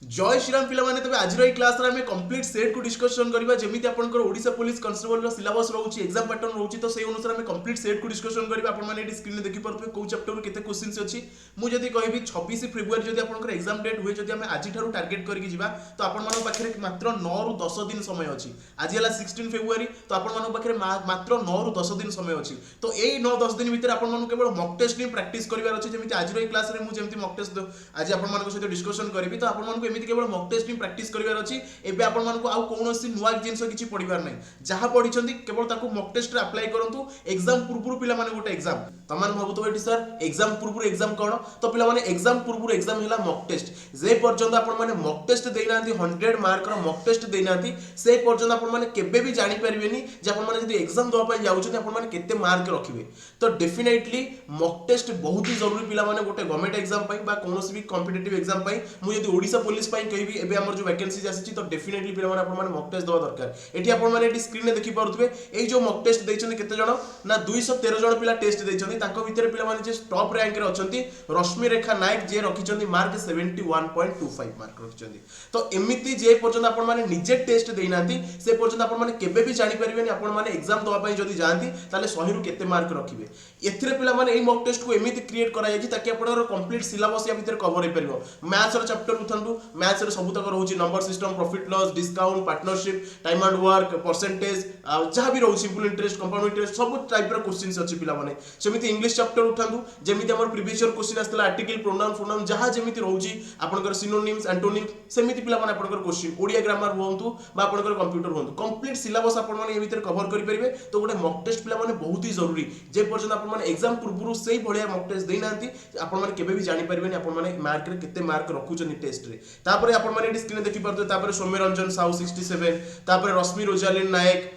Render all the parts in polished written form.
जय श्रीराम पिला माने तबे आज रही क्लास रे हमें कंप्लीट सेट को डिस्कशन करबा जेमिति आपनकर ओडिसा पुलिस कांस्टेबल रो सिलेबस रहउची एग्जाम पैटर्न रहउची तो सेही अनुसार हमें कंप्लीट सेट को डिस्कशन करबा आपन माने एटी स्क्रीन रे देखि परथबे को चैप्टर रो केते क्वेश्चंस अछि मु जदी कहबी 26 फेब्रुआरी जदी आपनकर एग्जाम डेट हुए जदी हमें आज ठारू टारगेट करके जिबा तो आपन मानो पाखरे मात्र 9 रु 10 दिन समय अछि आज हला 16 फेब्रुआरी तो आपन मानो पाखरे मात्र 9 रु 10 दिन समय अछि तो एई 9-10 दिन भीतर आपन मानो केवल मॉक टेस्ट नि प्रैक्टिस करबार अछि जेमिति आज रही क्लास रे मु जेमिति मॉक टेस्ट आज आपन मानको सहित डिस्कशन करबी तो आपन मानको एमिति केवल मॉक टेस्ट प्रैक्टिस करिवार अछि एबे आपण मानको आउ कोनोसी नुवा जिंस किछि पढिबार नै जहा पढिछंती केवल ताको मॉक टेस्ट रे अप्लाई करंतु एग्जाम पूर्वरु पिला माने गोटे एग्जाम तमान भाबुतो एठी सर एग्जाम पूर्वरु एग्जाम कोन तो पिला माने एग्जाम पूर्वरु एग्जाम हेला मॉक टेस्ट जे पर्यंत आपण माने मॉक टेस्ट देइनांती 100 मार्क रो मॉक टेस्ट देइनांती से पर्यंत आपण माने केबे भी जानि परिबेनी जे आपण माने जदी एग्जाम दवा पय जाउछन आपण माने केते मार्क रखिबे तो डेफिनेटली मॉक टेस्ट बहुत ही जरूरी पिला माने गोटे गवर्नमेंट एग्जाम पय बा कोनोसी भी कॉम्पिटिटिव एग्जाम पय मु जदी ओडिसा पुलिस पय कहबी एबे हमर जो वैकेंसी आसी तो डेफिनेटली पिला माने आपण माने मॉक टेस्ट दवा दरकार एठी आपण माने एठी स्क्रीन रे देखि पारुथबे एई जो मॉक टेस्ट दैछन केते जण ना 213 जण पिला टेस्ट दैछन ताको भितर पिला माने जे टॉप रैंक रे अछंती रश्मि रेखा नायक जे रखिचंती मार्क 71.25 मार्क रखिचंती तो एमिति जे पर्यंत आपण माने निजे टेस्ट देइनांती से पर्यंत आपण माने केबे भी जानि परिबेनी आपण माने एग्जाम दवा पय जदी जानती ताले 100 रु केते मार्क रखिबे एथिरे पिला माने एई मॉक टेस्ट को एमिति क्रिएट करा जायछि ताकि आपनर कंप्लीट सिलेबस या भितर कवर हे परिबो मैथ्स रो चैप्टर उठंतु मैथ्स रे सब तक रहउछि number system profit loss discount partnership time and work percentage जहां भी रहउ सिंपल इंटरेस्ट कंपाउंड इंटरेस्ट सब टाइप रो क्वेश्चंस अछि पिला माने सेमिति इंग्लिश चैप्टर उठंतु जेमिति हमर प्रीवियस ईयर क्वेश्चन आस्तला आर्टिकल प्रोनाउन फोनाउन जहां जेमिति रहउछि आपनकर सिनोनिम्स एंटोनिम सेमिति पिला माने आपनकर क्वेश्चन ओडिया ग्रामर होंतु बा आपनकर कंप्यूटर होंतु कंप्लीट सिलेबस आपन माने ए भीतर कवर करि परिबे तो गोटे मॉक टेस्ट पिला माने बहुत ही जरूरी जे पर्यंत आपन माने एग्जाम पूर्वरु सेही भलिया मॉक टेस्ट देइनांती आपन माने केबे भी जानि परिबेनी आपन माने मार्क रे केते मार्क रखुचनी टेस्ट रे तापर आपन माने एडी स्क्रीन देखि परतो तापर सौम्य रंजन साहू 67 तापर रश्मि रोजालिन नायक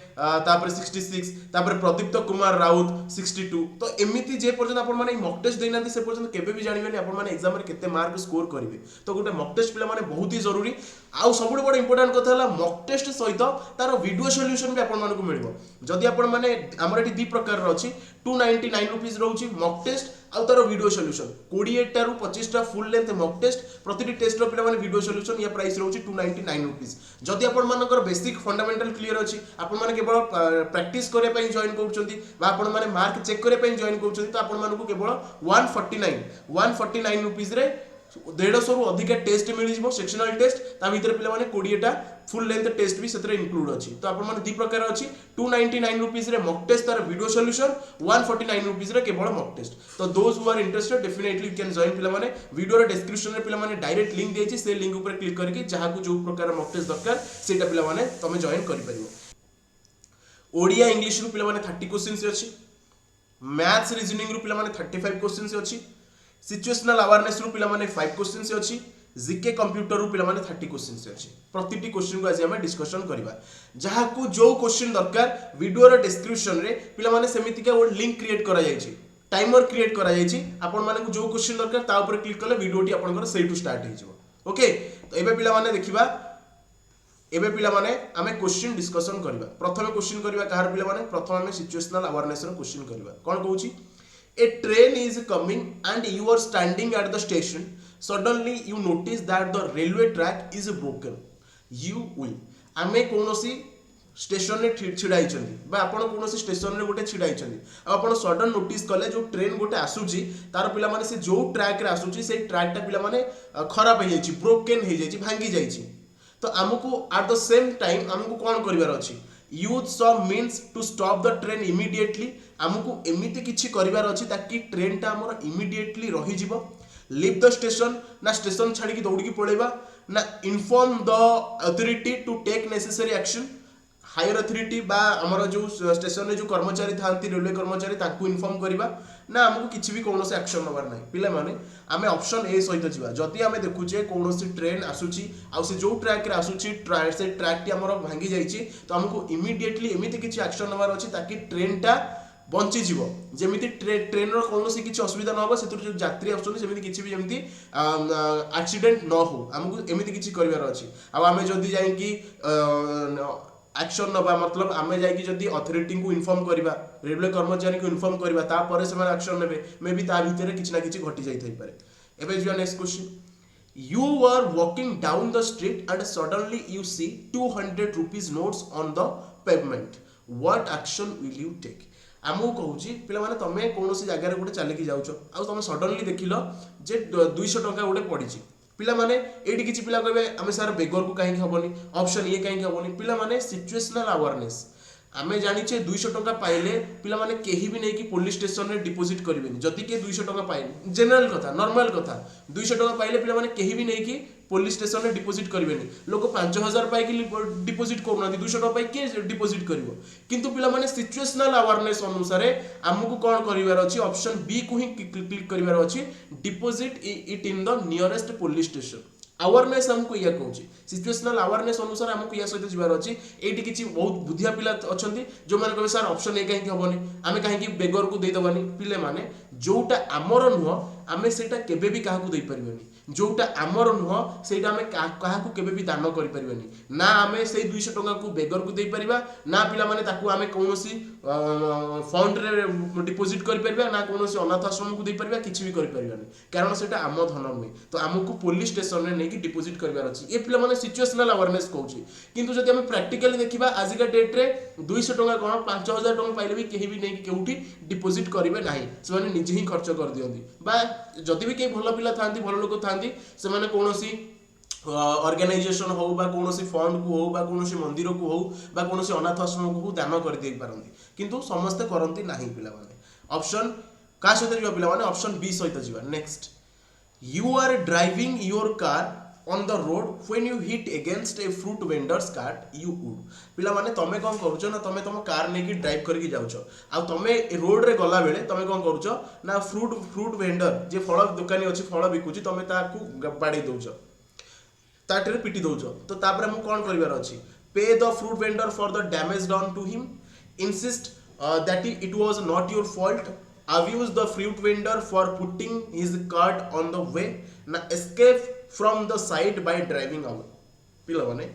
तापर 66 तापर प्रदीप्त कुमार राउत 62 तो एमिति जे पर्यंत आपण माने मॉक टेस्ट देइनांती से पर्यंत केबे भी जानिबेनी आपण माने एग्जाम रे केते मार्क स्कोर करिवे तो गोटे मॉक टेस्ट पिला माने बहुत ही जरूरी आउ सबुठ बड़ इंपोर्टेंट कथा हला मॉक टेस्ट सहित तार वीडियो सॉल्यूशन भी आपण मानको मिलबो जदी आपण माने हमर एटी दी प्रकार रो अछि 299 रुपीस रहउछि मॉक टेस्ट आउ तार वीडियो सॉल्यूशन 28 टा रु 25 टा फुल लेंथ मॉक टेस्ट प्रतिटी टेस्ट रो पिला माने वीडियो सॉल्यूशन या प्राइस रहउछि 299 रुपीस जदी आपण मानकर बेसिक फंडामेंटल क्लियर अछि आपण माने केवल प्रैक्टिस करे पई जॉइन करउछंती बा आपण माने मार्क चेक करे पई जॉइन करउछंती तो आपण मानको केवल 149 रुपीस रे 150 रु अधिक टेस्ट मिल जिवो सेक्शनल टेस्ट ता भीतर पिला माने 20 टा फुल लेंथ टेस्ट भी सेतरे इंक्लूड अछि तो आपण माने दी प्रकार अछि 299 रुपीस रे मॉक टेस्ट तार वीडियो सॉल्यूशन 149 रुपीस रे केवल मॉक टेस्ट तो those who are interested definitely you can join पिला माने वीडियो रे डिस्क्रिप्शन रे पिला माने डायरेक्ट लिंक देछि से लिंक ऊपर क्लिक करके जहा को जो प्रकार मॉक टेस्ट दरकार सेटा पिला माने तमे जॉइन करि परिबो ओडिया इंग्लिश रु पिला माने 30 क्वेश्चंस अछि मैथ्स रीजनिंग रु पिला माने 35 क्वेश्चंस अछि सिचुएशनल अवेयरनेस रु पिला माने 5 क्वेश्चंस अछि जीके कंप्यूटर रु पिला माने 30 क्वेश्चंस अछि प्रतिटी क्वेश्चन को आज हम डिस्कशन करबा जहा को जो क्वेश्चन दरकार वीडियो रे डिस्क्रिप्शन रे पिला माने सेमिति का वो लिंक क्रिएट करा जाय छी टाइमर क्रिएट करा जाय छी आपण माने को जो क्वेश्चन दरकार ता ऊपर क्लिक करले वीडियोटी आपनकर सेही टू स्टार्ट हे जिवो ओके तो एबे पिला माने देखिबा एबे पिला माने हमें क्वेश्चन डिस्कशन करबा प्रथम क्वेश्चन करबा कहार पिला माने प्रथम हमें सिचुएशनल अवेयरनेस रो क्वेश्चन करबा कोन कहूची A train is coming and you are standing at the station. Suddenly you notice that the railway track is broken. You will. आमे कोनोसी स्टेशन रे छिड़ाई चंदी बा आपण कोनोसी स्टेशन रे गोटे छिड़ाई चंदी आ आपण सडन नोटिस कले जो ट्रेन गोटे आसुची तार पिला माने से जो ट्रैक रे आसुची से ट्रैक टा पिला माने खराब हे जाईची ब्रोकन हे जाईची भांगी जाईची तो हमको एट द सेम टाइम हमको कोन करिवार अछि use some means to stop the train immediately हमको एमिति किछि करिवार अछि ताकि ट्रेन टा हमर इमीडिएटली रहि जिवो लीव द स्टेशन ना स्टेशन छाडी की दौड़ी की पळेबा ना inform the authority to take necessary action higher authority बा हमर जो स्टेशन रे जो कर्मचारी थांती रेलवे कर्मचारी ताकू इन्फॉर्म करबा ना हमको किछि भी कोनोसे एक्शन नबार नै पिला माने आमे ऑप्शन ए सहित जिवा जति आमे देखुचे कोनोसी ट्रेन आसुची आ से जो ट्रैक रे आसुची से ट्रैक टी हमर भांगी जाईची तो हमको इमीडिएटली एमिति किछि एक्शन नबार अछि ताकि ट्रेन टा बंची जीवो जेमिति ट्रेन रो कोनोसी किछि असुविधा न होबो सेतु जो यात्री आछन सेमिति किछि भी जेमिति एक्सीडेंट न हो हमको एमिति किछि करबार अछि आ आमे जदी जाई कि एक्शन नबा मतलब आमे जाई कि जदी अथॉरिटी को इन्फॉर्म करबा रेलवे कर्मचारी को इन्फॉर्म करबा ता परे से एक्शन नेबे मे बी ता भीतर किछि ना किछि घटी जाई थई पारे एबे जो next question You were walking down the street and suddenly you see 200 rupees notes on the pavement. What action will you take? आमको कहूँ पिला तमें कौन जगार गोटे चलिकी जाऊच आ तुम सडनली देखिल जे 200 टंका गोटे पड़ी पिला माने एटी किछि पिला कहबे आमे सार बेगर को कहीं हबनी ऑप्शन ये कहीं हबनी पिला माने सिचुएशनल अवेयरनेस आमे जानिचे 200 टंका पाइले पिला माने केही भी नहीं कि पुलिस स्टेशन रे डिपोजिट करिवेनी जति के 200 टंका पाइले जनरल कथा नॉर्मल कथा 200 टंका पाइले पिला माने केही भी नहीं कि पुलिस स्टेशन रे डिपोजिट करिवेनी लोक 5000 पाइ कि डिपोजिट करूना 200 टंका पाइ के डिपोजिट करिवो किंतु पिला माने सिचुएशनल अवेयरनेस अनुसार हमकु कोन करिवार अछि ऑप्शन बी को ही क्लिक करिवार अछि deposit it in the nearest police station awareness हमको या कहूँ सिचुएशनल अवेयरनेस अनुसार हमको या सहित जीवार अच्छी ये किसी बहुत बुद्धिया पिला अच्छा जो मैंने कहे सार ऑप्शन ए कहीं हेनी आम कहीं बेगर को देदेवानी पिले माने जोटा आमर नुह आमे सेटा केबे भी काहाकू दे परिबनी जोटा आमर नुह सेटा आमे काहाकू केबे भी दान करि परिबनी ना आमे से 200 टंका को बेगर को दे परिबा ना पिला माने ताकू आमे कोनोसी फंड रे डिपोजिट करि परिबा ना कोनोसी अनाथ आश्रम को दे परिबा किछि भी करि परिबानी कारण सेटा आम धन नुहे तो आमको पुलिस स्टेशन रे नेकी डिपोजिट करिवार अछि ए पिला माने सिचुएशनल अवेयरनेस कहूची किंतु जदि आमे प्रैक्टिकली देखिबा आज का डेट रे 200 टंका कोन 5000 टंका पाइले भी केही भी नेकी केउठी डिपोजिट करिवे नाही से माने निजे ही खर्च कर दियंती बा जदि भी के भल पिला थांती भल लोक थांती से माने कोनोसी ऑर्गेनाइजेशन हो बा कोनोसी फंड को हो बा कोनोसी मंदिर को हो बा कोनोसी अनाथ आश्रम को दान कर दे पारंती किंतु समस्त करंती नाही पिला माने ऑप्शन का सहित जीवा पिला माने ऑप्शन बी सहित जीवा next you are driving your car on the road when you hit against a fruit vendor's cart you would पिला माने तमे कोन करूछो ना तमे तम कार नेकी ड्राइव करके जाउछो आ तमे रोड रे गला बेले तमे कोन करूछो ना फ्रूट वेंडर जे फल दुकानी अछि फल बिकुची तमे ताकू बाडी दउछो ताटरे पिटी दउछो तो तापर हम कोन करिवार अछि pay the fruit vendor for the damage done to him insist that it was not your fault abuse the fruit vendor for putting his cart on the way na escape from the site by driving out पिला माने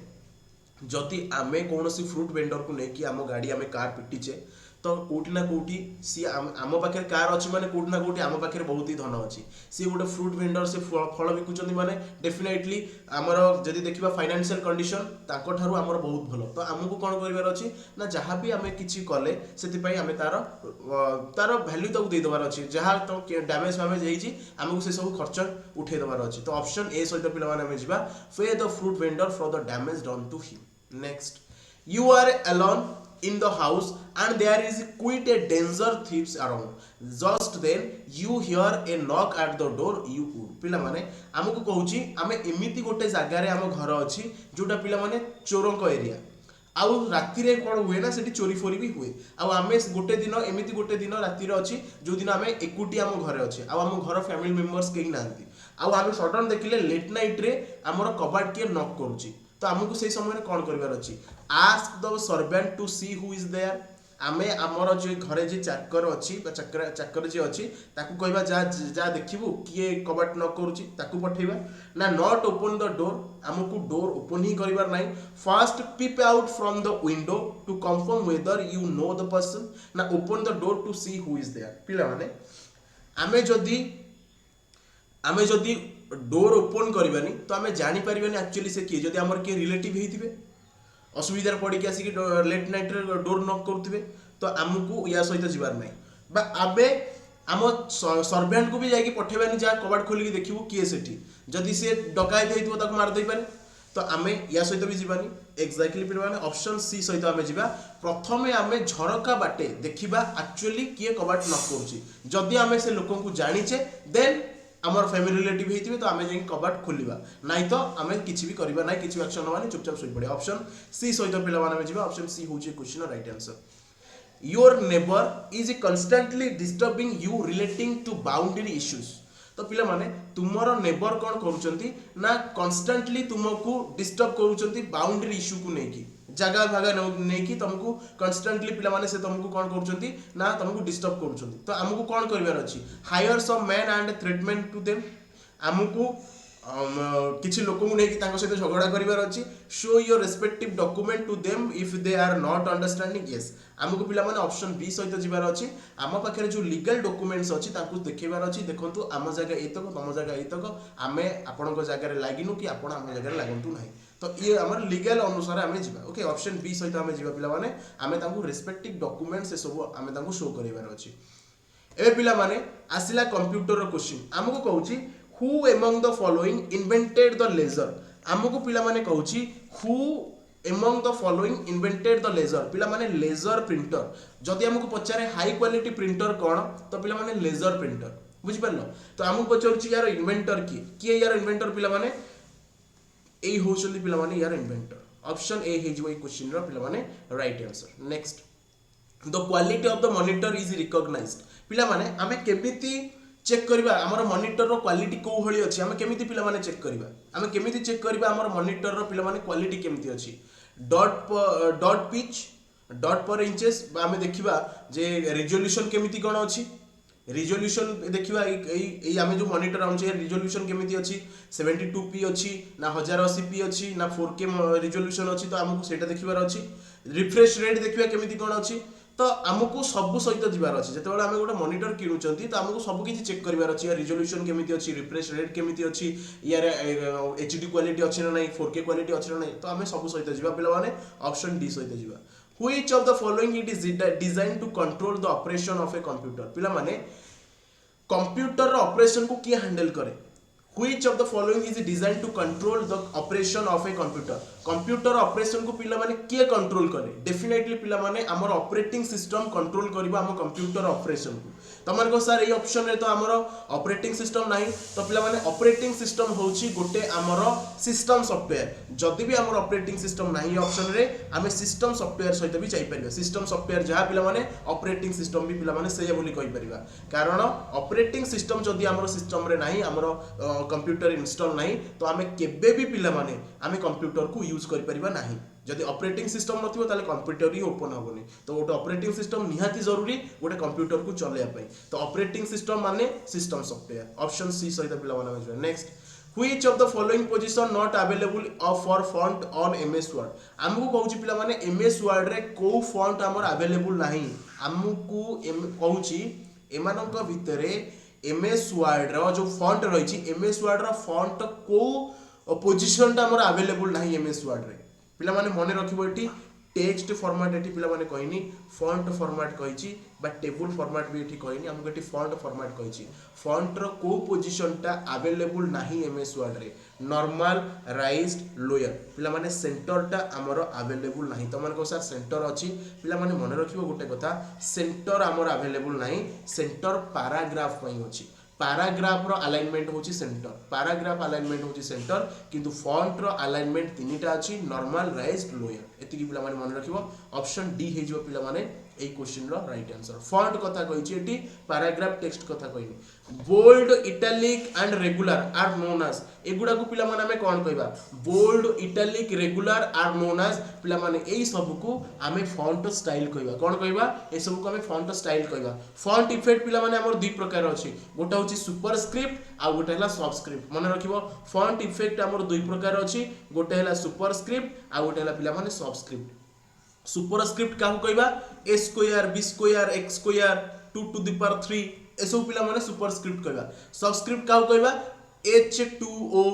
जति आमे कोनोसी fruit vendor को नेकी आम गाड़ी आमे कार पिटिचे तो कोठी ना कोठी सी आम पाखे कार अच्छी माने कोठी ना कोठी आम पाखे बहुत ही धन अच्छी सी गोटे फ्रूट वेंडर से फल बिकुचंदी माने डेफिनेटली आमर जदि देखिबा फाइनेंशियल कंडीशन ताको ठारू आमर बहुत भलो तो आमको कोन करिवार अछि ना जहाँ भी आमे किछि कले सेति पई आमे तार वैल्यू तक दे देवार अछि जहाँ तो डैमेज हेछि आमको से सब खर्च उठे देवार अछि तो ऑप्शन ए सहित पिला माने आमे जिबा pay the fruit vendor for the damage done to him next you are alone in the house and there is quite a danger thieves around just then you hear a knock at the door you would पिला माने हमको कहूची आमे एमिति गोटे जागा रे हम घर अछि जोटा पिला माने चोरंक एरिया आउ राति रे कोन हुए ना सेठी चोरी फोरी भी हुए आउ आमे गोटे दिन एमिति गोटे दिन राति रे अछि जो दिन आमे एकुटी हम घरे अछि आउ हम घर फैमिली मेंबर्स केही नांती आउ आमे सडन देखिले लेट नाइट रे हमर कबाट के नॉक करूची तो आमको से समय कौन करिवार अछि ask the servant to see who is there आमे हमर जे घरे जे चाकर अछि बा चाकर जे अछि ताकू कहबा जा देखिबू किए कबाट न करूची ताकू पठेबा ना नॉट ओपन द डोर हमको डोर ओपन ही करिवार नाही first peep out from the window to confirm whether you know the person ना open the door to see who is there पिला माने आमे जदी डोर ओपन करबानी तो आमे जानी परिबानी एक्चुअली से किए जदी हमर के रिलेटिव हेतिबे असुविधा पड़ी के आसी लेट नाइट रे डोर नॉक करथिबे तो हमको या सहित जीवार नाही बा आबे आम सर्वेंट को भी जाई पठेबानी जा कबाट खोली के देखिबो किए सेठी जदी से डकायत हेतिबो ताको मार देई पारे तो आमे या सहित भी जीवानी एक्जेक्टली पिरबाने ऑप्शन सी सहित आमे जीवा प्रथमे आमे झरका बाटे देखिबा एक्चुअली किए कबाट नॉक करूची जदी आमे से लोकन को जानिचे देन आमर फैमिली रिलेटिव हेतिबे तो आमे जाई कबाट खोलिबा नाही तो आमे किछि भी करबा नाही किछि एक्शन नबानी चुपचाप सोई पड़े ऑप्शन सी सहित पिला माने जीवा ऑप्शन सी होची question right answer your neighbour is constantly disturbing you relating to boundary issues तो पिला माने तुमरो नेबर कोन करूचंती ना कंस्टेंटली तुमको डिस्टर्ब करूचंती बाउंड्री इश्यू को नेकी जगह भागा नेकी तुमको कंस्टेंटली पिला माने से तुमको कोन करूचंती ना तुमको डिस्टर्ब करूचंती तो हमको कोन करबार अछि hire some man and treatment to them हमको किसी लोक सहित झगड़ा करार अच्छी show your respective document to them if they are not understanding yes आमको पिला माने ऑप्शन बी सहित जीवार अच्छी आम पाखे जो लीगल डॉक्यूमेंट्स अच्छी देखेबार अच्छी देखो आम जगह एतक तुम जगह एतक आम आपण जगह लगिनु कि आपण आम जगह लगतु ना तो ये आम लीगल अनुसार आम जा ओके ऑप्शन बी सहित आम जा पिला माने आम रेस्पेक्टिव डॉक्यूमेंट्स सब आम शो करार अच्छी एवं पिला माने आसिला कंप्यूटर क्वेश्चन आमको कहूँ who among the following invented the laser आमको पिला माने कहूची who among the following invented the laser पिला माने लेजर प्रिंटर जदि हमको पचारे हाई क्वालिटी प्रिंटर कौन तो पिला माने लेजर प्रिंटर बुझी पारलो तो हमको पचारुची यार इन्वेंटर किए यार इन्वेंटर पिला माने एई होचंदी पिला माने यार इन्वेंटर ऑप्शन ए हे जो क्वेश्चन रो पिला माने right answer next the quality of the monitor is recognised पिला माने आमे केमिति चेक करबा हमर मॉनिटर रो क्वालिटी को भली अछि हम केमिति पिला माने चेक करबा हम केमिति चेक करबा हमर मॉनिटर रो पिला माने क्वालिटी केमिति अछि डॉट पिच डॉट पर इंचेस हम देखिबा जे रिजोल्यूशन केमिति कोन अछि रिजोल्यूशन देखिबा एई हम जो मॉनिटर आउछ रिजोल्यूशन केमिति अछि 72p अछि ना 1080p अछि ना 4K रिजोल्यूशन अछि तो हमको सेटा देखिबार अछि रिफ्रेश रेट देखिबा केमिति कोन अछि तो आमको सब सहित जीवार अच्छे जिते आम गोटे मॉनिटर किणुंट तो आमको सब किसी चेक करार अच्छी रिजोल्यूशन केमिति अच्छी रिफ्रेश रेट केमिति अच्छी यार एचडी क्वालिटी अच्छी ना नहीं 4K क्वालिटी अच्छी ना नहीं तो आम सब सहित जीवा पिला माने ऑप्शन डी सहित जीवा which of the following it is design to control the operation of a computer पिला माने कंप्यूटर रो ऑपरेशन को किए हैंडल करे Which of the following is designed to control the operation of a computer? Computer operation को पिला माने किए control करे डेफिनेटली पिला माने हमर ऑपरेटिंग सिस्टम कंट्रोल करबा हम कंप्यूटर ऑपरेशन को तमर को सर ए ऑप्शन रे तो हमर ऑपरेटिंग सिस्टम नाही तो पिला माने ऑपरेटिंग सिस्टम होची गोटे हमर सिस्टम सॉफ्टवेयर जदी भी हमर ऑपरेटिंग सिस्टम नाही ऑप्शन रे हमें सिस्टम सॉफ्टवेयर सहित भी जाई परिबा सिस्टम सॉफ्टवेयर जहा पिला माने ऑपरेटिंग सिस्टम भी पिला माने सेया बोली कहि परिबा कारण ऑपरेटिंग सिस्टम जदी हमर सिस्टम रे नाही हमर कंप्यूटर इंस्टॉल नहीं तो आमे केबे भी पिला माने आमे कंप्यूटर को यूज करि परिबा नाही जदि ऑपरेटिंग सिस्टम नथिबो ताले कंप्यूटर ही ओपन होबनी तो गोटे ऑपरेटिंग सिस्टम निहाती जरूरी गोटे कंप्यूटर को चलेया पई तो ऑपरेटिंग सिस्टम माने सिस्टम सॉफ्टवेयर ऑप्शन सी सहित पिला माने next Which of the following position not available for font on MS Word हमको कहूची पिला माने MS Word रे को फॉन्ट हमर अवेलेबल नाही हमको कहूची एमानक भितरे MS Word रो जो फॉन्ट रही MS Word रो फॉन्ट को पोजीशन टा हमर अवेलेबल नाही MS Word रे पिला माने मने रखिबो एठी टेक्स्ट फॉर्मेट एठी पिला माने कहनी फॉन्ट फॉर्मेट कहिची बा टेबल फॉर्मेट भी एठी कहनी हमको एठी फॉन्ट फॉर्मेट कहिची फॉन्ट रो को पोजीशन टा अवेलेबल नाही MS Word रे नॉर्मल राइज्ड लोअर पिला माने सेंटर टा हमर अवेलेबल नाही त मन को सर सेंटर अछि पिला माने मने रखिबो गोटे कथा सेंटर हमर अवेलेबल नाही सेंटर पैराग्राफ पई अछि पैराग्राफ रो अलाइनमेंट होची सेंटर पैराग्राफ अलाइनमेंट होची सेंटर किंतु फॉन्ट रो अलाइनमेंट तीनटा अछि नॉर्मल राइज्ड लोअर एतिकी पिला माने मन रखिबो ऑप्शन डी हे जो पिला माने ए क्वेश्चन रो राइट आंसर फॉन्ट कथा कहिची एटी पैराग्राफ टेक्स्ट कथा कहिनी bold italic and regular are known as एगुडा को पिला माने हमें कोन कहबा bold italic regular are known as पिला माने एई सब को हमें फॉन्ट स्टाइल कहबा कोन कहबा ए सब को हमें फॉन्ट स्टाइल कहबा फॉन्ट इफेक्ट पिला माने हमर दुई प्रकार अछि गोटा होची सुपरस्क्रिप्ट आ गोटा हला सबस्क्रिप्ट मन रखिबो फॉन्ट इफेक्ट हमर दुई प्रकार अछि गोटा हला सुपरस्क्रिप्ट आ गोटा हला पिला माने सबस्क्रिप्ट सुपरस्क्रिप्ट का कहबा a square b square x square 2 to the power 3 एसो पिला माने सुपरस्क्रिप्ट कहबा सबस्क्रिप्ट का कहबा h2o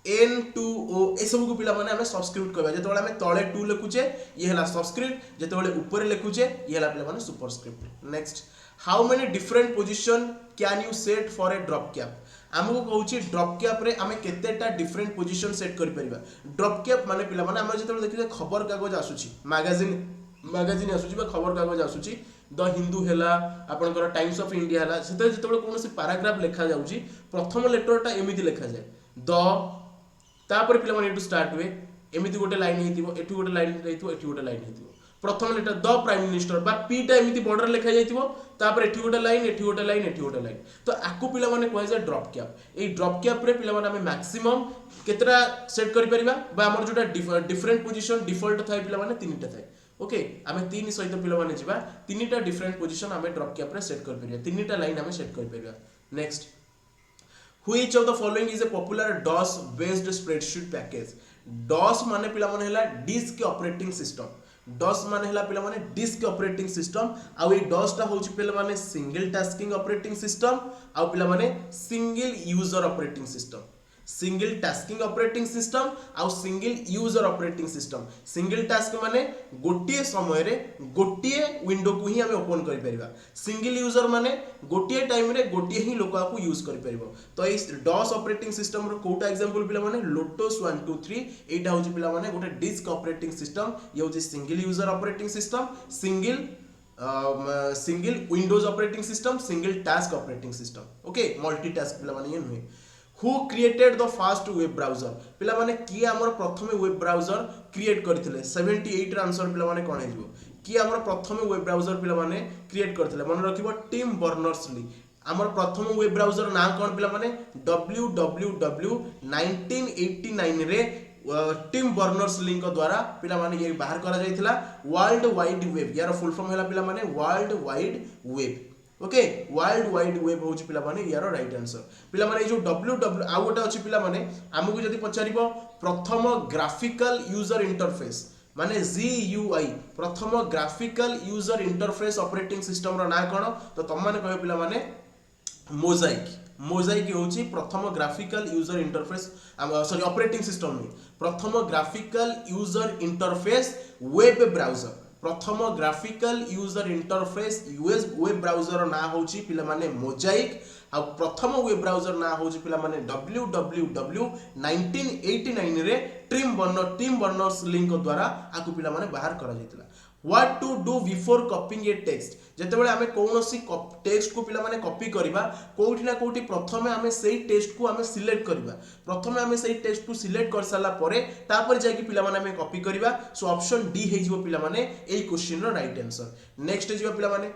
n2o ए सब को पिला माने हमें सबस्क्रिप्ट कहबा जेतोले हमें तळे 2 लिखुचे ये हला सबस्क्रिप्ट जेतोले ऊपर लिखुचे ये हला पिला माने superscript next how many different position can you set for a drop cap हमको कहूची ड्रॉप कैप रे हमें केतेटा डिफरेंट पोजीशन सेट करि परिबा ड्रॉप कैप माने पिला माने हम जेतोले देखिले खबर कागज आसुची मैगजीन आसुची बा खबर कागज आसुची द हिंदू हेला आपनकर टाइम्स ऑफ इंडिया हेला सेते जेतोले कोनोसी पैराग्राफ लिखा जाउची प्रथम लेटरटा एमिति लिखा जाय द तापर पिला माने एटू स्टार्ट हुए एमिति गोटे लाइन हेतिबो एटू गोटे लाइन हेतिबो एटू गोटे लाइन हेतिबो प्रथम लेटर द प्राइम मिनिस्टर बा पी टा एमिति बॉर्डर लिखा जाइतिबो तापर एठी गोटे लाइन एठी गोटे लाइन एठी गोटे लाइन तो आकु पिला माने कहै जे ड्रॉप कैप ए ड्रॉप कैप रे पिला माने हमें मैक्सिमम केतरा सेट करि परिबा बा हमर जोटा डिफरेंट पोजीशन डिफॉल्ट थाय पिला माने तीनटा थाय ओके हमें तीन सहित पिला माने जिबा तीनटा डिफरेंट पोजीशन हमें ड्रॉप कैप रे सेट करि परिबा तीनटा लाइन हमें सेट करि परिबा next Which of the following is a popular DOS based spreadsheet package? DOS माने पिला माने हला डिस्क ऑपरेटिंग सिस्टम। DOS माने हला पिला माने डिस्क ऑपरेटिंग सिस्टम। आउ ए DOS टा होची पिला माने सिंगल टास्किंग ऑपरेटिंग सिस्टम आउ पिला माने single user operating system. Single tasking operating system आउ single user operating system. Single task माने गोटिए समय रे गोटिए विंडो को ही हमें ओपन करि परिबा। सिंगल यूजर माने गोटिए टाइम रे गोटिए ही लोक को यूज करि परिबो। तो ए डॉस ऑपरेटिंग सिस्टम रो कोटा एग्जांपल पिला माने लोटस 1 2 3 एटा होची पिला माने गोटे डिस्क ऑपरेटिंग सिस्टम। ये होची single user operating system, single Windows operating system, single task operating system. Okay, multitask पिला माने ये नुहे। Who created the first web browser? पिला माने किए हमर प्रथमे वेब ब्राउजर क्रिएट करथिले? 78 रा आंसर पिला माने कोन हेजबो? किए हमर प्रथमे वेब ब्राउजर पिला माने क्रिएट करथिले? मन रखिबो टिम बर्नर्स-ली। हमर प्रथम वेब ब्राउजर ना कोन पिला माने www 1989 रे टिम बर्नर्स-ली को द्वारा पिला माने ये बाहर करा जायथिला वर्ल्ड वाइड वेब। यार फुल फॉर्म हैला पिला माने world wide web. Okay, world wide web होची पिला माने यार राइट आंसर। पिला माने जो www आ गोटा अछि पिला माने हमकु जदी पचारिबो प्रथम ग्राफिकल यूजर इंटरफेस माने GUI, प्रथम graphical user interface operating system रो ना कोन? तो तम माने कहयो पिला माने मोजाइक। मोजाइक होची प्रथम graphical user interface sorry operating system नहीं, प्रथम graphical user interface web browser. प्रथम ग्राफिकल यूजर इंटरफेस यूएस वेब ब्राउजर ना होची पिला माने मोजाइक आ प्रथम वेब ब्राउजर ना होची पिला माने www 1989 रे टिम बर्नर्स-ली को द्वारा आकु पिला माने बाहर करा जायतिला। What to do before copying a text? जेतेबेले आमे कोनोसी टेक्स्ट को पिला माने कॉपी करिबा कोउठी ना कोउठी प्रथमे आमे सेही टेक्स्ट को आमे सिलेक्ट करिबा। प्रथमे आमे सेही टेक्स्ट को सिलेक्ट कर साला परे तापर जाय कि पिला माने आमे कॉपी करिबा। सो ऑप्शन डी हे जिवो पिला माने एई क्वेश्चन रो राइट आंसर। नेक्स्ट जिवो पिला माने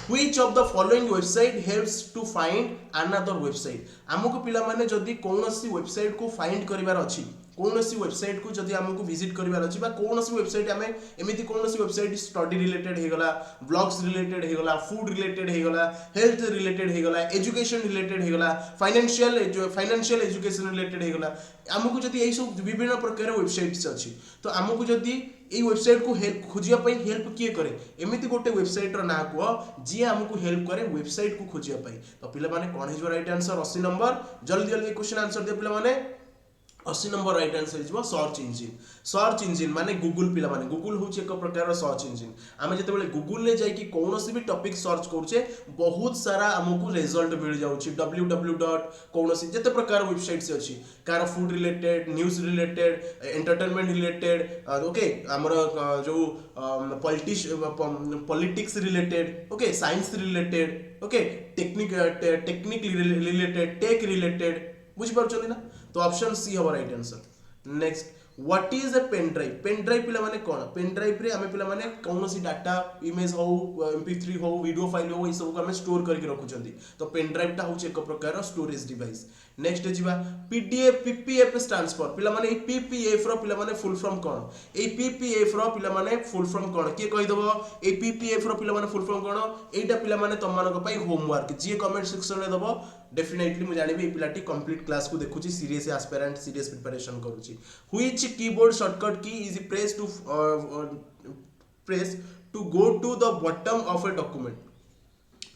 Which of the following website helps to find another website? हमको पिला माने जदी कोनोसी वेबसाइट को फाइंड करिवार अछि, कोनोसी वेबसाइट को जदी हमको विजिट करिवार अछि बा कोनोसी वेबसाइट हमें एमिति कोनोसी वेबसाइट स्टडी रिलेटेड हे गला, ब्लॉग्स रिलेटेड हे गला, फूड रिलेटेड हे गला, हेल्थ रिलेटेड हे गला, एजुकेशन रिलेटेड हे गला, फाइनेंशियल एजुकेशन रिलेटेड हे गला, हमको जदी एई सब विभिन्न प्रकार वेबसाइट्स अछि तो हमको जदी এই ওয়েবসাইট को हेल्प खोजिया पई हेल्प किए करे एमिति गोटे वेबसाइट रो ना को जे हमको हेल्प करे वेबसाइट को खोजिया पई। तो पिला माने कोन हेजो राइट आंसर 80 नंबर। जल्दी जल्दी क्वेश्चन आंसर दे पिला माने 80 नंबर राइट आंसर हिजबो सर्च इंजिन। सर्च इंजिन माने गूगल पिला माने गूगल होची एक प्रकार सर्च इंजिन। आमे जते बेले गूगल ले जाय कि कोनोसी भी टॉपिक सर्च करछे बहुत सारा हमको रिजल्ट मिल जाउची www. कोनोसी जते प्रकार वेबसाइट्स अछि कार food related, news related, entertainment related, okay हमर जो politics related, okay science related, okay technique related, tech related, बुझ पारछथि ना? तो ऑप्शन सी हवा right answer. Next, what is a pen drive? Pen drive पिला माने कोन? पेन ड्राइव रे हमें पिला माने कोनोसी डाटा इमेज हो, mp3 हो, वीडियो फाइल हो, ई सब को हमें स्टोर करके रखुचंदी। तो पेन ड्राइव टा होचे एक प्रकार स्टोरेज डिवाइस। नेक्स्ट जिबा पीडीएफ पीपीएफ स्टैंड्स फॉर पिला माने ई पीपीएफ रो पिला माने फुल फॉर्म कोन? ए पीपीएफ रो पिला माने फुल फॉर्म कोन? के कहि दबो ए पीपीएफ रो पिला माने फुल फॉर्म कोन? एटा पिला माने तम मानको पई होमवर्क जे कमेंट सेक्शन रे दबो डेफिनेटली मु जानिबे ए पिलाटी कंप्लीट क्लास को देखुची, सीरियस एस्पिरेंट सीरियस प्रिपरेशन करूची। Which keyboard shortcut key is press to go to the bottom of a document?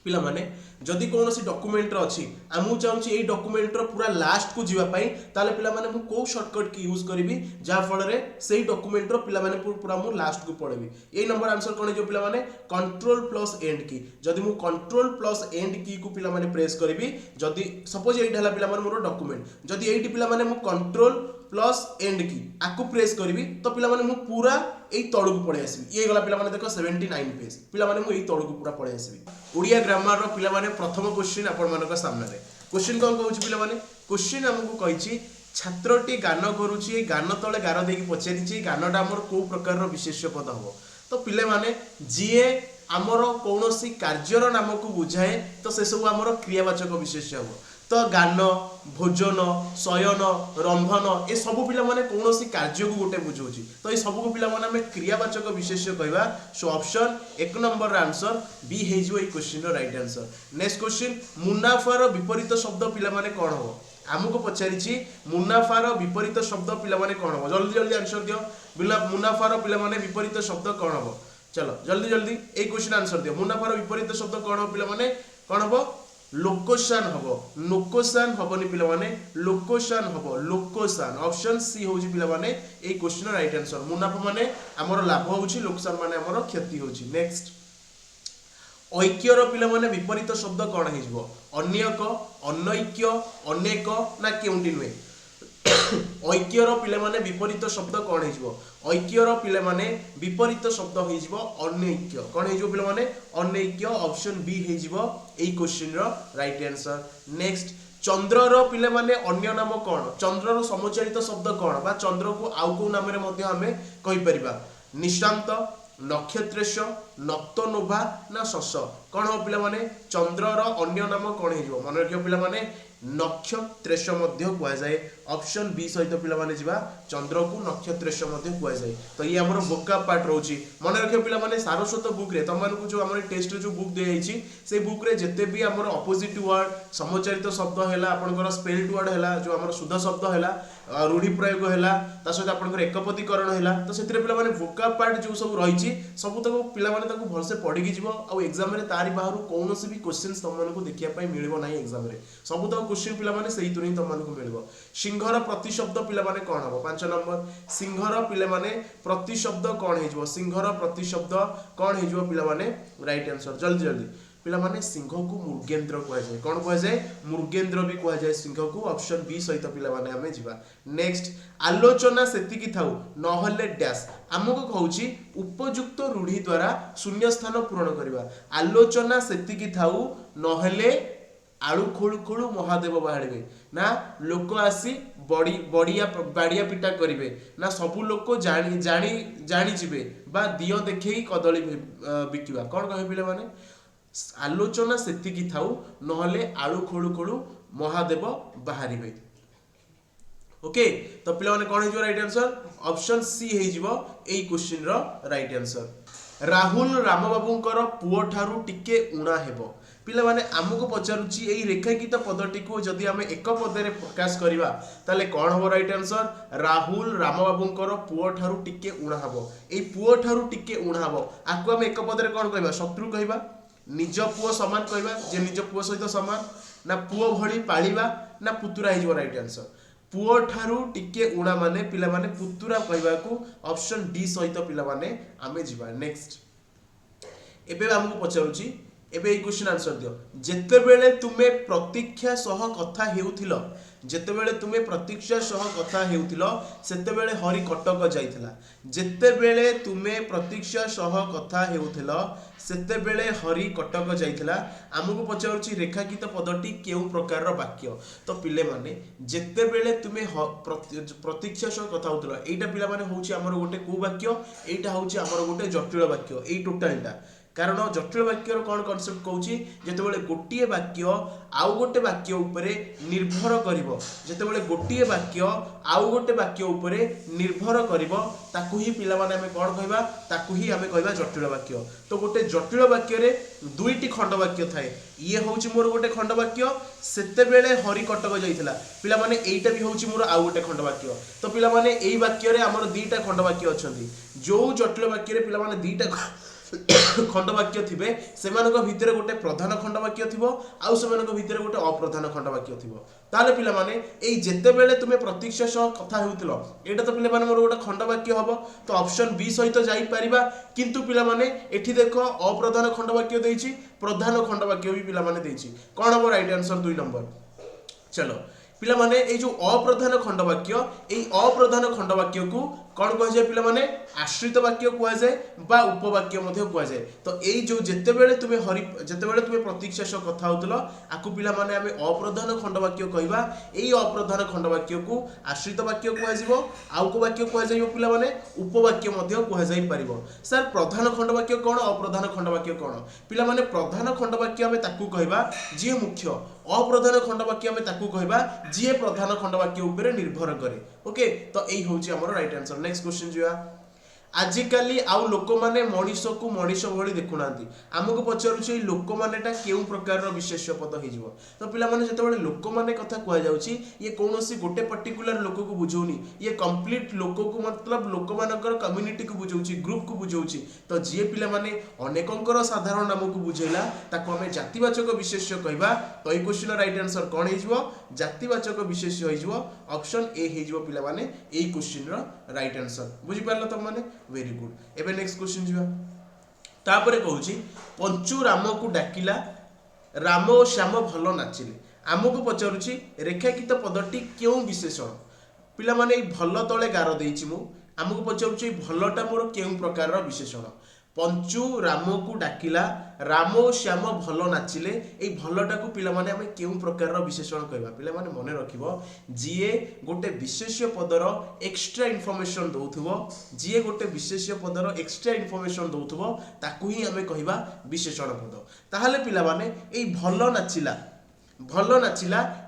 पिला माने जदी कोनोसी डॉक्यूमेंट रो अछि आमु चाहूची ए डॉक्यूमेंट रो पूरा लास्ट को जीवा पई ताले पिला माने मु को शॉर्टकट की यूज करबी जा फल रे सेही डॉक्यूमेंट रो पिला माने पूरा मु लास्ट को पढबी। ए नंबर आंसर कोन जो पिला माने कंट्रोल प्लस एंड की। जदी मु कंट्रोल प्लस एंड की को पिला माने प्रेस करबी, जदी सपोज एई ढाला पिला माने मोर डॉक्यूमेंट, जदी एई पिला माने मु कंट्रोल प्लस एंड की आकु प्रेस करबी तो पिला माने मु पूरा एई तळु को पळे आसीबी। ये गला पिला माने देखो 79 पेज, पिला माने मु एई तळु को पूरा पळे आसीबी। ओडिया ग्रामर रो पिला माने प्रथम क्वेश्चन आपण मानक सामने रे क्वेश्चन कोन कहउची पिला माने क्वेश्चन हमकु कहिची छात्रटी गान करूची, गान तळे गार देकी पछारिची, गानटा हमर को प्रकार रो विशेष्य पद हो। तो पिले माने जीए हमर कोनोसी कार्यर नाम को बुझाए तो से सब हमर क्रियावाचक विशेष्य हो। तो गान भोजन शयन रंभन ए सब पिला माने कौन कार्य को गोटे बुझाऊँ तो ये सब को पिला माने आम क्रियावाचक विशेष्य कहवा सो ऑप्शन 1 नंबर आंसर बी हो question right answer. Next question मुनाफार विपरीत शब्द पिला माने कौन हो आमको पचारि मुनाफार विपरीत शब्द पिला माने कौन हो जल्दी जल्दी आंसर दियो मुनाफार पिला माने विपरीत शब्द कौन हो चलो जल्दी जल्दी ए क्वेश्चन आंसर दियो मुनाफार विपरीत शब्द कौन हो पिला माने कौन हो लोकोसान हबो नोकोसान हबनी पिला माने लोकोसान हबो लोकोसान ऑप्शन सी होची पिला माने ए क्वेश्चन राइट आंसर मुनाफा माने हमर लाभ होची लोकसान माने हमर क्षति होची। नेक्स्ट ऐक्यर पिला माने विपरीत शब्द कौन हेजिवो अन्यक अनैक्य अनेक ना केउंटी नुए ऐक्यर पिला माने विपरीत शब्द कौन हेजिवो ऐक्यर पिला माने विपरीत शब्द हेजिवो अनैक्य कौन हेजिवो पिला माने अनैक्य ऑप्शन बी हेजिवो ए क्वेश्चन रो राइट आंसर। नेक्स्ट चंद्रर पिला माने अन्य नाम कौन चंद्रर समुच्चारित शब्द कौन बा चंद्र को आउ को नाम रे मध्ये हमें कहि परिबा निशांत नक्षत्रेश नक्तनोभा ना शश कौन हो पिला माने चंद्रर अन्य नाम कौन हेजिवो मन रखियो पिला माने नक्षत्रेश मध्य कुआ जाए ऑप्शन बी सहित पिला माने जिबा चंद्र को नक्षत्रेश मध्य कुआ जाए तो ये हमर बोका पार्ट रहउची मन रखियो पिला माने सारस्वत बुक रे तमन को जो हमर टेस्ट जो बुक दे आइची से बुक रे जते भी हमर अपोजिट वर्ड समुच्चारित शब्द हैला आपनकर स्पेल्ड वर्ड हैला जो हमर शुद्ध शब्द हैला रूढ़ी प्रयोग हैला ता सहित आपनकर एकपदीकरण हैला तो सेतिरे पिला माने बोका पार्ट जो सब रहिची सब तक पिला माने ताको भलसे पढी कि जिवो आ एग्जाम रे तारी बाहरु कोनोसी भी क्वेश्चंस तमन को देखिया पई मिलबो नाही एग्जाम रे सब तक क्वेश्चन पिला माने सही तुरही तमन को मिलबो। सिंहर प्रतिशब्द पिला माने कोन हबो 5 नंबर सिंहर पिला माने प्रतिशब्द कोन हेजबो सिंहर प्रतिशब्द कोन हेजबो पिला माने राइट आंसर जल्दी जल्दी पिला माने सिंह को मृगेंद्र कह जाए कौन कह जाए मृगेंद्र भी कह जाए सिंह को ऑप्शन बी सहित पिला माने हमें जिबा। नेक्स्ट आलोचना सेतिकी थाउ नहले डैश हमको कहूची उपयुक्त रूढ़ी द्वारा शून्य स्थान पूरण करबा आलोचना सेतिकी थाउ नहले आलू खोलू खोलू महादेव बाहरबे ना लोक आसी बड़ी बढ़िया बाड़िया पिटा करिवे ना सबु लोक जानी जानी जानी जिवे बा दियो देखै कदली बिकिवा कौन कहे पिले माने आलोचना सेतिकी थाउ नहले आलू खोलू खोलू महादेव बाहरबे ओके तो पिला माने कौन हेजिवो राइट आंसर ऑप्शन सी हेजिवो एई क्वेश्चन रो राइट आंसर। राहुल राम बाबूंकर पुओ ठारू टिके उणा हेबो पिला माने हमको पचारुची एई रेखांकित पदटी को जदि हमें एक पदरे प्रकाश करिवा ताले कौन हबो राइट आंसर राहुल राम बाबूंकर पुओ ठारू टिके उणा हबो एई पुओ ठारू टिके उणा हबो आको हम एक पदरे कौन कहबा शत्रु कहबा निज पुओ समान कहबा जे निज पुओ सहित समान ना पुओ भली पालिबा ना पुतुरा हेजिवो राइट आंसर पुओ ठारू टिके उणा माने पिला माने पुतुरा कहबा को ऑप्शन डी सहित पिला माने आमे जिबा। नेक्स्ट एबे हमको पचारुची एबे क्वेश्चन आंसर दियो जेते बेले तुमे प्रतीक्षा सह कथा हेउथिलो जेते बेले तुमे प्रतीक्षा सह कथा हेउथिलो सेते बेले हरि कटक जाइथिला जेते बेले तुमे प्रतीक्षा सह कथा हेउथिलो सेते बेले हरि कटक जाइथिला हमको पचारुची रेखांकित पदटी केउ प्रकार रो वाक्य तो पिले माने जेते बेले तुमे प्रतीक्षा सह कथा होउथिलो एटा पिला माने होउची हमर गोटे को वाक्य एटा होउची हमर गोटे जटिल वाक्य एई टोटलटा कारण जटिल वाक्यर कौन कॉन्सेप्ट कहूची जेतेबेले गोटिए वाक्य आउ गोटे वाक्य उपरे निर्भर करिवो जेतेबेले गोटिए वाक्य आउ गोटे वाक्य उपरे निर्भर करिवो ताकू ही पिला माने हमें कोन कहबा ताकू ही हमें कहबा जटिल वाक्य। तो गोटे जटिल वाक्य रे दुईटी खंड वाक्य थाए ये होउची मोर गोटे खंड वाक्य सेतेबेले हरि कटक जाइथिला पिला माने एईटा भी होउची मोर आउ गोटे खंड वाक्य तो पिला माने एई वाक्य रे हमर दुईटा खंड वाक्य अछंती जो जटिल वाक्य रे पिला माने दुईटा खंड वाक्य थिबे सेमानक भितरे गोटे प्रधान खंड वाक्य थिबो आउ सेमानक भितरे गोटे अप्रधान खंड वाक्य थिबो ताले पिला माने एई जेते बेले तुमे प्रतीक्षा सह कथा हेउतिलो एटा तो पिला माने मोर गोटे खंड वाक्य हबो तो ऑप्शन बी सहित जाई परिबा किंतु पिला माने एठी देखो अप्रधान खंड वाक्य देइछि प्रधान खंड वाक्य भी पिला माने देइछि कोन हबो राइट आंसर 2 नंबर। चलो पिला माने ए जो अप्रधान खंड वाक्य ए अप्रधान खंड वाक्य को कौन कह जाए पिला माने आश्रित वाक्य कह जाए बा उपवाक्य मध्य कह जाए। तो यही जो जेतेबेले तुम्हें प्रतीक शेष कथा होतलो आकु पिला माने आमे अप्रधान खंडवाक्य कहबा। एई अप्रधान खंडवाक्य को आश्रित वाक्य कह जिवो आउ को वाक्य कह जाइबो पिला माने उपवाक्य मध्य कह जाई परिबो। सर प्रधान खंडवाक्य कोन अप्रधान खंडवाक्य कोन पिला माने प्रधान खंडवाक्य आमे ताकू कहबा जे मुख्य अप्रधान खंडवाक्य आमे ताकू कहबा जे प्रधान खंडवाक्य ऊपर निर्भर करे। ओके तो एई होची हमर राइट आंसर। नेक्स्ट क्वेश्चन जिवा आजिकाली आउ लोक माने मनीष को मनीष भली देखुना आमको पचारुचे लोक मानेटा केउ प्रकार विशेष्य पद हो। तो पिला माने जतबेले लोक माने कथा कह जाउची ये कौनसी गोटे पर्टिकुलर लोक को बुझौनी ये कंप्लीट लोक को मतलब लोक मानकर कम्युनिटी को बुझौची ग्रुप को बुझौची। तो जे पिला माने अनेकंकर साधारण नाम को बुझेला ताको हमें जातिवाचक विशेष्य कहबा। तो ये क्वेश्चन राइट आंसर कौन हो जातिवाचक विशेष्य हो ऑप्शन ए हो पिला माने एई क्वेश्चन रो राइट आंसर। बुझी पारलो तुम माने वेरी गुड। एबे नेक्स्ट क्वेश्चन जिवा तापरे कहूची पंचु राम को डाकिला राम और श्याम भल नाचिले आमको पचारुची रेखांकित पदटी क्यों विशेषण पिला माने भल तले गार देइची मु आमको पचारुची भलटा मोर क्यों प्रकार विशेषण पंचु राम को डाकिला राम और श्याम भल नाचिले ए भलटा को पिला माने हमें केउ प्रकार विशेषण कहबा। पिला माने मने रखिबो जीए गोटे विशेष्य पदर एक्स्ट्रा इनफॉरमेशन दउथुबो जीए गोटे विशेष्य पदर एक्स्ट्रा इनफॉरमेशन दउथुबो ताकू ही हमें कहबा विशेषण पद। ताहाले पिला माने ए भल नाचिला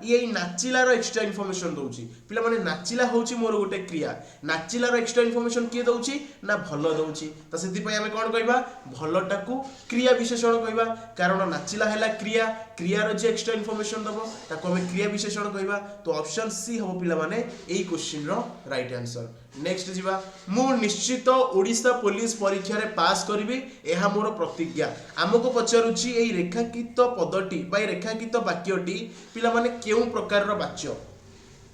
ये नाचिलार एक्स्ट्रा इनफॉरमेशन दउची पिला माने नाचिला होची मोर गोटे क्रिया नाचिलार एक्स्ट्रा इनफॉरमेशन किए दउची ना भल दउची। तो सेति पय हमें कोन कहबा भलटा को क्रिया विशेषण कहबा कारण नाचिला हैला क्रिया क्रियार जे एक्स्ट्रा इनफॉरमेशन दबो ताको हमें क्रिया विशेषण कहबा। तो ऑप्शन सी हो पिला माने एई क्वेश्चन रो राइट आंसर। नेक्स्ट जीवा मु निश्चित ओडिशा पुलिस परीक्षा रे पास करिवि एहा मोर प्रतिज्ञा आमको पचारुची एई रेखांकित पदटी बाय रेखांकित वाक्यटी पिला माने केउ प्रकार रो वाच्य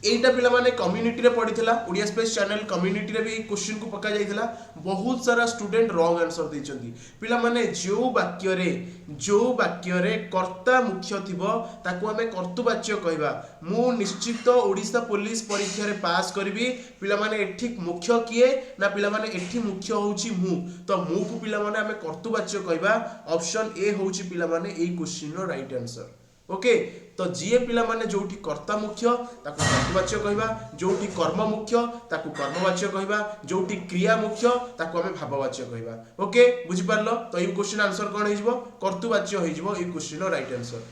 एटा पिला माने कम्युनिटी रे पढ़िथिला ओडिया स्पेस चैनल कम्युनिटी रे भी क्वेश्चन को पका जाइथिला बहुत सारा स्टूडेंट रॉन्ग आंसर दैचंती। पिला माने जो वाक्य रे कर्ता मुख्य थिबो ताको हमें कर्तृवाच्य कहबा। मु निश्चित ओडिशा पुलिस परीक्षा रे पास करबी पिला माने एठी मुख्य किए ना पिला माने एठी मुख्य होउची मु तो मु को पिला माने हमें कर्तृवाच्य कहबा। ऑप्शन ए होउची पिला माने एई क्वेश्चन रो राइट आंसर। ओके तो जीए पिला माने जोठी कर्ता मुख्य ताको कर्तृवाच्य कहबा जोठी कर्म मुख्य ताको कर्मवाच्य कहबा जोठी क्रिया मुख्य ताको हमें भाववाच्य कहबा। ओके बुझी पारलो। तो ये क्वेश्चन आंसर कोन हेजिवो कर्तृवाच्य हेजिवो ये क्वेश्चन राइट आंसर।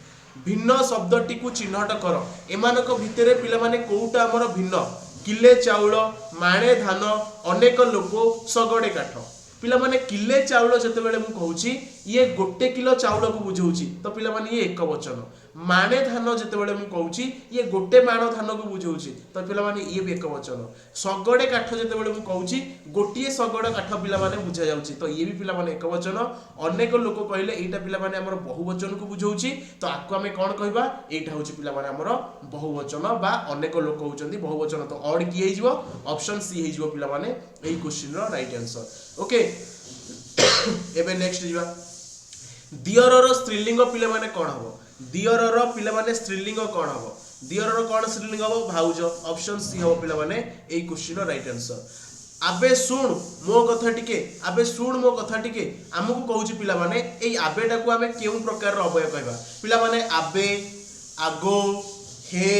भिन्न शब्दटी को चिन्हट कर एमानक भितरे पिला माने कोउटा हमर भिन्न किले चाउल माणे धान अनेक लोक सगड़े काठ पिला माने किले चाउल जते बेले मु कहूची ये गोटे किलो चाउल को बुझौची तो पिला माने ये एक वचन माणे धान जते बेले मु कहूची ये गोटे माण धान को बुझौची तो पिला माने ये भी एक वचन सगड़े काठ जते बेले मु कहूची गोटिए सगड़ काठ पिला माने बुझा जाउची तो ये भी पिला माने एक वचन अनेक लोक कहले एटा पिला माने हमर बहुवचन को बुझौची तो आको हमें कोन कहबा एटा होची पिला माने हमर बहुवचन बा अनेक लोक होचंदी बहुवचन तो ऑड की हेजिवो ऑप्शन सी हेजिवो पिला माने एई क्वेश्चन रो राइट आंसर। ओके एबे नेक्स्ट जीवा दियर रो स्त्रीलिंग पिला माने कोन हबो दियर रो पिला माने स्त्रीलिंग कोन हबो दियर रो कोन स्त्रीलिंग हबो भाउज ऑप्शन सी हबो पिला माने एई क्वेश्चन रो राइट आंसर। आबे सुन मो कथा टिके आबे सुन मो कथा टिके हमकु कहूची पिला माने एई आबेटा को हमें केउ प्रकार रो अवय कहबा पिला माने आबे आगो हे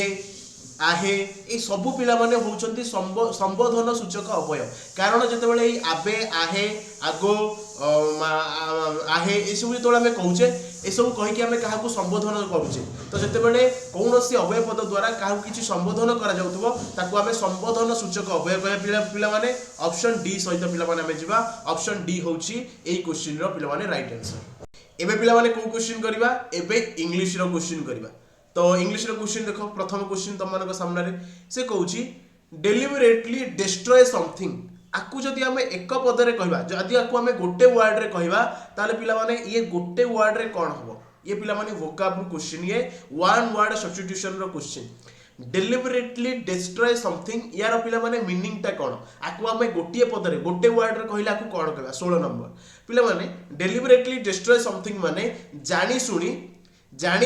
आहे ए सबु पिला माने होउचंती संबोधन सूचक अवय कारण जतेबेले ए आबे आहे आगो आहे ए सब जतोला हमें कहूचे ए सब कहि कि हमें काहा को संबोधन करूचे तो जतेबेले कोनोसी अवय पद द्वारा काहा किछि संबोधन करा जाउतबो ताको हमें संबोधन सूचक अवय कहया पिला माने ऑप्शन डी सहित पिला माने हमें जिबा ऑप्शन डी होउची ए क्वेश्चन रो पिला माने राइट आंसर। एबे पिला माने को क्वेश्चन करबा एबे इंग्लिश रो क्वेश्चन करबा। तो इंग्लिश रो क्वेश्चन देखो प्रथम क्वेश्चन तुम मानक सामने रे से कहूची डेलिबरेटली डिस्ट्रॉय समथिंग आकु जदि हमें एक पद रे कहबा जदि आकु हमें गोटे वर्ड रे कहबा ताले पिला माने ये गोटे वर्ड रे कोन हबो ये पिला माने वोकैबुलरी क्वेश्चन ये वन वर्ड सब्स्टिट्यूशन रो क्वेश्चन डेलिबरेटली डिस्ट्रॉय समथिंग यार पिला माने मीनिंग ता कोन आकु हमें गोटे पद रे गोटे वर्ड रे कहला आकु कोन कहबा 16 नंबर पिला माने डेलिबरेटली डिस्ट्रॉय समथिंग माने जानी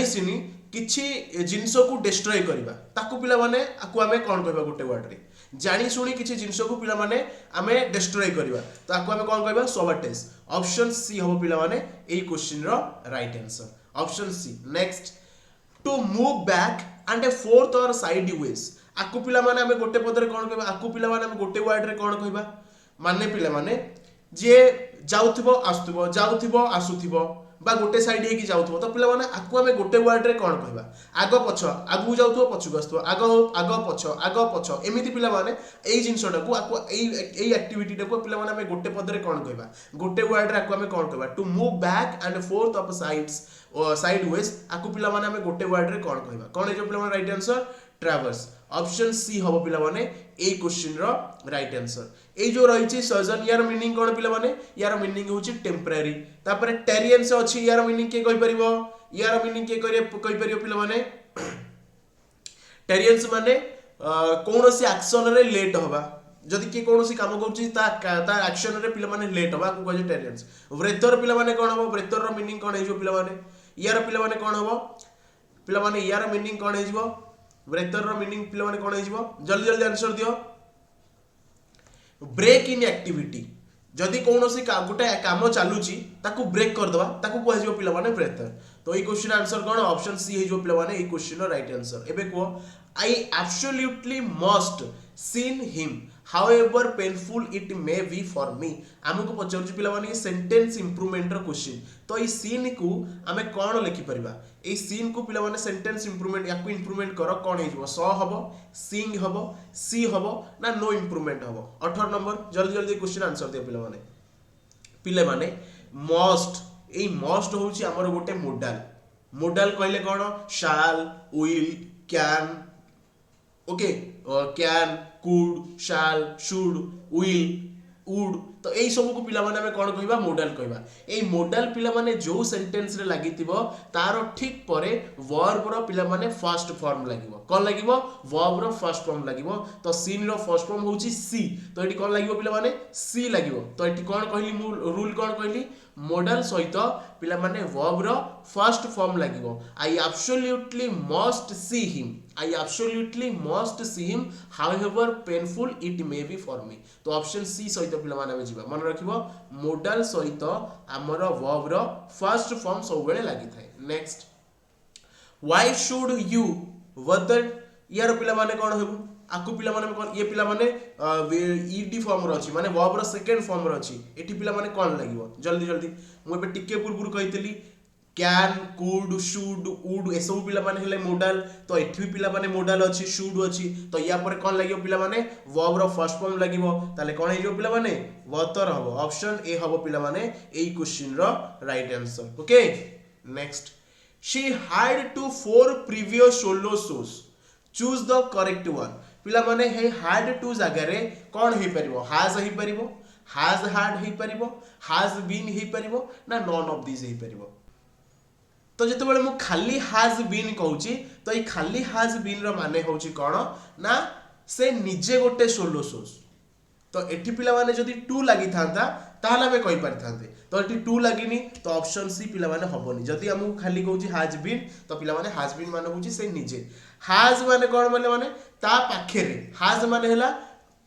सुनी किछि जिंस को डिस्ट्रॉय करबा ताकू पिला माने आकु हमें कोन कहबा गोटे वर्ड रे जानी शुणी किसी जिनस को पिला माने आमे डिस्ट्रॉय करबा तो आको आमे कोन कहबा सोवर्टेस ऑप्शन सी हो पिला माने एई क्वेश्चन रो right answer option C next to move back and a forth or sideways आकु पिला माने आमे गोटे पदरे कोन कहबा आकु पिला माने आमे गोटे वर्ड रे कोन कहबा माने पिला माने जे जाउथिबो आसुथिबो बा गोटे साइड हे की जाउथिबो तो पिला माने आकु आमे गोटे वर्ड रे कोन कहबा आगो पछ आगु जाउथिबो पछुक आसुथिबो आगो पछ एमिति पिला माने एई जिंसटा को आकु एई एक्टिविटी टा को पिला माने आमे गोटे पद रे कोन कहबा गोटे वर्ड रे आकु आमे कोन कहबा to move back and forth of sides sideways आकु पिला माने आमे गोटे वर्ड रे कोन कहबा कोन हे जो पिला माने right answer traverse option C हबो पिला माने ए क्वेश्चन रो राइट आंसर ए जो रही सजन यार मीनिंग कोन पिला माने यार मीनिंग होची टेम्पररी तापर टेरियंस अछि यार मीनिंग के कहि परिबो यार मीनिंग के कहि परिबो पिला माने टेरियंस माने कोनोसी एक्शन रे लेट होबा जदि के कोनोसी काम करछि ता एक्शन रे पिला माने लेट होबा को कहि टेरियंस व्रेतर पिला माने कोन होबो व्रेतर रो मीनिंग कोन हे जो पिला माने यार पिला माने कोन होबो पिला माने यार मीनिंग कोन हे जो ब्रेकर रो मीनिंग पिला माने कोन हेजिवो जल्दी जल्दी आंसर दियो ब्रेक इन एक्टिविटी जदि कोनोसी गोटे काम चालुची ताकू ब्रेक कर दवा ताकू को हेजिवो पिला माने ब्रेकर तो ई क्वेश्चन आंसर कोन ऑप्शन सी हेजिवो पिला माने ई क्वेश्चन रो राइट आंसर एबे को आई absolutely must seen him however painful it may be for मी हमको पचारुची पिला माने सेंटेंस इंप्रूवमेंट रो क्वेश्चन तो ई सीन को हमें कोन लिखि परिबा ए सीन को पिला माने सेंटेंस इंप्रूवमेंट याकू इंप्रूवमेंट करो कोन हेजिवो स हबो सिंग हबो सी हबो ना नो इंप्रूवमेंट हबो 18 नंबर जल्दी जल्दी क्वेश्चन आंसर दियो पिला माने मस्ट ए मस्ट होची हमर गोटे मोडाल कहले कोन shall will can okay can could shall should will would तो एई सब को पिला माने हमें कोन कहबा मोडाल कहबा एई मोडाल पिला माने जो सेंटेंस रे लागितिबो तारो ठीक परे वर्ब रो पिला माने फर्स्ट फॉर्म लागिबो कोन लागिबो वर्ब रो फर्स्ट फॉर्म लागिबो तो सीन रो फर्स्ट फॉर्म होची सी तो एटी कोन लागिबो पिला माने सी लागिबो तो एटी कोन कहली मु रूल कोन कहली मोडाल सहित पिला माने वर्ब रो फर्स्ट फॉर्म लागिबो I absolutely must see him however painful it may be for me तो ऑप्शन सी सहित पिला माने में जीवा मन रखिबो मोडाल सहित हमर वर्ब रो फर्स्ट फॉर्म सब बेले लागि थाए next why should you Vadar यार पिला माने कोन हेबो आकु पिला माने कोन ये पिला माने ईडी फॉर्म रो अछि माने वर्ब रो सेकंड फॉर्म रो अछि एठी पिला माने कोन लागिवो जल्दी जल्दी मु बे टिके पुरपुर कहितली can could should would a सब पिला माने हेले मोडाल तो एठी पिला माने मोडाल अछि शुड अछि तो या पर कोन लागिवो पिला माने वर्ब रो फर्स्ट फॉर्म लागिवो ताले कोन हेजो पिला माने वतर हबो ऑप्शन ए हबो पिला माने एई क्वेश्चन रो right answer okay next she had to 4 previous solo shows choose the correct one पिला माने हे हैड टू जगह रे कोन हे परिबो हैज हे परिबो हैज हैड हे परिबो हैज बीन हे परिबो ना नॉन ऑफ दिस हे परिबो तो जते बेले मु खाली हैज बीन कहूची तो ई खाली हैज बीन रो माने होची कोन ना से निजे गोटे सोलो सोर्स तो एठी पिला माने जदी 2 लागि थांता ताहला में कहि पारि थांते तो एठी 2 लागिनी तो ऑप्शन सी पिला माने हबोनी जदी हमु खाली कहूची हैज बीन तो पिला माने हैज बीन माने होची से निजे हैज माने कोन माने ता पाखेरे हैज माने हला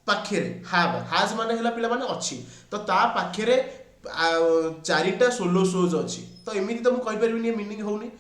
पाखेरे हैज माने हला पिला माने अछि तो ता पाखेरे चारिटा सोलो सोज अछि तो एमिति तो मु कहि परबिनी मीनिंग होउनी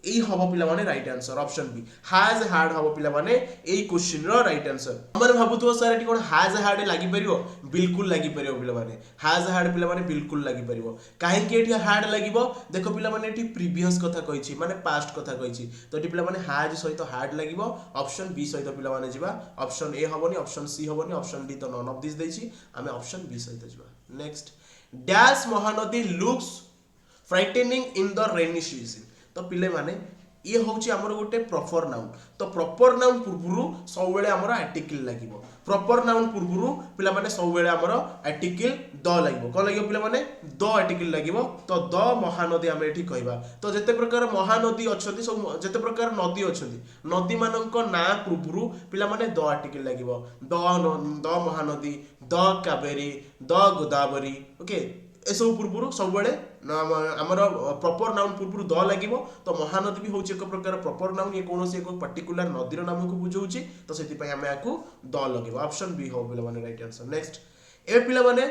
एई हबो पिला माने right answer option B has had हबो पिला माने एई क्वेश्चन रो राइट आंसर हमर भाबुतो सर एटी कोन हैज हैड लागि परिबो बिल्कुल लागि परिबो पिला माने हैज हैड पिला माने बिल्कुल लागि परिबो काहे कि एटी हैड लागिबो देखो पिला माने एटी प्रीवियस कथा कहिछि माने पास्ट कथा कहिछि तो एटी पिला माने हैज सहित हैड लागिबो ऑप्शन बी सहित पिला माने जिबा ऑप्शन ए हबोनी ऑप्शन सी हबोनी ऑप्शन डी तो नॉन ऑफ दिस दैछि हमें ऑप्शन बी सहित जिबा next dash Mahanadi looks frightening in the rainy season तो पिले माने ये होची हमर गोटे प्रॉपर नाउन तो प्रॉपर नाउन पूर्वरु सब बेले हमर आर्टिकल लागिवो प्रॉपर नाउन पूर्वरु पिला माने सब बेले हमर आर्टिकल द लागिवो कोन लागिवो पिला माने द आर्टिकल लागिवो तो द महानदी हम एठी कहबा तो जते प्रकार महानदी अछंती सब जते प्रकार नदी अछंती नदी मानक ना पूर्वरु पिला माने द आर्टिकल लागिवो the Mahanadi the Kaveri the Godavari okay एसबू पूर्व सब आमर प्रॉपर नाउन पूर्व द लगे तो महानदी भी हूँ एक प्रकार प्रॉपर नाउन ये कौन एक पर्टिकुलर नदीर नाम को बुझाऊँ तो से आम आपको द लगे ऑप्शन बी हो पे राइट आंसर। नेक्स्ट ए पे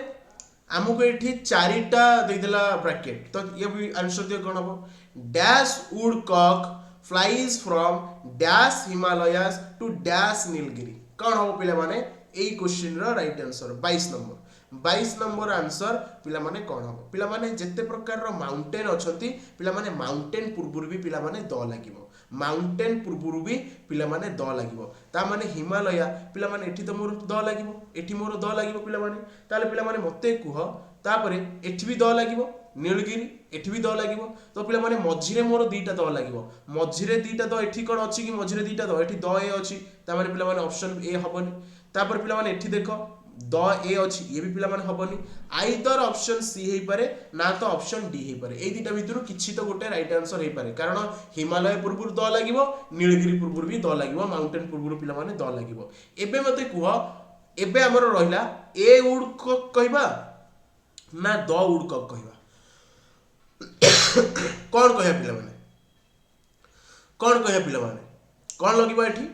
आमको ये चारिटा देदेला ब्रैकेट तो ये भी आंसर दियो कौन हम dash woodcock flies from dash Himalayas to dash Nilgiri कौन हम पे यही question right answer 22 number answer पिला माने कौन हम पिला माने जिते प्रकार माउंटेन अच्छी पिला माने माउंटेन पूर्व भी पिला माने द लगिवो माउंटेन पूर्व भी पिला माने द लगिवो ता माने हिमालय पिला माने एठी तो मोर द लगिवो एठी मोर द लगिवो पिला माने ताले पिला माने मते कुह तापरे एठी भी द लगिवो नीलगिरी एठी भी द लगिवो तो पिला माने मझिरे मोर दीटा द लगिवो मझिरे दीटा द एठी कोन अछि कि मझिरे दीटा द एठी द ए अछि ता माने पिला माने ऑप्शन ए हबनी तापर पिला माने एठी देखो द ए अच्छी ये भी पिला माने हबनी आइदर ऑप्शन सी हे पारे ना तो ऑप्शन डी हे पारे ए दुटा भितर किछि तो गोटे राइट आंसर हे पारे कारण हिमालय पूर्व द लागिवो नीलगिरी पूर्व भी द लागिवो माउंटेन पूर्व पिला माने द लागिवो एबे मते कुह एबे हमर रहिला ए वुड कॉक कहबा ना द वुड कॉक कहबा कौन कहया पिला माने कौन कहया पिला माने कौन लगिवो एठी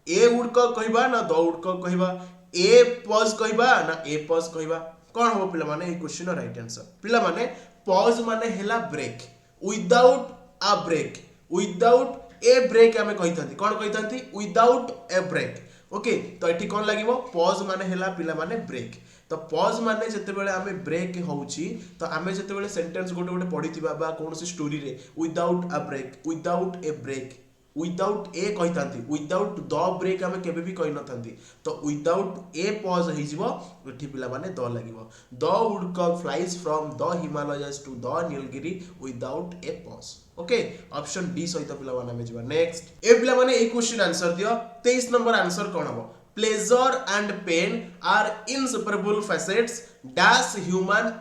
ए वुड कॉक कहबा ना द वुड कॉक कहबा ए पॉज कहबा ना ए पॉज कहबा कौन हो पिला माने ए क्वेश्चन राइट आंसर पिला माने पॉज माने हेला break without a break without a break हमें कहिथांती कौन कहिथांती विदाउट ए ब्रेक ओके तो एठी कौन लागिवो पॉज माने हेला पिला माने ब्रेक तो पॉज माने जते बेले हमें ब्रेक होउची तो हमें जते बेले सेंटेंस गोटे गोटे पढिथिबा बा कोनोसी स्टोरी रे without a break without a break without a कहिथांती विदाउट द ब्रेक हमें केबे भी कहि नथांती तो विदाउट ए पॉज हे जिवो एठी पिला माने द लागिवो the woodcock flies from the Himalayas to the Nilgiri without a pause okay option D सहित पिला माने में जिवो। नेक्स्ट ए पिला माने ए क्वेश्चन आंसर दियो 23 नंबर आंसर कोन हबो pleasure and pain are inseparable facets dash human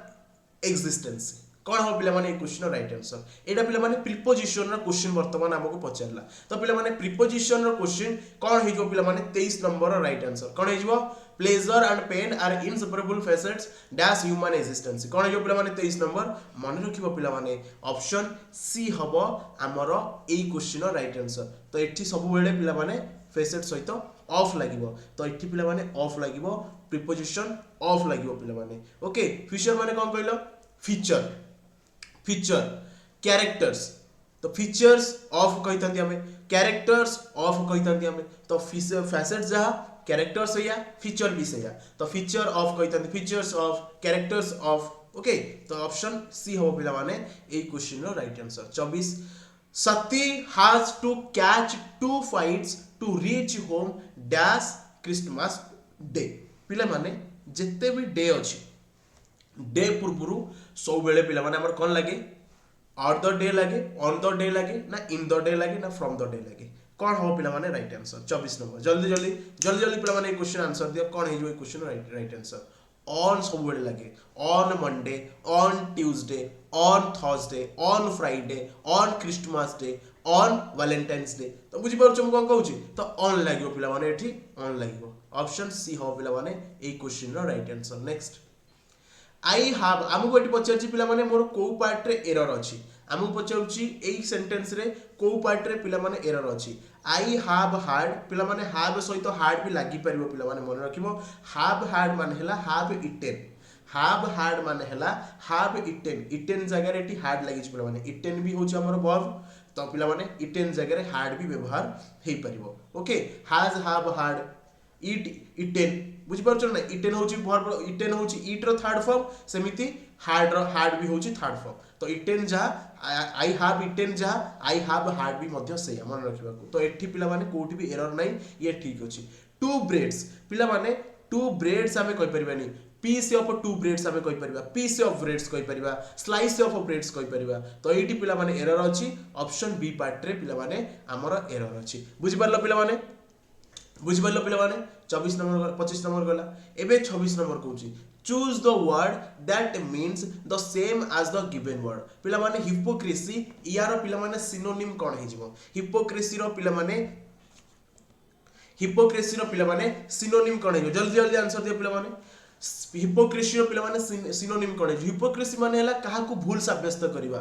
existence कौन हम पिला माने क्वेश्चन राइट आंसर एटा पिला माने प्रीपोजिशन रो क्वेश्चन वर्तमान हमको पचारला तो पिला माने प्रीपोजिशन रो क्वेश्चन कौन हे जो पिला माने 23 नंबर रो राइट आंसर कौन हे जो pleasure and pain are inseparable facets dash human existence कौन हे जो पिला माने 23 नंबर मन रखिबो पिला माने ऑप्शन सी हबो हमरो एई क्वेश्चन रो राइट आंसर तो एठी सब बेले पिला माने फैसेट सहित ऑफ लागिवो तो एठी पिला माने ऑफ लागिवो प्रीपोजिशन ऑफ लागिवो पिला माने ओके फ्यूचर माने कोन कहलो फीचर कैरेक्टर्स तो फीचर्स ऑफ कहितांती हमें कैरेक्टर्स ऑफ कहितांती हमें तो फैसेट्स जहा कैरेक्टर्स या फीचर भी सया तो फीचर ऑफ कहितांती features of characters of okay तो ऑप्शन सी हो पिला माने ए क्वेश्चन रो right answer. 24 Sati has to catch 2 flights to reach home dash Christmas day पिला माने जत्ते भी डे अछि डे पूर्व सब बेले पिला माने हमर कोन लागे ऑन द डे लागे ऑन द डे लागे ना इन द डे लागे ना फ्रॉम द डे लागे कौन हो पिला माने राइट आंसर 24 नंबर जल्दी पिला माने क्वेश्चन आंसर दियो कौन हे जो क्वेश्चन राइट आंसर ऑन सब बेले लागे on Monday on Tuesday on Thursday on Friday on Christmas day on Valentine's day तो बुझी पारछ हम कोन कहूची तो ऑन लागियो पिला माने एठी ऑन लागियो ऑप्शन सी हो पिला माने ए क्वेश्चन रो right answer. Next I have आमको एटी पचारछि पिला माने मोर को पार्ट रे एरर अछि आमको पचारछि एई सेंटेंस रे को पार्ट रे पिला माने एरर अछि आई हैव हार्ड पिला माने हैव सहित हार्ड भी लागि परिबो पिला माने मन रखिबो हैव हार्ड माने हला हैव इटेन हैव हार्ड माने हला हैव इटेन जगह रे एटी हार्ड लागि पिला माने इटेन भी होछि हमर वर्ब तो पिला माने इटेन जगह रे हार्ड भी व्यवहार हेई परिबो okay has have had eaten बुझी पारछ ना इटेन होची वर्ब इटेन होची ईट रो थर्ड फॉर्म सेमिति हार्ड भी होची थर्ड फॉर्म तो इटेन जा आई हैव इटेन जा आई हैव हार्ड भी मध्य से मन रखिबा को तो एठी पिला माने कोठी भी एरर नै ये ठीक अछि 2 ब्रेड्स पिला माने 2 ब्रेड्स हमें कहि परबानी पीस ऑफ 2 ब्रेड्स हमें कहि परबा पीस ऑफ ब्रेड्स कहि परबा स्लाइस ऑफ ब्रेड्स कहि परबा तो एठी पिला माने एरर अछि ऑप्शन बी पार्ट रे पिला माने हमर एरर अछि बुझि परलो पिला माने बुझि परलो पिला माने 24 नंबर 25 नंबर गला एबे 26 नंबर कहूची choose the word that means the same as the given word पिला माने हिपोक्रेसी यार पिला माने सिनोनिम कोन हे जिवो हिपोक्रेसी रो पिला माने सिनोनिम कोन हे जल्दी आंसर दियो पिला माने हिपोक्रेसी रो पिला माने सिनोनिम कोन है हिपोक्रेसी माने हला काहा को भूल साब्यस्त करबा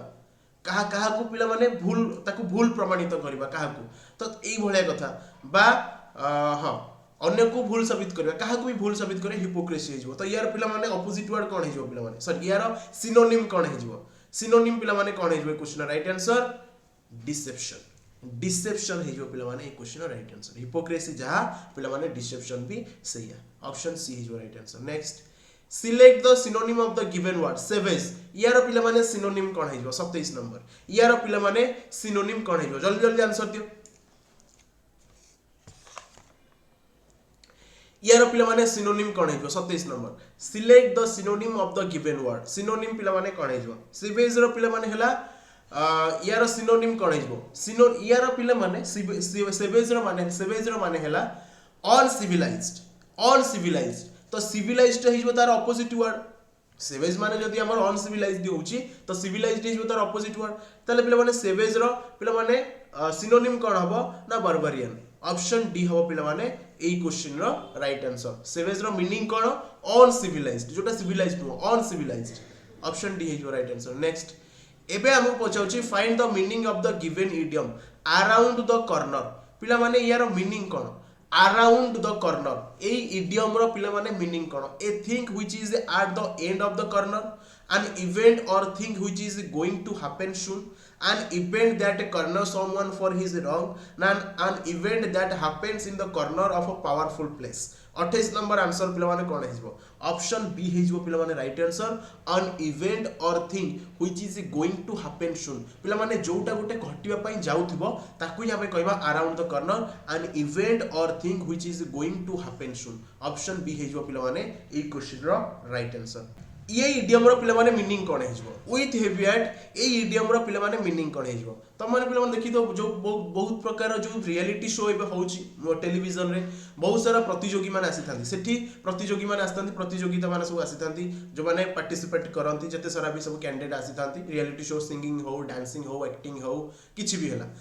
काहा को पिला माने भूल ताको भूल प्रमाणित करबा काहा को तो एई भलिया कथा बा हां अन्य को भूल साबित करबा काहा को भी भूल साबित करे हिपोक्रेसी हेजो तो यार पिला माने ऑपोजिट वर्ड कोन हेजो पिला माने सॉरी यार सिनोनिम कोन हेजो सिनोनिम पिला माने कोन हेजो क्वेश्चन राइट आंसर डिसेप्शन हेजो पिला माने ए क्वेश्चन राइट आंसर हिपोक्रेसी जहा पिला माने डिसेप्शन भी सही है ऑप्शन सी हेजो right answer next select the synonym of the given word savage यार पिला माने सिनोनिम कोन हेजो 27 नंबर यार पिला माने सिनोनिम कोन हेजो जल्दी जल्दी आंसर दियो यार पिला माने सिनोनिम कोन हेजो 27 number select the synonym of the given word synonym पिला माने कोन हेजो सेवेज रो पिला माने हला यार सिनोनिम कोन हेजो यार पिला माने सेवेज रो माने हला अनसिविलाइज्ड तो सिविलाइज्ड हेजो तार ऑपोजिट वर्ड सेवेज माने जदी हमर अनसिविलाइज्ड होउची तो सिविलाइज्ड हेजो तार ऑपोजिट वर्ड ताले पिला माने सेवेज रो पिला माने सिनोनिम कोन हबो ना बारबारियन ऑप्शन डी हबो पिला माने एई क्वेश्चन रो राइट आंसर सेवेज रो मीनिंग कोन अनसिविलाइज्ड जोटा civilized no uncivilized option D हेजो राइट आंसर नेक्स्ट एबे हम पचाउची find the meaning of the given idiom around the corner पिला माने यार मीनिंग कोन अराउंड द कॉर्नर ए इडियम रो पिला माने मीनिंग कोन a thing which is at the end of the corner an event or thing which is going to happen soon an event that corners someone for his wrong an event that happens in the corner of a powerful place 28 number answer पिला माने कोन हेजबो option B हेजबो पिला माने right answer an event or thing which is going to happen soon पिला माने जोटा गोटे घटिबा पई जाउथिबो ताकू ही हमें कहबा around the corner an event or thing which is going to happen soon option B हेजबो पिला माने ए क्वेश्चन रो राइट आंसर ये इडियम रो पिला माने मीनिंग कोन हेजबो विथ हेवियट ए इडियम रो पिला माने मीनिंग कोन हेजबो त माने पिला माने देखि तो जो बहुत प्रकार जो रियलिटी शो एबे होउची टेलीविजन रे बहुत सारा प्रतियोगी माने आसीथांती सेठी प्रतियोगी माने आसीथांती प्रतियोगिता माने सब आसीथांती जो माने पार्टिसिपेट करंती जते सारा भी सब कैंडिडेट आसीथांती रियलिटी शो सिंगिंग हो डांसिंग हो एक्टिंग हो किछि भी हला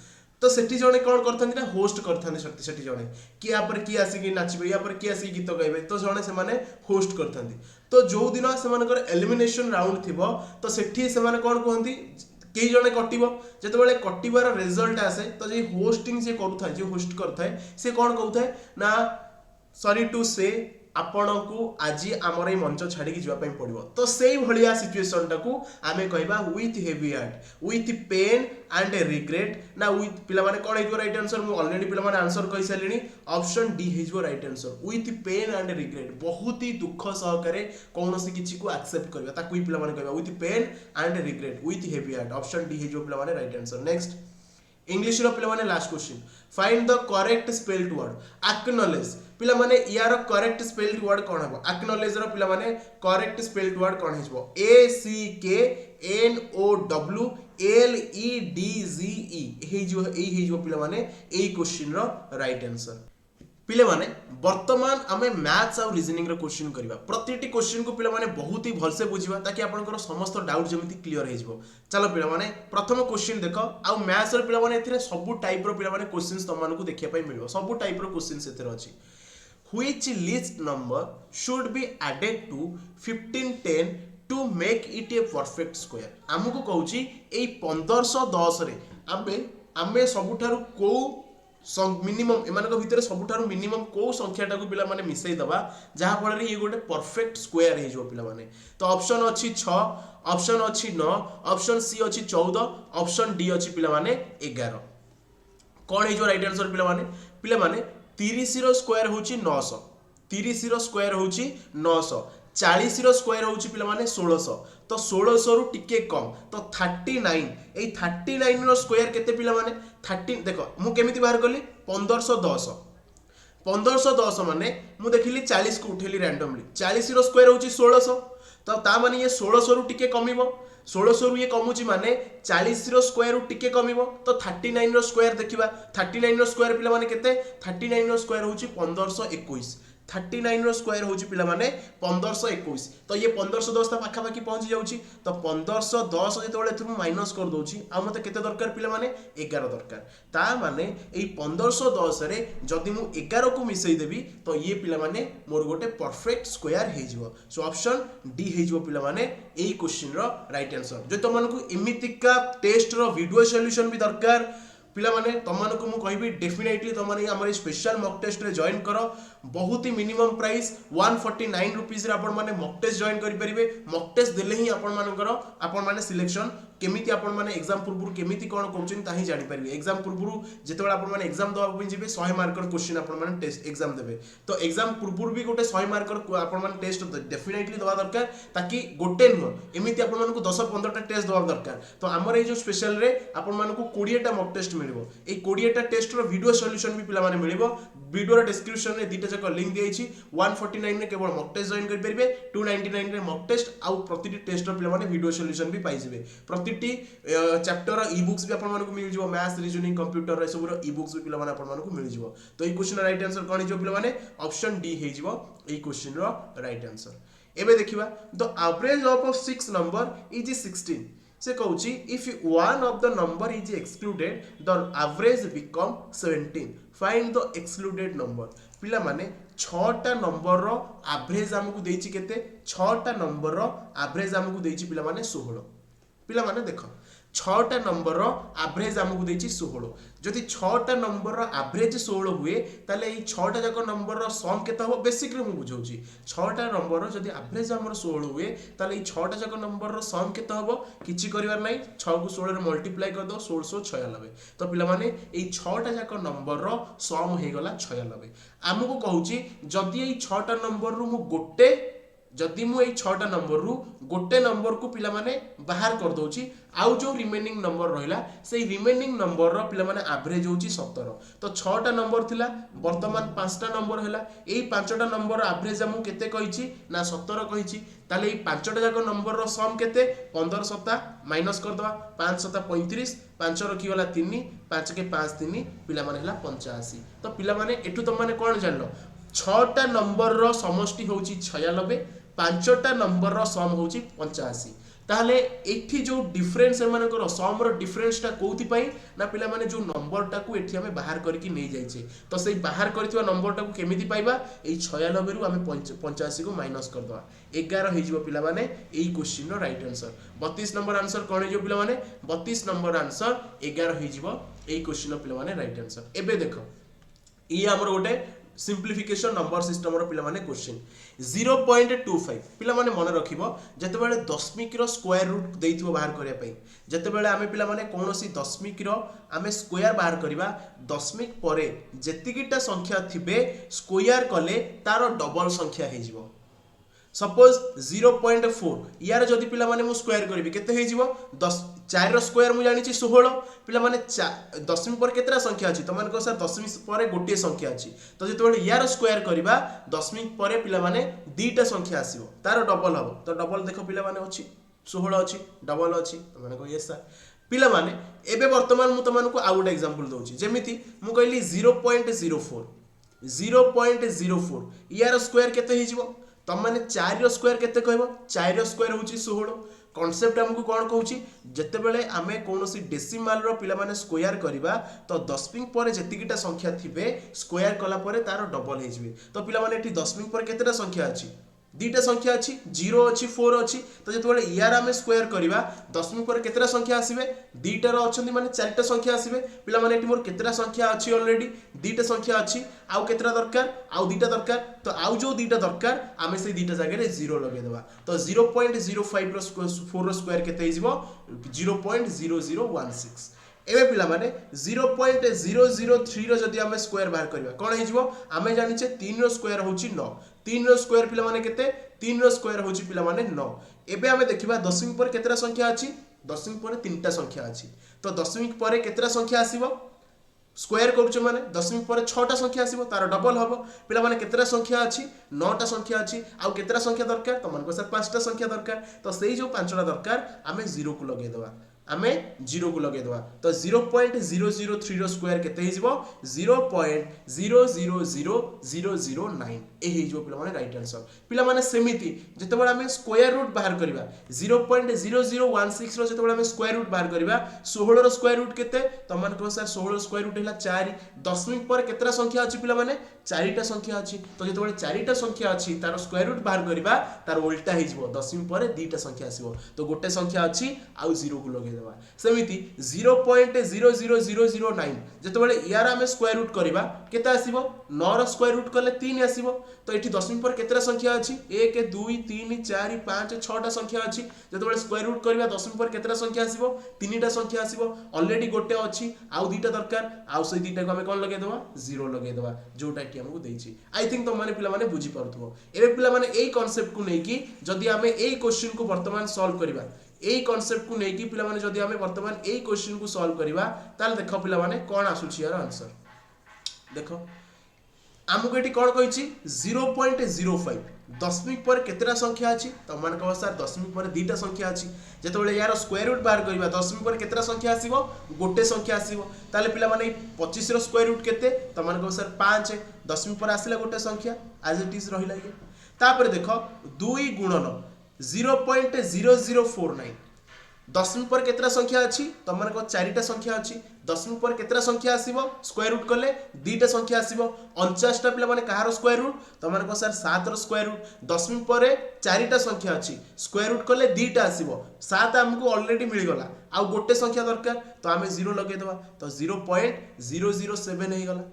तो सेठी जने कोन करथांती ना होस्ट करथांती सेठी जने कि या पर की आसी कि नाचबे या पर की आसी गीत गाइबे तो जने से माने होस्ट करथांती तो जो दिन से मानकर एलिमिनेशन राउंड थिबो तो सेठी से माने कोन कहंती केही जने कटिबो जते बेले कटिबार रिजल्ट आसे तो जे होस्टिंग से करूथाय जे होस्ट करथाय से कोन कहउथाय ना सॉरी टू से आपण को आज आमर ए मंच छाड़ी की जाय पड़ो तो से भलिया सिचुएशन टाकू आमे कहबा with heavy heart with pain and regret ना विथ पिला माने कोन हेजो राइट आंसर मु ऑलरेडी पिला माने आंसर कहि सालिनी ऑप्शन डी हेजो right answer with pain and regret बहुत ही दुख सहकारे कोनोसी किछि को एक्सेप्ट करबा ताकू ही पिला माने कहबा with pain and regret with heavy heart option D हेजो पिला माने राइट आंसर नेक्स्ट इंग्लिश रो पिला माने last question find the correct spelled word acknowledge पिला माने यार करेक्ट स्पेल्ड वर्ड कोन हबो एक्नॉलेज रो पिला माने करेक्ट स्पेल्ड वर्ड कोन हिजबो A C K N O W L E D G E हेजो पिला माने ए क्वेश्चन रो राइट आंसर पिले माने वर्तमान आमे मैथ्स और रीजनिंग रो क्वेश्चन करबा प्रतिटी क्वेश्चन को पिले माने बहुत ही भलसे बुझिबा ताकि आपनकर समस्त डाउट जेमिति क्लियर हे जबो चलो पिले माने प्रथम क्वेश्चन देखो आ मैथ्स रो पिले माने एथिरे सब टाइप रो पिले माने क्वेश्चंस त मानको देखिया पई मिलबो सब टाइप रो क्वेश्चंस एथिरे अछि which list number should be added to 1510 to make it a perfect square हमको कहउची ए 1510 रे आमे सबुठारु को मिनिमम एमानक भितर सबुठारु मिनिमम को संख्या टाकू पिला माने मिसई दबा जहा फल रे ये गोटे परफेक्ट स्क्वायर हे जो पिला माने तो ऑप्शन अछि 6 ऑप्शन अछि 9 ऑप्शन सी अछि 14 ऑप्शन डी अछि पिला माने 11 कोन हे जो राइट आंसर पिला माने 30 रो स्क्वायर होची 900 30 रो स्क्वायर होची 900 40 रो स्क्वायर होची पिला माने 1600 तो 1600 रु टिके कम तो 39 ए 39 रो स्क्वायर केते पिला माने 30 देखो मु केमिति बाहर करली 1510 माने मु देखिली 40 को उठेली रैंडमली 40 रो स्क्वायर होची 1600 तो ता माने ये 1600 रु टिके कमिबो 1600 रु ये कमुची माने 40 रो स्क्वायर रु टिके कमिबो तो 39 रो स्क्वायर देखिबा 39 रो स्क्वायर पिला माने केते 39 रो स्क्वायर होची 1521 39 रो स्क्वायर होची पिला माने 1521 तो ये 1510 पाखा पाखी पहुंची जाउची तो 1510 जेतोले थ्रू माइनस कर दोची आ मते केते दरकार पिला माने 11 दरकार ता माने एई 1510 रे जदि मु 11 को मिसई देबी तो ये पिला माने मोर गोटे परफेक्ट स्क्वायर हे जिवो सो ऑप्शन डी हे जिवो पिला माने एई क्वेश्चन रो राइट आंसर जो तुम को एमितिका टेस्ट रो वीडियो सॉल्यूशन भी दरकार पिला माने तुमन को मु कहबी डेफिनेटली तुम माने हमर स्पेशल मॉक टेस्ट रे जॉइन करो बहुत ही मिनिमम प्राइस 149 रुपीस रे आपण माने मॉक टेस्ट जॉइन करि परिबे मॉक टेस्ट देले ही आपण मानकर आपण माने सिलेक्शन केमिति आपण माने एग्जाम पूर्व केमिति कोन करछिन ताही जानि परिबे एग्जाम पूर्व जेतेबेला आपण माने एग्जाम दवा पनि जिबे 100 मार्कर क्वेश्चन आपण माने टेस्ट एग्जाम देबे तो एग्जाम पूर्व भी गोटे 100 मार्कर आपण माने टेस्ट डेफिनेटली दवा दरकार ताकि गोटे न एमिति आपण माने को 10 15 टा टेस्ट दवा दरकार तो हमर ए जो स्पेशल रे आपण माने को 20 टा मॉक टेस्ट मिलिबो ए 20 टा टेस्ट रो वीडियो सॉल्यूशन भी पिला माने मिलिबो वीडियो रो डिस्क्रिप्शन रे दीटा जक लिंक देइछि 149 रे केवल मॉक टेस्ट जॉइन करि परिबे 299 रे मॉक टेस्ट आ प्रतिटी टेस्ट रो पिला माने वीडियो सॉल्यूशन भी पाइ जिबे प्रतिटी चैप्टर ई बुक्स भी आपण माने को मिल जिवो मैथ्स रीजनिंग कंप्यूटर रे सब रो ई बुक्स भी पिला माने आपण माने को मिल जिवो तो ई क्वेश्चन राइट आंसर कोन हिजो पिला माने ऑप्शन डी हे जिवो ई क्वेश्चन रो राइट आंसर एबे देखिबा the average of 6 number is 16 से कहूची if one of the number is excluded the average become 17 find the excluded number पिला माने 6टा नंबर रो एवरेज हमकु देइची केते 6टा नंबर रो एवरेज हमकु देइची पिला माने 16 पिला माने देखो 6टा नंबर रो एवरेज हमकु देइची 16 जदि 6टा नंबर रो एवरेज 16 हुए ताले ई 6टा जाक नंबर रो सम केता हो बेसिक रे मु बुझौची 6टा नंबर रो जदि एवरेज हमर 16 हुए ताले ई 6टा जाक नंबर रो सम केता होबो किछि करिवार नै 6 को 16 रे मल्टीप्लाई कर दो 1696 तो पिला माने ई 6टा जाक नंबर रो सम हे गला 96 हमकु कहूची जदि ई 6टा नंबर रु मु गोटे जदि मु एई 6टा नंबर रु गोटे नंबर को पिला माने बाहर कर दोची आउ जो रिमेनिंग नंबर रहिला सेई रिमेनिंग नंबर रो पिला माने एवरेज होची 17 तो 6टा नंबर थिला वर्तमान 5टा नंबर हैला एई 5टा नंबर एवरेज हमु केते कहिची ना 17 कहिची ताले एई 5टा जाक नंबर रो सम केते 15 सता माइनस कर दवा 5 सता 35 5 रखी गला 3 5 के 5 3 पिला माने हैला 85 तो पिला माने एटु तुम माने कोन जानलो 6टा नंबर रो समष्टि होची 96 5टा नंबर रो सम होची 85 ताहले एठी जो डिफरेंस माने करो सम रो डिफरेंस टा कोथि पई ना पिला माने जो नंबर टा को एठी हमें बाहर करके नै जाइछे तो सेई बाहर करथिवा नंबर टा को केमिति पाइबा एई 96 रु हमें 85 को माइनस कर दवा 11 हे जिवो पिला माने एई क्वेश्चन रो राइट आंसर 32 नंबर आंसर कोन हे जो पिला माने 32 नंबर आंसर 11 हे जिवो एई क्वेश्चन रो पिला माने राइट आंसर एबे देखो ई हमर गोटे सिंप्लिफिकेशन नंबर सिस्टम रो पिला माने क्वेश्चन 0.25 पिला माने मन रखिबो जतेबेले दशमिक रो स्क्वायर रूट देइथिबो बाहर करिया पई जतेबेले आमे पिला माने कोनोसी दशमिक रो आमे स्क्वायर बाहर करिबा दशमिक परे जेतिकिटा संख्या थिबे स्क्वायर कले तारो डबल संख्या हे जिवो सपोज 0.4 यार जदि पिला माने मु स्क्वायर करबी केते हे जिवो 10 4 रो स्क्वायर मु जानि छी 16 पिला माने दशमिक पर केतरा संख्या अछि त माने को सर दशमिक पर गोटे संख्या अछि तो जेतबेले यार स्क्वायर करबा दशमिक पर पिला माने दुईटा संख्या आसीबो तारो डबल हबो तो डबल देखो पिला माने अछि 16 अछि डबल अछि त माने को यस सर पिला माने एबे वर्तमान मु त माने को आ गोटे एग्जांपल दोछि जेमिति मु कहली 0.04 0.04 यार स्क्वायर केते हे जिवो तम माने 4 रो स्क्वायर केते कहबो 4 रो स्क्वायर होची 16 कांसेप्ट हमकु कोन कहूची जते बेले आमे कोनोसी डेसिमल रो पिला माने स्क्वायर करिबा तो दशमिक पर जेतिकिटा संख्या थिबे स्क्वायर कला परे तारो डबल हे जिवे तो पिला माने एठी दशमिक पर केतेटा संख्या अछि दुईटा संख्या अछि 0 अछि 4 अछि तो जेते बेले यार आमे स्क्वायर करिबा दशमिक पर केतेटा संख्या आसीबे दुईटा रो अछंती माने चारटा संख्या आसीबे पिला माने एठी मोर केतेटा संख्या अछि ऑलरेडी दुईटा संख्या अछि आउ केतेटा दरकार आउ दुईटा दरकार तो आउ जो दुईटा दरकार आमे से दुईटा जगह रे 0 लगे देबा तो 0.05 रो 4 रो स्क्वायर केते हिजबो 0.0016 एबे पिला माने 0.003 रो जदी आमे स्क्वायर बाहर करबा कोन हिजबो आमे जानि छे 3 रो स्क्वायर होची 9 3 रो स्क्वायर पिला माने केते 3 रो स्क्वायर होची पिला माने 9 एबे आमे देखिबा दशमिक पर केतेरा संख्या अछि दशमिक पर 3टा संख्या अछि तो दशमिक पर केतेरा संख्या आसीबो स्क्वायर करूछ माने दशमिक पर 6टा संख्या आसीबो तार डबल हबो पिला माने केतेरा संख्या अछि 9टा संख्या अछि आ केतेरा संख्या दरकार त मन को सर 5टा संख्या दरकार तो सेही जो 5टा दरकार आमे 0 को लगे देबा आमे 0 को लगे देबा तो 0.003 रो स्क्वायर केते हिजबो 0.000009 यही जो पिला राइट आंसर पिला माने सेमिति जेतेबेले आमे स्क्वायर रूट बाहर करबा 0.0016 रो जेतेबेले आमे स्क्वायर रूट बाहर करबा 16 रो स्क्वायर रूट केते तमन को सर 16 रो स्क्वायर रूट हैला 4 दशमिक पर केतरा संख्या अछि पिला माने 4टा संख्या अछि तो जेतेबेले 4टा संख्या अछि तार स्क्वायर रूट बाहर करबा तार उल्टा हि जिवो दशमिक पर 2टा संख्या आसीबो तो गोटे संख्या अछि आउ 0 को लगे देबा सेमिति 0.00009 जेतेबेले यार आमे स्क्वायर रूट करबा केते आसीबो 9 रो स्क्वायर रूट करले 3 आसीबो तो एठी दशमिक पर केतरा संख्या अछि 1 2 3 4 5 6टा संख्या अछि जेतेबेले स्क्वायर रूट करबा दशमिक पर केतरा संख्या आसीबो 3टा संख्या आसीबो ऑलरेडी गोटे अछि आउ 2टा दरकार आउ से 2टा को हमें कोन लगे देबा 0 लगे देबा जोटा कि हमको देछि आई थिंक तो माने पिला माने बुझी पारथुबो एबे पिला माने एई कांसेप्ट को नै कि जदी हमें एई क्वेश्चन को वर्तमान सॉल्व करबा एई कांसेप्ट को नै कि पिला माने जदी हमें वर्तमान एई क्वेश्चन को सॉल्व करबा ताल देखो पिला माने कोन आसुछि यार आंसर देखो हमको एटी कोन कहिछि 0.05 दशमिक पर केतरा संख्या अछि त मान को सर दशमिक पर 2टा संख्या अछि जेतबेले यार स्क्वायर रूट बाहर करबा दशमिक पर केतरा संख्या आसीबो गोटे संख्या आसीबो ताले पिला माने 25 रो स्क्वायर रूट केते त मान को सर 5 दशमिक पर आसीला गोटे संख्या एज इट इज रहिला ये तापर देखो 2 गुणन 0.0049 दशमिक पर केतरा संख्या अछि त मान को 4टा संख्या अछि दशमिक पर केतरा संख्या आसीबो स्क्वायर रूट करले 2टा संख्या आसीबो 49 टा पिला माने कहारो स्क्वायर रूट त मान को सर 7 रो स्क्वायर रूट दशमिक पर 4टा संख्या अछि स्क्वायर रूट करले 2टा आसीबो 7 हमको ऑलरेडी मिल गला आ गोटे संख्या दरकार तो हमें 0 लगे देबा तो 0.007 हे गला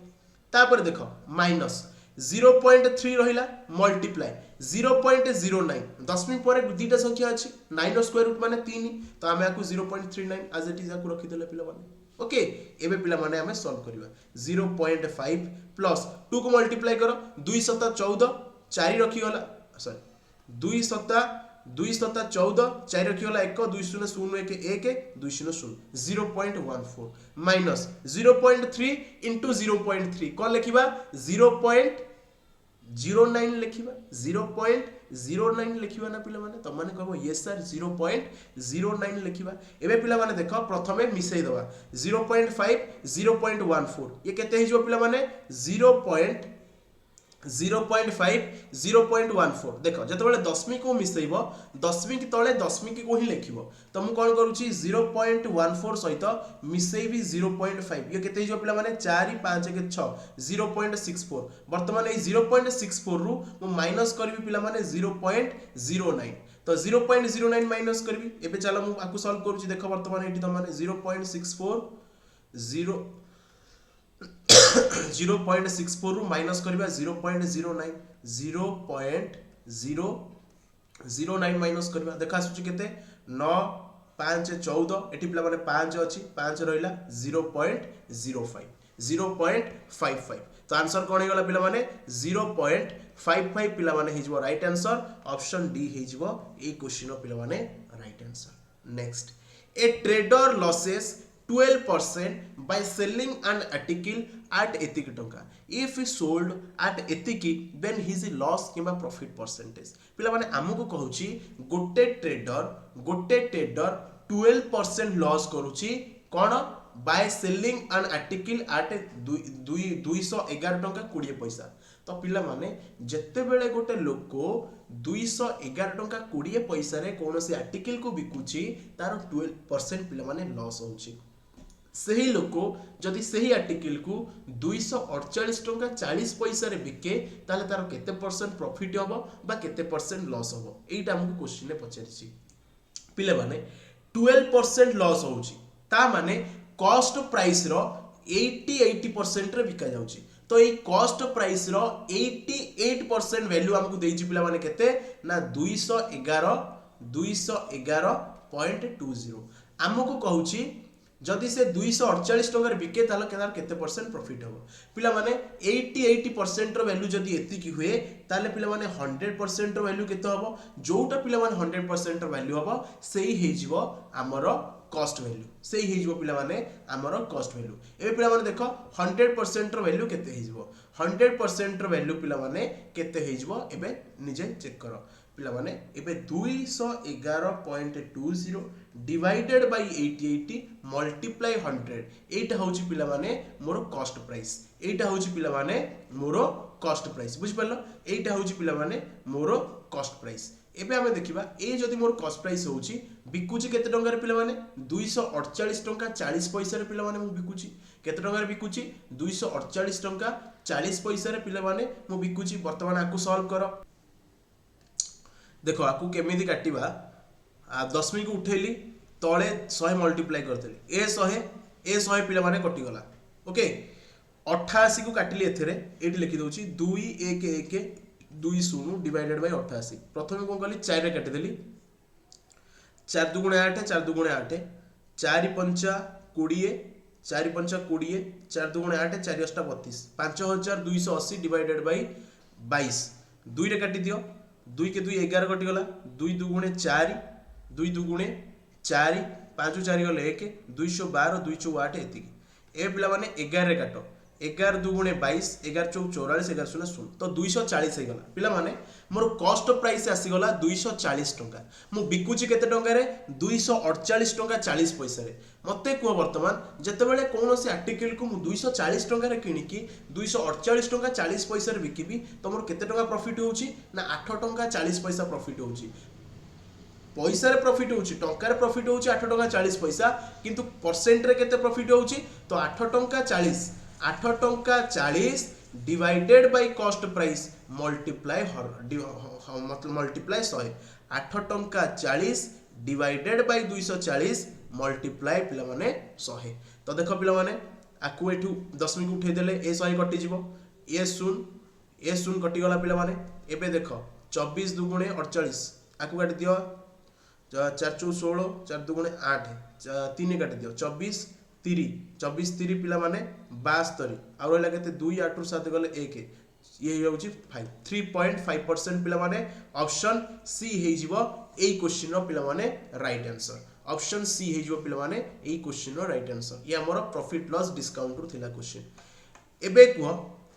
तापर देखो माइनस 0.3 रहिला मल्टीप्लाई 0.09 दशमिक पर 2टा संख्या अछि 9 रो स्क्वायर रूट माने 3 तो हमें आकु 0.39 एज इट इज आकु रखि देले पिला माने ओके एबे पिला माने हमें सॉल्व करबा 0.5 प्लस 2 को मल्टीप्लाई करो 2 सता 14 4 रखि गला सॉरी 2 सता 14 4 रखि गला 1 2 0 0 1 1 2 0 0 0.14 माइनस 0.3 into 0.3 कौन लिखिबा 0.09 लिखिबा 0.09 लिखिबा ना पिला माने त माने कहबो यस सर 0.09 लिखिबा एबे पिला माने देखो प्रथमे मिसै दवा 0.5 0.14 ये केते हिजो पिला माने 0.5 0.14 देखो जतबेले दशमिक को मिसैबो दशमिक तळे दशमिक को ही लिखिबो तो मु कोन करूची 0.14 सहित मिसैबी 0.5 ये केते हिजो पिला माने 4 5 के 6 0.64 वर्तमान ए 0.64 रु मु माइनस करबी पिला माने 0.09 तो 0.09 माइनस करबी एबे चलो मु आकु सॉल्व करूची देखो वर्तमान एठी त माने 0.64 0.64 रु माइनस करबा 0.09 0.009 माइनस करबा देखा सुची केते 9 5 14 एठी पिला माने 5 अछि 5 रहिला 0.05 तो आंसर कोन हे गला पिला माने 0.55 पिला माने हे जबो राइट आंसर ऑप्शन डी हे जबो ए क्वेश्चन पिला माने right answer next A trader losses 12% by selling an article at etik टंका if he sold at etik then his loss किबा profit percentage पिला माने हमको कहूची गोटे ट्रेडर 12% लॉस करूची कोन by selling an article at 211 टंका 20 पैसा तो पिला माने जत्ते बेले गोटे लोक 211 टंका 20 पैसा रे कोनोसी आर्टिकल को बिकुची तार 12% पिला माने लॉस होची सही लोक जदि सही आर्टिकल को 248 टंका 40 पैसा रे बिके ताले तार केते परसेंट प्रॉफिट होबो बा केते परसेंट लॉस होबो एटा हमको क्वेश्चन ने पचारिछि पिले माने 12% लॉस होउची ता माने कॉस्ट प्राइस रो 80% रे बिका जाउची तो ए कॉस्ट प्राइस रो 88% वैल्यू हमको देइछि पिला माने केते ना 211.20 हमको कहूची जदि से 248 टंका बिके तालो केनार केते परसेंट प्रॉफिट हो पिला माने 80% रो वैल्यू जदि एति की हुए ताले पिला माने 100% रो वैल्यू केते होबो जोटा पिला माने 100% रो वैल्यू होबो सेही हे जिवो हमरो कॉस्ट वैल्यू सेही हे जिवो पिला माने हमरो कॉस्ट वैल्यू ए पिला माने देखो 100% रो वैल्यू केते हे जिवो 100% रो वैल्यू पिला माने केते हे जिवो एबे निजे चेक करो पिला माने एबे 211.20 डिवाइडेड बाय 80 मल्टीप्लाई 100 एटा होची पिला माने मोर कॉस्ट प्राइस एटा होची पिला माने मोर कॉस्ट प्राइस बुझिपार एटा हूँ पिला माने मोर कॉस्ट प्राइस एबे आमे देखिबा ए जदि मोर कॉस्ट प्राइस होउची बिकुची केते टंका रे पिला माने 248 टंका 40 पैसा रे पिला माने मु बिकुची केते टंका रे बिकुची 248 टंका 40 पैसा रे पिला माने मु बिकुची वर्तमान आकु सॉल्व करो देखो आकु केमिति काटिबा 10 को उठेली तळे 100 मल्टीप्लाई करथली ए 100 पिला माने कटि गला ओके 88 को काटिली एथरे एठी लिखि दउची 2 1 1 2 0 डिवाइडेड बाय 88 प्रथमे कोन कली 4 रे काटि देली 4 दुगुणे 8 4 दुगुणे 8 4 5 20 4 5 20 4 दुगुणे 8 4 8 32 5280 डिवाइडेड बाय 22 2 रे काटि दियो 2 के 2 11 कटि गला 2 दुगुणे 4 2 दुगुणे 4 5 4 गले 1 212 2 4 8 एति ए पिला माने 11 रे काटो 11 दुगुणे 22 11 चौक 44 11 शून्य शून्य तो 240 हो गला पिला माने मोर कॉस्ट प्राइस आसी गला 240 टंका मु बिकुची केते टंका रे 248 टंका 40 पैसा रे मते को वर्तमान जते बेले कोनोसी आर्टिकल को मु 240 टंका रे किनी की 248 टंका 40 पैसा रे बिकिबी तो मोर केते टंका प्रॉफिट होउची ना 8 टंका 40 पैसा प्रॉफिट होउची पैसा रे प्रॉफिट होउची टंका रे प्रॉफिट होउची 8 टंका 40 पैसा किंतु परसेंट रे केते प्रॉफिट होउची तो 8 टंका 40 8 टंका 40 divided by cost price multiply मतलब मल्टीप्लाई 100 8 टंका 40 डिवाइडेड बाय 240 मल्टीप्लाई पिला माने 100 तो देखो पिला माने आकु एठू 10 को उठे देले ए 100 कटि जिवो ए शून कटि गला पिला माने एबे देखो 24 दुगुणे 48 आकु काटि दियो 4 चौ 16 4 दुगुणे 8 3 काटि दियो 24 3 पिला माने 72 आ रहला केते 2 8 7 गले 1 ये होउची 5 3.5% पिला माने ऑप्शन सी हे जिवो एई क्वेश्चन रो पिला माने राइट आंसर ऑप्शन सी हे जिवो पिला माने एई क्वेश्चन रो राइट आंसर ये हमर प्रॉफिट लॉस डिस्काउंट रो थिला क्वेश्चन एबे को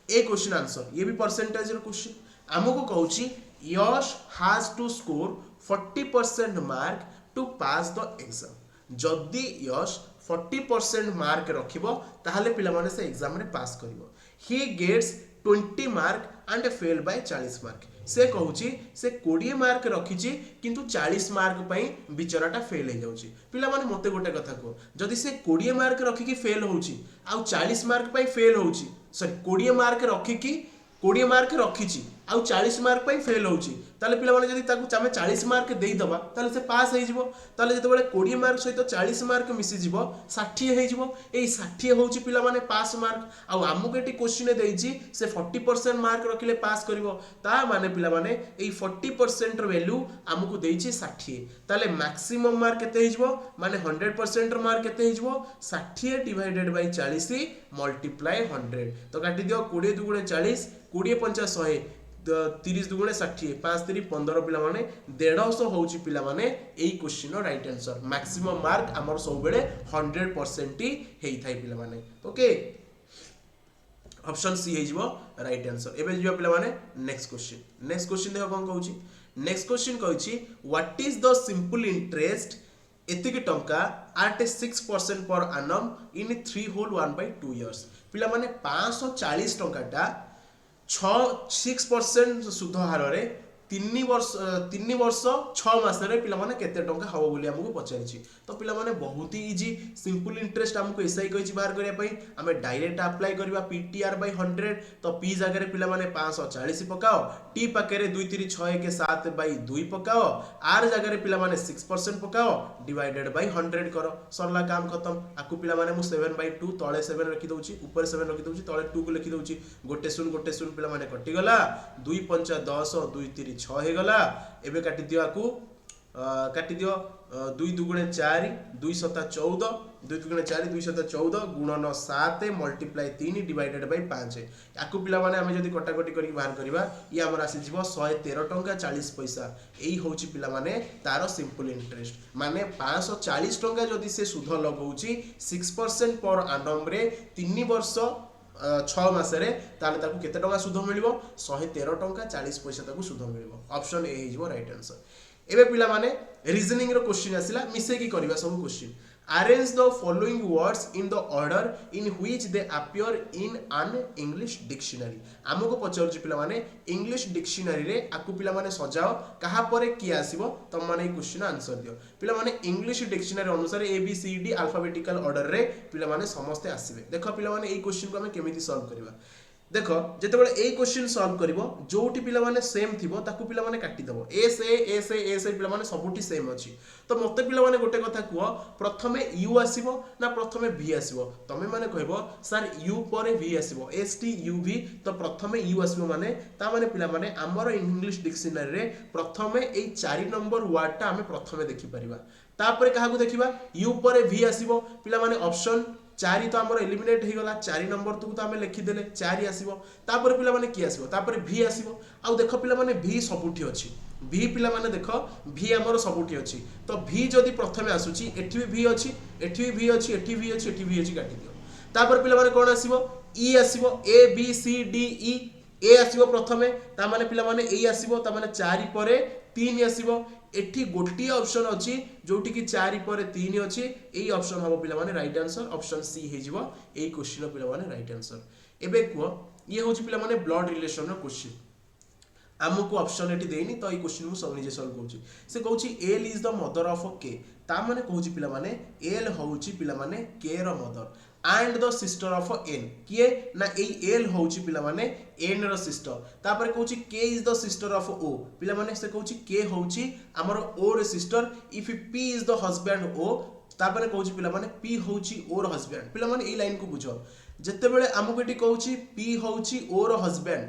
ए क्वेश्चन आंसर ये भी परसेंटेज रो क्वेश्चन हमको कहउची Yash has to score 40% mark to pass the exam जदी यश 40% मार्क रखिबो ताहले पिला माने से एग्जाम रे पास करिवो he gets 20 mark and fail by 40 mark से कहूची से 20 मार्क रखिची किंतु 40 मार्क पई बिचराटा फेल हे जाउची पिला माने मते गोटे कथा को जदी से 20 मार्क रखि की फेल होउची आ 40 मार्क पई फेल होउची सॉरी 20 मार्क रखि की 20 मार्क रखिची आ 40 मार्क पई फेल होउची ताले पिला माने जदी ताकू चामे 40 मार्क देई दबा ताले से पास हे जिवो ताले जते बेले 20 मार्क सहित 40 मार्क मिसी जिवो 60 हे जिवो एई 60 होउची पिला माने पास मार्क आ आमुक एटी क्वेश्चन देइची से 40% मार्क रखिले पास करिवो ता माने पिला माने एई 40% रो वैल्यू आमुक देइची 60 ताले मैक्सिमम मार्क केते हे जिवो माने 100% रो मार्क केते हे जिवो 60 डिवाइडेड बाय 40 मल्टीप्लाई 100 तो काटि दियो 20 दुगुणे 40 20 50 100 30 दुगुणे 60 5 3 15 पिला माने 150 होउची पिला माने एई क्वेश्चन रो राइट आंसर मैक्सिमम मार्क हमर सब बेले 100% ही हेई थाई पिला माने ओके ऑप्शन सी हे जिवो राइट आंसर एबे जिवो पिला माने नेक्स्ट क्वेश्चन देखो कोन कहउची नेक्स्ट क्वेश्चन कहउची what is the simple interest एतिक टंका एट 6% पर annum इन 3 होल 1/2 इयर्स पिला माने 540 टंकाटा 6% सुध हार रे 3 वर्ष 6 मास रे पिला माने केते टंका हबो बोली हमकु पचारिछि तो पिला माने बहुत ही इजी सिंपल इंटरेस्ट हमकु एसआई कहिछि बाहर करिया पई हमें डायरेक्ट अप्लाई करबा पीटीआर बाय 100 तो पी जगह रे पिला माने 540 पकाओ टी पाके रे 2 3 6 1 7 बाय 2 पकाओ आर जगह रे पिला माने 6% पकाओ डिवाइडेड बाय 100 करो सरला काम खत्म आकु पिला माने मु 7/2 तळे 7 रखि दउची ऊपर 7 रखि दउची तळे 2 को लिखि दउची गोटे शून्य पिला माने कटि गला 2 5 10 2 3 6 हे गला एबे काटि दियो आकु काटि दियो 2 दुगुणे 4 2 7 14 2 दुगुणे 4 2 7 14 गुणन 7 मल्टीप्लाई 3 डिवाइडेड बाय 5 आकु पिला माने हमें जदी कटाकटी करी बाहर करबा ये हमर आसी जीवो 113 टंका 40 पैसा एई होउची पिला माने तारो सिंपल इंटरेस्ट माने 540 टंका जदी से सुध लगौची 6% पर annum रे 3 वर्ष 6 मास रे ताले ताकू केते टंका सुध मिलिबो 113 टंका 40 पैसा ताकू सुध मिलिबो ऑप्शन ए हिजबो राइट आंसर एबे पिला माने रीजनिंग रो क्वेश्चन आसिला मिसे की करबा सब question Arrange the following words in the order in which they appear in an English dictionary. आमको पचारुछि पिला माने इंग्लिश डिक्शनरी रे आकु पिला माने सजाओ कहा परे की आसीबो तम माने क्वेश्चन आंसर दियो पिला माने इंग्लिश डिक्शनरी अनुसार A B C D alphabetical order रे पिला माने समस्त आसीबे देखो पिला माने ए क्वेश्चन को हम केमिति सॉल्व करबा देख जितेबाला ए क्वेश्चन सॉल्व करिवो जोटी पिला माने सेम थिबो ताकू पिला माने काटी दबो ए पिला माने सबुटी सेम अछि तो मते पिला माने गोटे कथा कुओ प्रथमे यू आसीबो ना प्रथमे भी आसीबो तमे माने कहबो सर यू परे भी आसीबो एस टी यू भी तो प्रथमे यू आसीबो माने ता माने पिला माने हमर इंग्लिश डिक्शनरी रे प्रथमे ए 4 नंबर वर्ड ता हमें प्रथमे देखि परिबा तापरे काहाकू देखिबा यू परे भी आसीबो पिला माने ऑप्शन 4 तो हमर एलिमिनेट हो गला 4 नंबर तो आमे लिखि देले 4 आसीबो तापर पिला माने की आसीबो तापर भी आसीबो आ देखो पिला माने भी सबुठी अछि भी पिला माने देखो भी हमर सबुठी अछि तो भी जदी प्रथमे आसुची एठी भी अछि एठी भी अछि एठी भी अछि एठी भी अछि काटी दियो तापर पिला माने कोन आसीबो ई आसीबो ए बी सी डी ई ए आसीबो प्रथमे ता माने पिला माने ए आसीबो ता माने 4 परे 3 आसीबो एठी गोटी ऑप्शन अछि जोटी की 4 परे 3 अछि एई ऑप्शन हबो पिला माने राइट आंसर ऑप्शन सी हे जिवो एई क्वेश्चन पिला माने राइट आंसर एबे को ये होची पिला माने ब्लड रिलेशन रो क्वेश्चन आमको ऑप्शन एटी देनी तो ई क्वेश्चन मु सब निजे सॉल्व करूची से कहूची L is the mother of K ता माने कहूची पिला माने एल होची पिला माने के रो mother and the sister of N किए ना ए एल होची पिला माने एन रो सिस्टर तापर कहूची K is the sister of O पिला माने से कहूची के होची हमर ओ रो sister if P is the husband O तापर कहूची पिला माने पी होची ओ रो हस्बैंड पिला माने ए लाइन को बुझो जत्ते बेले हमको एटी कहूची पी होची ओ रो हस्बैंड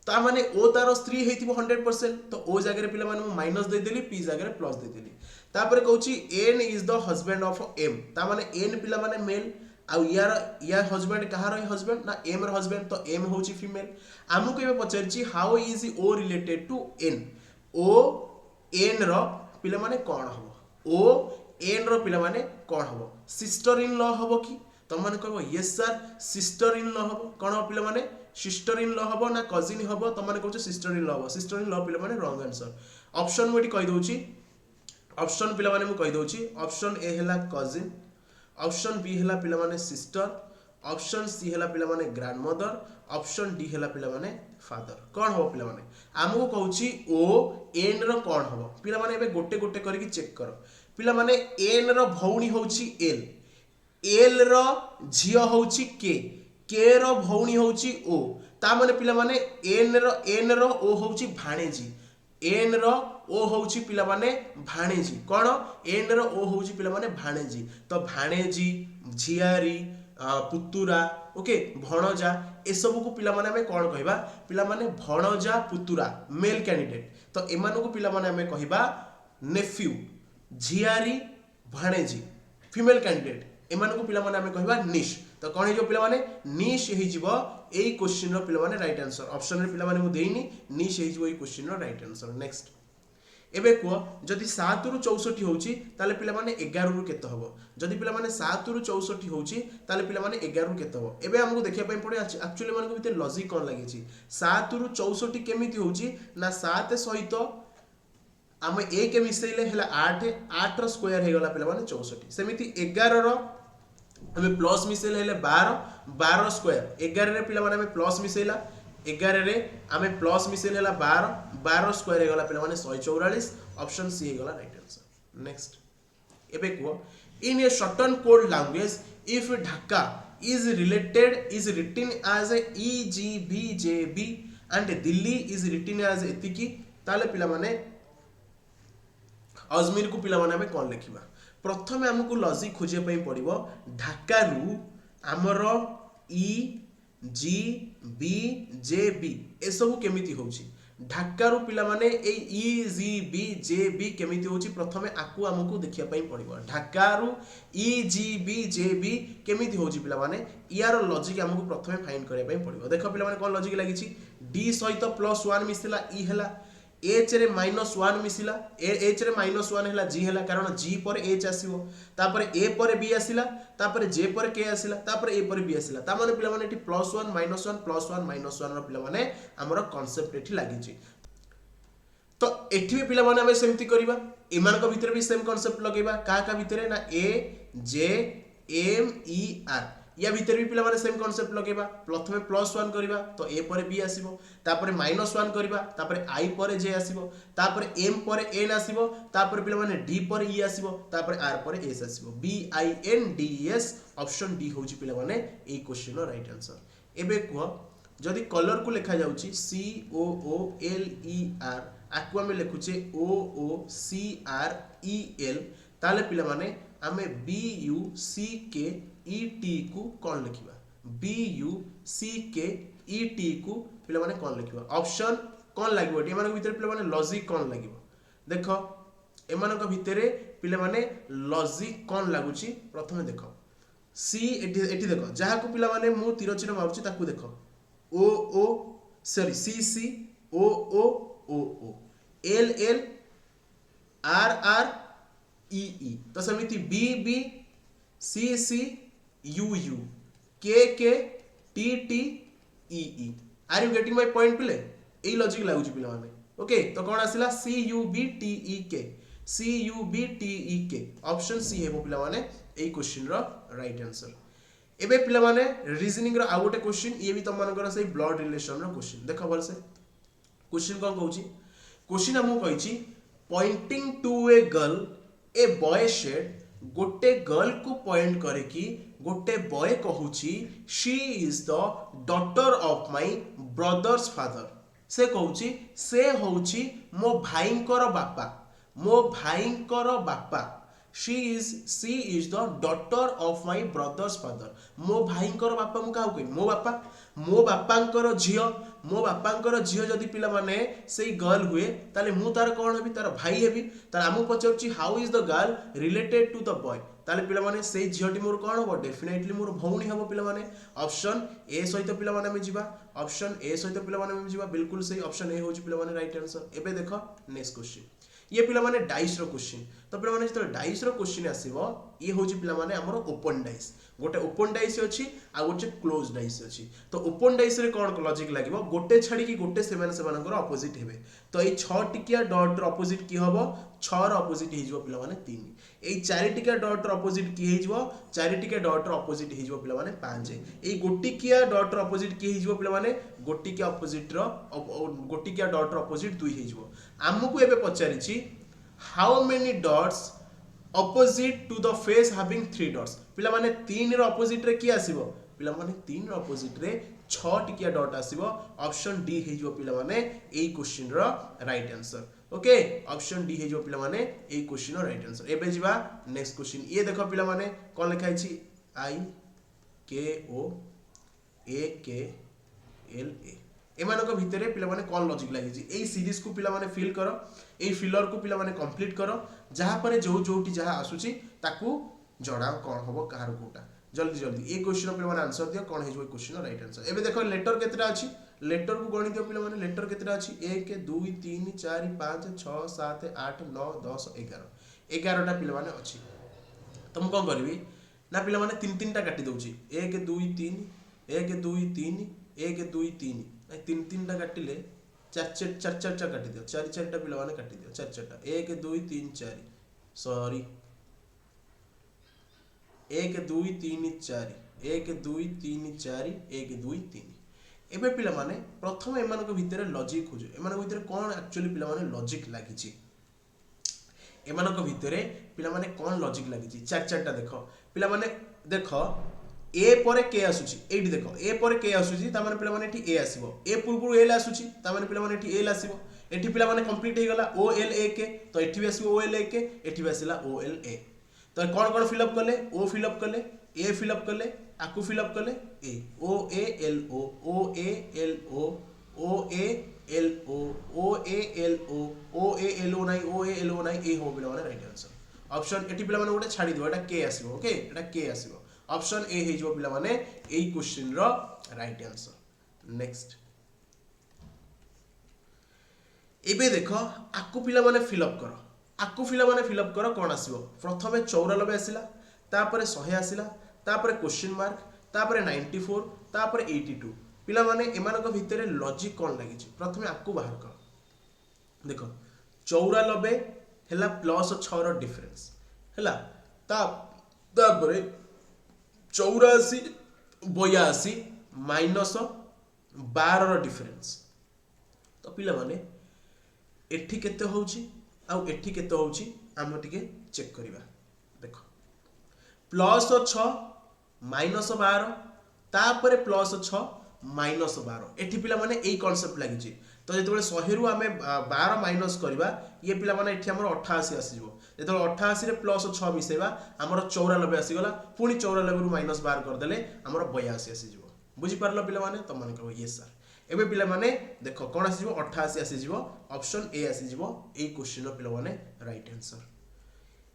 ता माने ओ तारो स्त्री हेतिबो 100% तो ओ जगह रे पिला माने मु माइनस दे देली पी जगह रे प्लस दे देली तापर कहूची N is the husband of M ता माने एन पिला माने मेल आ यार हस्बैंड कहार हस्बैंड ना एम रो हस्बैंड तो एम होची फीमेल आमु के पचारची how is O related to N O N रो पिला माने कोन हबो ओ एन रो पिला माने कोन हबो सिस्टर इन लॉ हबो की तुम माने कहबो yes sir sister in law हबो कोन हो पिला माने सिस्टर इन लॉ हबो ना कजिन हबो तुम माने कहछ सिस्टर इन लॉ हबो सिस्टर इन लॉ पिला माने रॉन्ग आंसर ऑप्शन मु एटी कहि दोची ऑप्शन पिला माने मु कहि दोची ऑप्शन ए हला कजिन ऑप्शन बी हला पिला माने सिस्टर ऑप्शन सी हला पिला माने ग्रैंडमदर ऑप्शन डी हला पिला माने फादर कोन हो पिला माने आमको कहूची ओ एन रो कोन हो पिला माने एबे गोटे गोटे करके चेक करो पिला माने एन रो भौणी होची एल एल रो झियो होची के रो भौणी होची ओ ता माने पिला माने एन रो ओ होची भाणेजी एन रो ओ होची पिला माने भाणेजी कोन एन रो ओ होची पिला माने भाणेजी तो भाणेजी झियारी पुतुरा ओके भणजा ए सब को पिला माने हमें कोन कहबा पिला माने भणजा पुतुरा मेल कैंडिडेट तो एमान को पिला माने हमें कहबा नेफ्यू झियारी भाणेजी फीमेल कैंडिडेट एमान को पिला माने हमें कहबा निश तो कोन हे जो पिला माने निश हे जिवो एई क्वेश्चन रो पिला माने राइट आंसर ऑप्शन रे पिला माने मु देइनी निश हे जिवो एई क्वेश्चन रो राइट आंसर नेक्स्ट एबे को जदि 7 रु 64 होची ताले पिला माने 11 रु केते हबो जदि पिला माने 7 रु 64 होची ताले पिला माने 11 रु केते हबो एबे हमकु देखिया पई पड़े एक्चुअली मानको भीतर लॉजिक कोन लागि छी 7 रु 64 केमिति होची ना 7 सहित आमे 1 मिसैले हला 8 रो स्क्वायर हे गला पिला माने 64 सेमिति 11 रो हमें प्लस मिसैले हेले 12 स्क्वायर 11 रे पिला माने हमें प्लस मिसैला 11 रे हमें प्लस मिसैले हेला 12 स्क्वायर हे गला पिला माने 144 ऑप्शन सी हे गला राइट आंसर नेक्स्ट एबे को in a certain code language if Dhaka is written as a EGBJB and Delhi is written as एतिकी ताले पिला माने अजमेर को पिला माने हमें कोन लिखिबा प्रथमे हमकु लॉजिक खोजे पई पड़िबो ढाका रु हमर EGBJB ए सब केमिति होची ढाका रु पिला माने ए EGBJB केमिति होची प्रथमे आकु हमकु देखिया पई पड़िबो ढाका रु EGBJB केमिति होची पिला माने यार लॉजिक हमकु प्रथमे फाइंड करे पई पड़िबो देखो पिला माने कोन लॉजिक लागिची D सहित +1 मिसिला E हला H रे -1 मिसिला H रे -1 हला G हला कारण G पर H आसीबो तापर A पर B आसीला तापर J पर K आसीला तापर A पर B आसीला ता माने पिला माने एटी +1 -1 +1 -1 रो पिला माने हमरो कांसेप्ट एठी लागिची तो एठी भी पिला माने हमें सेमति करबा इमान को भीतर भी सेम कांसेप्ट लगेबा का भीतर ना A J M E R या भितर भी पिला माने सेम कांसेप्ट लगेबा प्रथमे +1 करबा तो ए पर बी आसीबो तापर -1 करबा तापर आई पर जे आसीबो तापर एम पर एन आसीबो तापर पिला माने डी पर ई आसीबो तापर आर पर एस आसीबो B I N D S option D होची पिला माने ए क्वेश्चन रो राइट आंसर एबे कह जदि कलर को लिखा जाउची सी O O L E R आकु आमे लिखुचे ओ ओ सी आर ई एल ताले पिला माने आमे बी यू सी के ई टी को कौन लिखिबा बी यू सी के ई टी को पिला माने कौन लिखिबा ऑप्शन कौन लागिबो एटी माने भीतर पिला माने लॉजिक कौन लागिबो देखो एमानक भितरे पिला माने लॉजिक कौन लागुची प्रथमे देखो सी एटी देखो जहा को पिला माने मु तीर चिन्ह मारुची ताकू देखो O O sorry C C O O O O L L R R E E तो समिति B B C C U U K K T T E E are you getting my point पिले एई logic लागुची पिला माने okay तो कोन आसिला C U B T E K C U B T E K option C हेबो पिला माने एई क्वेश्चन रो राइट आंसर एबे पिला माने रीजनिंग रो आ गोटे क्वेश्चन ये भी तुम मानकर से ब्लड रिलेशन रो क्वेश्चन देखो भल से क्वेश्चन कोन कहूची क्वेश्चन हमु कहिची pointing to a girl a boy said गोटे गर्ल को पॉइंट करे कि गोटे बॉय कहूची she is the daughter of my brother's father से कहूची से होची मो भाईंकर बापा she is the daughter of my brother's father मो भाईंकर बापा मु काहू कहि मो बापांकर झियो जदि पिला माने सेई गर्ल हुए ताले मु तार कोन हेबी तार भाई हेबी तार आमु पचरची how is the girl related to the boy ताले पिला माने सेई झियोटी मोर कोन हो डेफिनेटली मोर भौणी हबो पिला माने ऑप्शन ए सहित पिला माने में जिबा ऑप्शन ए सहित पिला माने में जिबा बिल्कुल सही ऑप्शन ए होची पिला माने राइट आंसर एबे देखो नेक्स्ट क्वेश्चन ये पिला माने डाइस रो क्वेश्चन तो पिला माने जतो डाइस रो क्वेश्चन आसीबो ये होची पिला माने हमरो ओपन डाइस गोटे ओपन डाइस अछि आ गोटे क्लोज डाइस अछि तो ओपन डाइस रे कोन लॉजिक लागिबो गोटे छाडी की गोटे सेमानकर ऑपोजिट हेबे तो ए 6 टिकिया डॉट रो ऑपोजिट की हबो 6 रो ऑपोजिट हे जिवो पिला माने 3 ए 4 टिकिया डॉट रो ऑपोजिट की हे जिवो 4 टिकिया डॉट रो ऑपोजिट हे जिवो पिला माने 5 ए गोटिकिया डॉट रो ऑपोजिट की हे जिवो पिला माने गोटिकिया ऑपोजिट रो गोटिकिया डॉट रो ऑपोजिट 2 हे जिवो हमकु एबे पचारिछि how many dots opposite to the face having 3 dots पिला माने 3 रो ऑपोजिट रे की आसीबो पिला माने 3 रो ऑपोजिट रे 6 टिकिया डॉट आसीबो ऑप्शन डी हे जिवो पिला माने एई क्वेश्चन रो right answer okay option D हे जिवो पिला माने एई क्वेश्चन रो राइट आंसर एबे जिबा नेक्स्ट क्वेश्चन ये देखो पिला माने कोन लिखाइ छी आई के ओ ए के एल ए एमानक भितरे पिला माने कोन लॉजिक लागि छी एई सीरीज को पिला माने फिल करो एई फिलर को पिला माने कंप्लीट करो जहां पर जोटी जहां आसुची ताकू जड़ाओ कोन होबो कहार कोटा जल्दी जल्दी ए क्वेश्चन पिला माने आंसर दियो कोन हे जो क्वेश्चन राइट आंसर एबे देखो लेटर केतरा अछि लेटर को गणि दियो पिला माने लेटर केतरा अछि 1 2 3 4 5 6 7 8 9 10 11 11टा पिला माने अछि तुम कोन करबी ना पिला माने 3 3टा काटी दउची 1 2 3 1 2 3 1 2 3 तीन तीन टा काटिले 4 4 4 टा काटी दियो 4 4 टा पिला माने काटी दियो 4 4 टा 1 2 3 4 सॉरी 1 2 3 4 1 2 3 4 1 2 3 एबे पिला माने प्रथम एमानक भितरे लॉजिक खोजो एमानक भितरे कोन एक्चुअली पिला माने लॉजिक लागि छि एमानक भितरे पिला माने कोन लॉजिक लागि छि 4 4 टा देखो पिला माने देखो ए परे के आसुची एठी देखो ए परे के आसुची ता माने पिला माने एठी ए आसीबो ए पूर्वरु एल आसुची ता माने पिला माने एठी एल आसीबो एठी पिला माने कंप्लीट हे गला ओ एल ए के तो एठी भी आसीबो ओ एल ए के एठी भी आसीला ओ एल ए तो कोन कोन फिल अप करले ओ फिल अप करले ए फिल अप करले आकु फिल अप करले A O A L O A L O A L O A L O A L O नाही ओ ए एल ओ नाही ए हो पिला माने राइट आंसर ऑप्शन एठी पिला माने गोटे छाडी दियो एटा के आसीबो ओके एटा के आसीबो ऑप्शन ए हे जो पिला माने एई क्वेश्चन रो राइट आंसर नेक्स्ट एबे देखो आकु पिला माने फिल अप करो आकु पिला माने फिल अप करो कोन आसीबो प्रथमे 94 आसीला तापरे 100 आसीला तापरे क्वेश्चन मार्क तापरे 94 तापरे 82 पिला माने एमानक भितरे लॉजिक कोन लागि छि प्रथमे आकु बाहर कर देखो 94 हेला प्लस 6 रो डिफरेंस हेला ता तापर 84 82 माइनस 12 डिफरेंस। तो पिला माने एठी केते होउची आउ एठी केते होउची हम टिके चेक करिवा। देखो +6 -12 तापर +6 -12 एठी पिला माने एई कांसेप्ट लागि छी। तो जेते बेले 100 रु आमे 12 माइनस करबा ये पिला माने एठी हमर 88 आसी जिवो। जेते 88 रे +6 मिसेबा हमर 94 आसी गला, पुनी 94 रु -12 कर देले हमर 82 आसी जिवो। बुझी पारलो पिला माने? तो माने कहबो यस सर। एबे पिला माने देखो कोन आसी जिवो 88 आसी जिवो, ऑप्शन ए आसी जिवो। एई क्वेश्चन रो पिला माने राइट आंसर।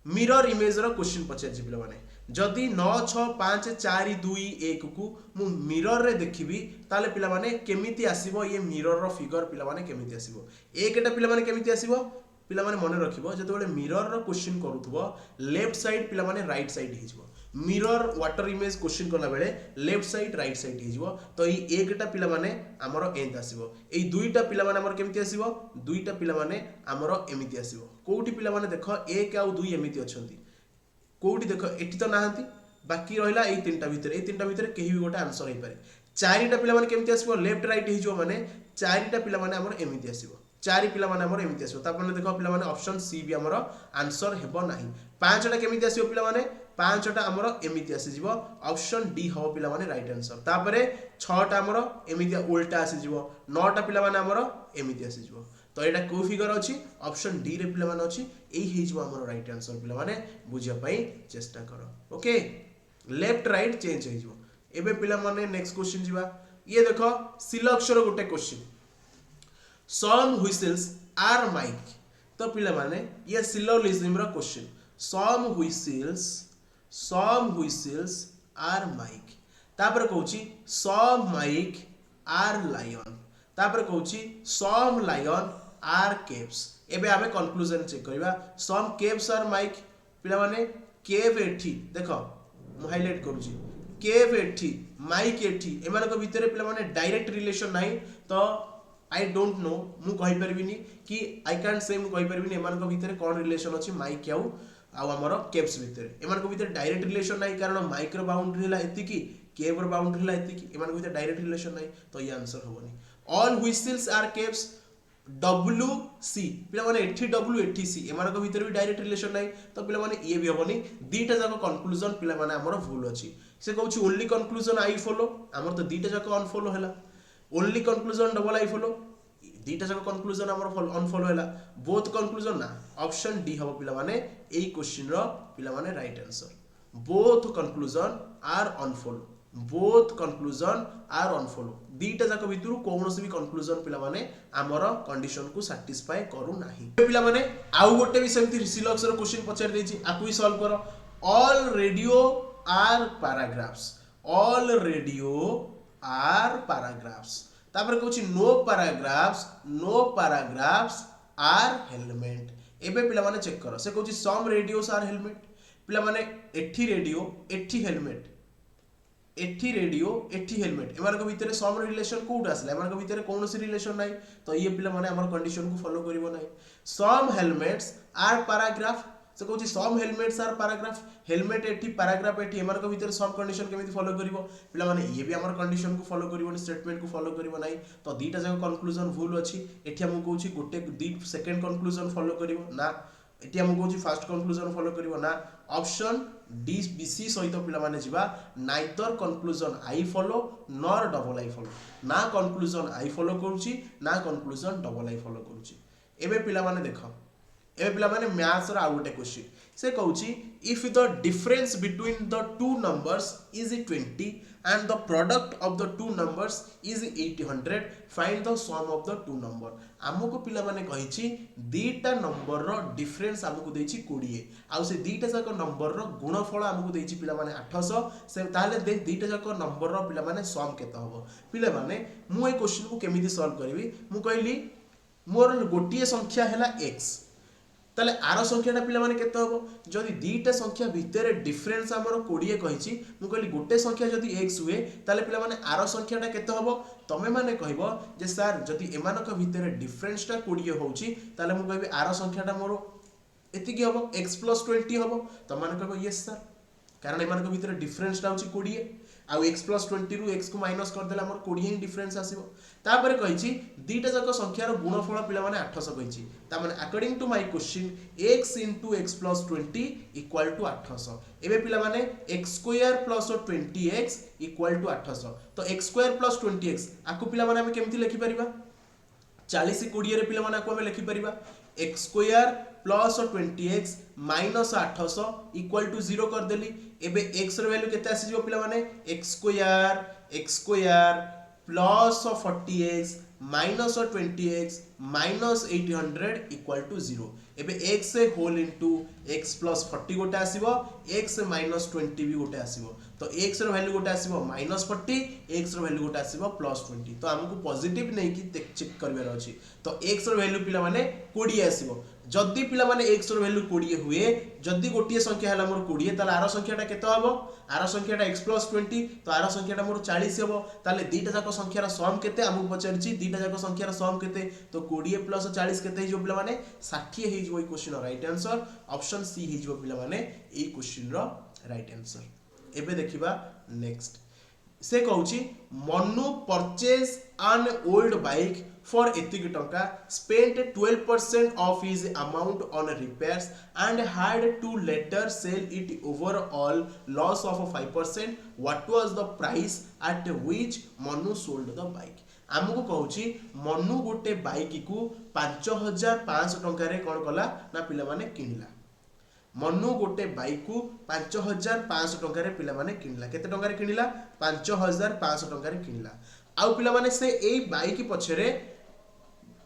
मिरर इमेज रो क्वेश्चन पचार जी पिला माने जदि 9 6 5 4 2 1 को मु मिरर रे देखिबी ताले पिला माने केमिति आसीबो ये मिरर रो फिगर पिला माने केमिति आसीबो एकटा पिला माने केमिति आसीबो पिला माने मने रखिबो जते बेले मिरर रो क्वेश्चन करूथबो लेफ्ट साइड पिला माने राइट साइड हिजबो। मिरर वाटर इमेज क्वेश्चन करला बेले लेफ्ट साइड राइट साइड हिजबो। तो ई एकटा पिला माने हमरो एंड आसीबो। एई दुईटा पिला माने हमर केमिति आसीबो दुईटा पिला माने हमरो एमिति आसीबो। कोउटी पिला माने देखो 1 आ 2 एमिति अछंती कोउटी देखो एठी तो नाहंती बाकी रहिला एई तीनटा भितर केही भी गोटा आंसर हे पारे। चारिटा पिला माने केमिति आसीबो लेफ्ट राइट हिजबो माने चारिटा पिला माने हमर एमिति आसीबो। चारि पिला माने हमर एमिति आसीबो। तापर देखो पिला माने ऑप्शन सी भी हमर आंसर हेबो नाही। पांचटा केमिति आसीबो पिला माने पांचटा हमर एमिति आसी जिवो। ऑप्शन डी हो पिला माने राइट आंसर। तापरे छटा हमर एमिति उल्टा आसी जिवो। नौटा पिला माने हमर एमिति आसी जिवो। तो एटा को फिगर अछि ऑप्शन डी रे पिला माने अछि एही हिजबो हमर राइट आंसर। पिला माने बुझिया पई चेष्टा करो। ओके लेफ्ट राइट चेंज हे जिवो। एबे पिला माने नेक्स्ट क्वेश्चन जिवा। ये देखो सिलक्षर गोटे question some whistles are mike. तो पिला माने ये सिलोलिज्म रो question some whistles are mike. तापर कहूची सम माइक आर लायन। तापर कहूची सम लायन आर केव्स। एबे आमे कंक्लूजन चेक करबा। सम केव्स आर माइक पिला माने केव एठी देखो मु हाइलाइट करूची केव एठी माइक एठी एमानक भितरे पिला माने डायरेक्ट रिलेशन नाही। तो आई डोंट नो मु कहि परबिनी कि आई कांट से मु कहि परबिनी एमानक भितरे कोन रिलेशन अछि माइक आउ हमर केव्स भितरे। एमानक भितरे डायरेक्ट रिलेशन नाही कारण माइक रो बाउंड्री हला एतिकी केव रो बाउंड्री हला एतिकी एमानक भितरे डायरेक्ट रिलेशन नाही। तो ये आंसर होबनी। All whistles are caves WC पिला माने एठी W एठी C एमानक भितरे भी डायरेक्ट रिलेशन नाही। तो पिला माने ये भी होबनी। दीटा जाको कंक्लूजन पिला माने हमर भूल अछि। से कहूची ओनली कंक्लूजन आई फॉलो हमर तो दीटा जाको अनफॉलो हला। Only conclusion double I follow दीटा जाको कंक्लूजन हमर अनफॉलो हला। बोथ कंक्लूजन ना ऑप्शन डी हबो पिला माने एई क्वेश्चन रो पिला माने right answer. Both conclusion are unfollow both conclusion are unfollow दीटा जाको भितरु कोनोसी भी कंक्लूजन पिला माने हमर कंडीशन को सैटिस्फाई करू नाही। पिला माने आउ गोटे भी सेमति सिलॉक्स रो क्वेश्चन पचार देछि आकु ही सॉल्व करो। All radio are paragraphs all radio are paragraphs. तापर कहूची नो पैराग्राफ्स आर हेलमेट। एबे पिला माने चेक करो से कहूची सम रेडियोस आर हेलमेट पिला माने एठी रेडियो एठी हेलमेट एठी रेडियो एठी हेलमेट एमानक भितरे सम रिलेशन कोड आसला एमानक भितरे कोनोसी रिलेशन नाही। तो ये पिला माने हमर कंडीशन को फॉलो करिवो नाही। सम हेलमेट्स आर पैराग्राफ से कहूची सम हेलमेट्स आर पैराग्राफ हेलमेट एठी पैराग्राफ एठी एमानक भितरे सम कंडीशन केमिति फॉलो करिवो पिला माने ये भी हमर कंडीशन को फॉलो करिवो नि स्टेटमेंट को फॉलो करिवो नाही। तो दीटा जाको कंक्लूजन भूल अछि। एठी हम कहूची गोटे दी सेकंड कंक्लूजन फॉलो करिवो ना एठी हम कहूची फर्स्ट कंक्लूजन फॉलो करिवो ना। ऑप्शन डी बीसी सहित पिला माने जिबा neither conclusion I follow nor double I follow ना कंक्लूजन आई फॉलो करूची ना कंक्लूजन डबल आई फॉलो करूची। एबे पिला माने देखो एबे पिला माने मैथ्स रो आउटे क्वेश्चन से कहूची if the difference between the two numbers is 20 and the product of the two numbers is 800 find the sum of the two number। हमको पिला माने कहिची दीटा नंबर रो डिफरेंस हमको देछि 20 आ से दीटा जाक नंबर रो गुणफल हमको देछि पिला माने 800 से ताले देख दीटा जाक नंबर रो पिला माने सम केते हबो। पिला माने मु ए क्वेश्चन को केमिति सॉल्व करबी मु कहली मोर गोटिए संख्या हैला x ताले आरो संख्याटा पिला माने केते हबो जदी दीटा संख्या भितरे डिफरेंस हमरो 20 कहिची मु कहली गोटे संख्या जदी x हुए ताले पिला माने आरो संख्याटा केते हबो तमे माने कहबो जे सर जदी एमानक भितरे डिफरेंसटा 20 होउची ताले मु कहबी आरो संख्याटा मोरो एतिकी हबो x + 20 हबो त माने कहबो यस सर कारण एमानक भितर डिफरेंसटा होची 20 आउ x + 20 रु x को माइनस कर देला हमर 20 ही डिफरेंस आसीबो तापर कहिची दीटा जक संख्यार गुणफल पिला माने 800 कहिची ता माने according to my question x * x + 20 = 800 एबे पिला माने x² + 20x = 800 तो x² + 20x आकु पिला माने हम केमति लिखि परिबा 40 20 रे पिला माने आकु हम लिखि परिबा x² + 20x - 800 = 0 कर देली एबे x रो वैल्यू केते आसी जो पिला माने x² + 40x - 20x - 800 = 0 एबे x होल इनटू x + 40 गोटे आसीबो x - 20 भी गोटे आसीबो तो x रो वैल्यू गोटे आसीबो -40 x रो वैल्यू गोटे आसीबो +20 तो हमकु पॉजिटिव नै कि चेक करबार अछि तो x रो वैल्यू पिला माने 20 आसीबो जदि पिला माने x रो वैल्यू 20 हुए जदि गोटिए संख्या हला मोर 20 ताले आरो संख्याटा केते हबो आरो संख्याटा x + 20 तो आरो संख्याटा मोर 40 हबो ताले दीटा जाक संख्यार सम केते हमकु पचारछि दीटा जाक संख्यार सम केते तो 20 + 40 केते हिजो पिला माने 60 हिजो ई question right answer option C हिजो पिला माने ई क्वेश्चन रो राइट आंसर एबे देखिबा नेक्स्ट से कहूची Manu purchase an old bike for एतिक टंका spent 12% of his amount on repairs and had to later sell it overall loss of 5%. What was the price at which Manu sold the bike? आमको कहूची मनु गोटे bike को 5500 टंका रे कोन कला ना पिला माने किनिला मनु गोटे बाइक को 5500 टंका रे पिला माने किनिला केते टंका रे किनिला 5500 टंका रे किनिला आउ पिला माने से एई बाइक पछरे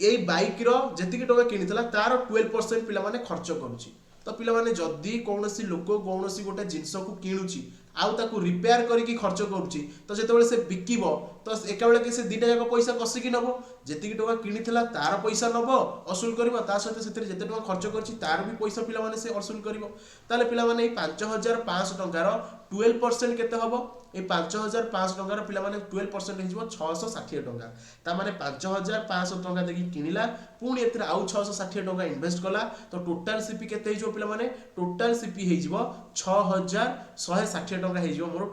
एई बाइक रो जेतिकी टंका किनितला तार 12% पिला माने खर्च करूची तो पिला माने जदी कोनोसी लोक कोनोसी गोटे जिंस को किनुची आउ ताकू रिपेयर करिकी खर्च करूची तो जेतेबेले से बिकिबो तो एका बेले के से दीटा जाक पैसा कसिकी नबो जेतिकी टंका किनितला तार पैसा नबो असूल करबो ता सहित सेते जेते टंका खर्च करची तार भी पैसा पिला माने से असूल करबो ताले पिला माने 5500 टंका रो 12% केते हबो ए 5500 टंका रो पिला माने 12% हिजबो 660 टंका ता माने 5500 टंका देखि किनिला पुणी एतरे आउ 660 टंका इन्वेस्ट कला तो टोटल सीपी केते हिजबो पिला माने टोटल सीपी हिजबो 6160 टंका हिजबो मोर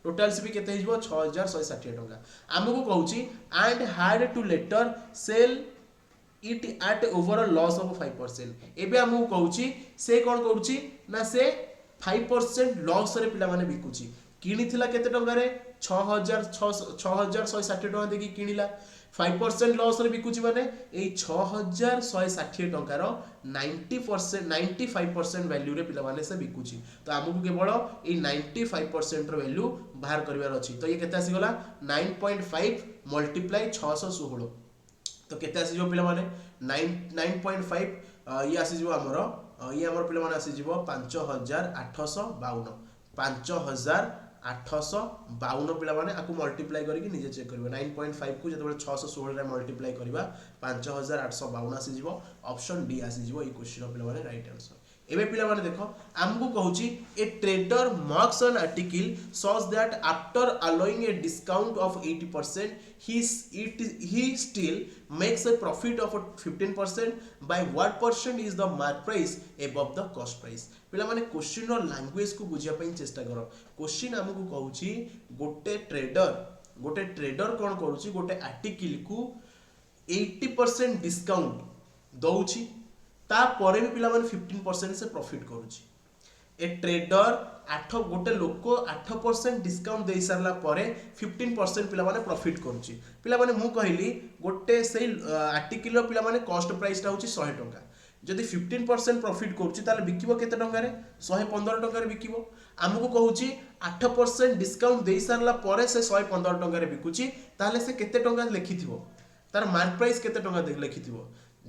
टोटल सीपी केते हिजबो 6160 टंका हमकु कहूची and had to later sell it at overall loss of 5% एबे हमकु कहूची से कोन करूची ना से 5% लॉस रे पिला माने बिकुची किनिथिला केते टंका रे 6160 टंका देखि किनिला 5% लॉस रे बिकुची माने ए 6160 टंका रो 90% 95% वैल्यू रे पिला माने से बिकुची तो हमकु केवल ए 95% रो वैल्यू बाहर करबार अछि तो ये केते आसी गला 9.5 × 616 तो केते आसी जो पिला माने 9.5 ये आसी जो हमरो ये हमर पिला माने आसी जीवो 5852 5852 पिला माने आकु मल्टीप्लाई करिक निजे चेक करबो 9.5 को जतबे 616 रे मल्टीप्लाई करबा 5852 आसी जीवो ऑप्शन डी आसी जीवो ई क्वेश्चन पिला माने राइट आंसर एबे पिला माने देखो हमकु कहूची a trader marks an article such that after allowing a discount of 80% he still makes a profit of 15% by what percent is the mark price above the cost price पिला माने question रो language को बुझिया पई चेष्टा करो question हमकु कहूची गोटे trader कोन करूची गोटे आर्टिकल को 80% डिस्काउंट दउची ता परे भी पिला माने 15% से प्रॉफिट करूची ए ट्रेडर 8 गोटे लोक 8% डिस्काउंट दे सारला परे 15% पिला माने प्रॉफिट करूची पिला माने मु कहली गोटे सेही आर्टिकल रो पिला माने कॉस्ट प्राइस ता होची 100 टंका जदि 15% प्रॉफिट करूची ताले बिकिबो केते टंका रे 115 टंका रे बिकिबो हमकु कहूची 8% डिस्काउंट दे सारला परे से 115 टंका रे बिकुची ताले से केते टंका लिखिथिबो तार मार्क प्राइस केते टंका लिखिथिबो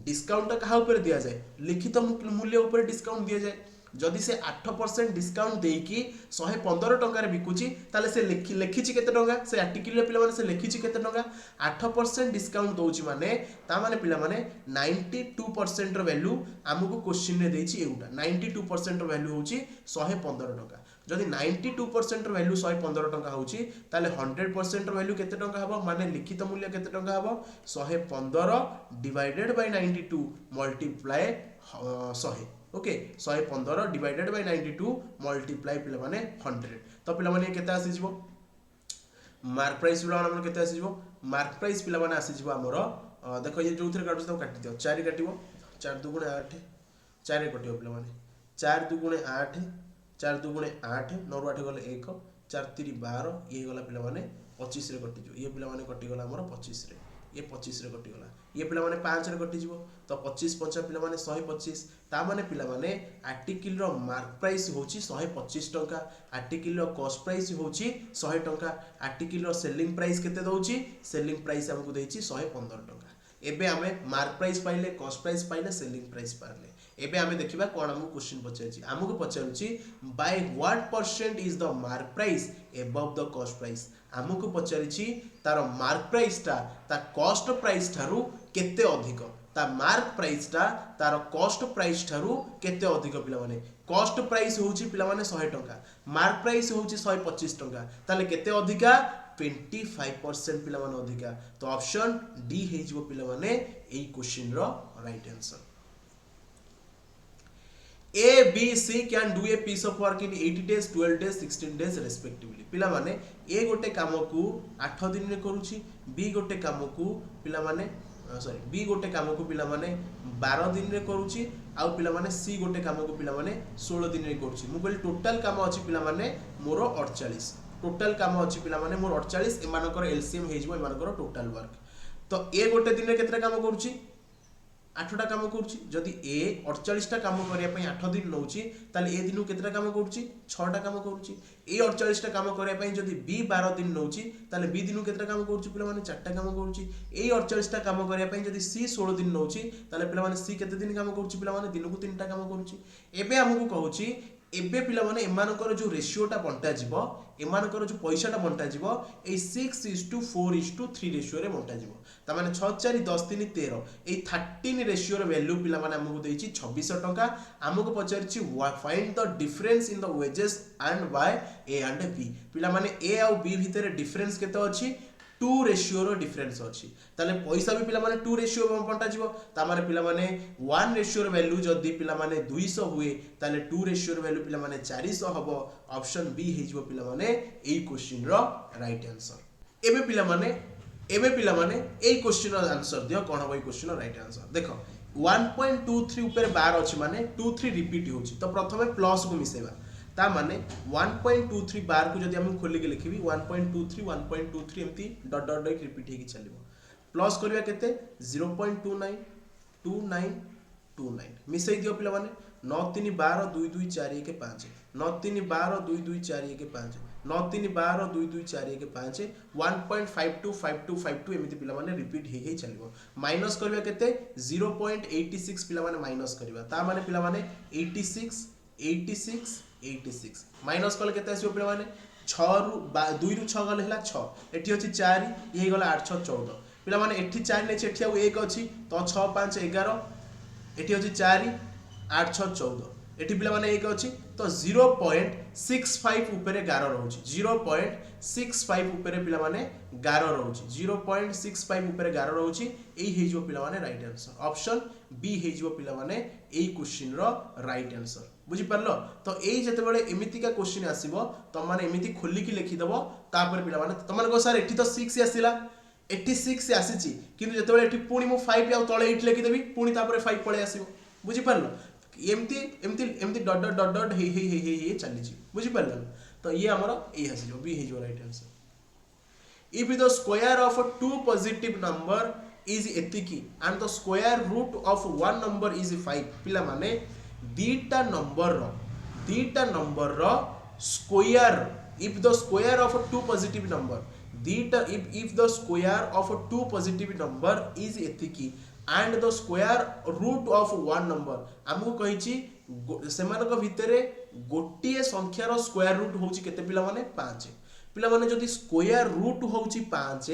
डिस्काउंट कहा ऊपर दिया जाए लिखित मूल्य ऊपर डिस्काउंट दिया जाए जदि से 8% डिस्काउंट देकी 115 टंका रे बिकुची ताले से लिखिची केते टंका से आर्टिकल रे पिला माने से लिखिची केते टंका 8% डिस्काउंट दोची माने ता माने पिला माने 92% रो वैल्यू हमकु क्वेश्चन रे देची एउटा 92% रो वैल्यू होची 115 टंका जदि 92% रो वैल्यू 115 टंका होची ताले 100% रो वैल्यू केते टंका हबो माने लिखित मूल्य केते टंका हबो 115 divided by 92 multiply 100 okay 115 divided by 92 multiply पिला माने 100 तो पिला माने केते आसी जिवो मार्क प्राइस पिला माने केते आसी जिवो मार्क प्राइस पिला माने आसी जिवो हमरो देखो ये जो थरे काटो तो काटि दियो 4 काटिबो 4 2 गुणे 8 4 कटियो पिला माने 4 2 गुणे 8 4 2 गुणे 8 9 8 गले 1 4 3 12 ये गला पिला माने 25 रे कटि जो ये पिला माने कटि गला हमरो 25 रे ये 25 रे कटि गला ये पिला माने 5 रे कटि जिवो तो 25 5 पिला माने 125 ता माने पिला माने आर्टिकल रो मार्क प्राइस होची 125 टंका आर्टिकल रो कॉस्ट प्राइस होची 100 टंका आर्टिकल रो सेलिंग प्राइस केते दोची सेलिंग प्राइस हमकु देची 115 टंका एबे हमें मार्क प्राइस पाइले कॉस्ट प्राइस पाइले सेलिंग प्राइस पाइले एबे हमें देखिबा कोन हमकु क्वेश्चन पचारची हमकु पचारची by what percent is the mark price above the cost price हमकु पचारची तार मार्क प्राइस ता कॉस्ट प्राइस थारु केते अधिक ता मार्क प्राइस ता तार कॉस्ट प्राइस थारु केते अधिक पिला माने कॉस्ट प्राइस होची पिला माने 100 टंका मार्क प्राइस होची 125 टंका ताले केते अधिका 25% पिला माने अधिका तो ऑप्शन डी हे जो पिला माने एई क्वेश्चन रो right answer A, B, C can do a piece of work in 80 days, 12 days, 16 days respectively. पिला माने A गोटे काम को 8 दिन रे करूची B गोटे काम को पिला माने B गोटे काम को पिला माने 12 दिन रे करूची आ पिला माने C गोटे काम को पिला माने 16 दिन रे करूची मु कहली टोटल काम अछि पिला माने मोर 48 टोटल काम अछि पिला माने मोर 48 एमानकर एलसीएम हे जिवो एमानकर टोटल वर्क तो A गोटे दिन रे केतरा काम करूची 8टा काम करूची जदि ए 48टा काम करिया पई 8 दिन नउची ताले ए दिनु केतरा काम करूची 6टा काम करूची ए 48टा काम करिया पई जदि बी 12 दिन नउची ताले बी दिनु केतरा काम करूची पिला माने 4टा काम करूची ए 48टा काम करिया पई जदि सी 16 दिन नउची ताले पिला माने सी केते दिन काम करूची पिला माने दिनु को 3टा काम करूची एबे हमकु कहूची एबे पिला माने एमानकर जो रेशियोटा बंटा जिवो एमानकर जो पैसाटा बंटा जिवो ए 6:4:3 रेशियो रे बंटा जिवो ता माने 6 4 10 3 13 ए 13 रेशियो रे वैल्यू पिला माने हमकु देछि 2600 टंका हमकु पचारछि find the difference in the wages and by A and B पिला माने ए आ बी भितरे डिफरेंस केते अछि 2 रेशियो रो डिफरेंस अछि ताले पैसा भी पिला माने 2 रेशियो बंटा जिवो ता माने पिला माने 1 रेशियो रो वैल्यू जदी पिला माने 200 हुए ताले 2 रेशियो रो वैल्यू पिला माने 400 हबो ऑप्शन बी हे जिवो पिला माने एई क्वेश्चन रो राइट आंसर एबे पिला माने एई क्वेश्चन रो आंसर दियो कोन हबो एई क्वेश्चन रो राइट आंसर देखो 1.23 ऊपर बार अछि माने 23 रिपीट होछि तो प्रथमे प्लस को मिसेबा ता माने 1.23 बार को जदी हम खोली के लिखिबी 1.23 एम्ति डॉट डॉट डॉट रिपीट हे कि चलिबो प्लस करबा केते 0.292929 मिसई दियो पिला माने 9 3 12 2 2 4 1 5 9 3 12 2 2 4 1 5 9 3 12 2 2 4 1 5 1.525252 एमिति पिला माने रिपीट हे चलिबो माइनस करबा केते 0.86 पिला माने माइनस करबा ता माने पिला माने 86 माइनस कले केते आसीबो पिला माने 6 रु 2 रु 6 गले हला 6 एठी अछि 4 ये गला 8 6 14 पिला माने एठी 4 ने एठी आ 1 अछि तो 6 5 11 एठी अछि 4 8 6 14 एठी पिला माने 1 अछि तो 0.65 ऊपर 11 रहउछि 0.65 ऊपर पिला माने 11 रहउछि 0.65 ऊपर 11 रहउछि एई हे जो पिला माने राइट आंसर ऑप्शन बी हे जो पिला माने एई क्वेश्चन रो राइट आंसर बुझी परलो तो एई जते बेले एमिति का क्वेश्चन आसीबो त माने एमिति खोली की लिखि दबो तापर पिला माने त माने को सर एठी तो 6 आसीला एठी 6 से आसीची किंतु जते बेले एठी पुनी मु 5 आ तळे 8 लिखि देबी पुनी तापर 5 पळे आसीबो बुझी परलो एमती एमती एमती डॉट डॉट डॉट डॉट हे चली छी बुझी परलो तो ये हमरो ए हसी जो बी हे जो right answer if the square of two positive number is एतिकी and the square root of one number is 5 पिला माने दीटा नंबर रो square if the square of two positive number दीटा if the square of two positive number is एतिकी and the square root of one number हमको कहिची सेमानक भितरे गोटिए संख्यार स्क्वायर रूट होची केते पिला माने 5 पिला माने जदी स्क्वायर रूट होची 5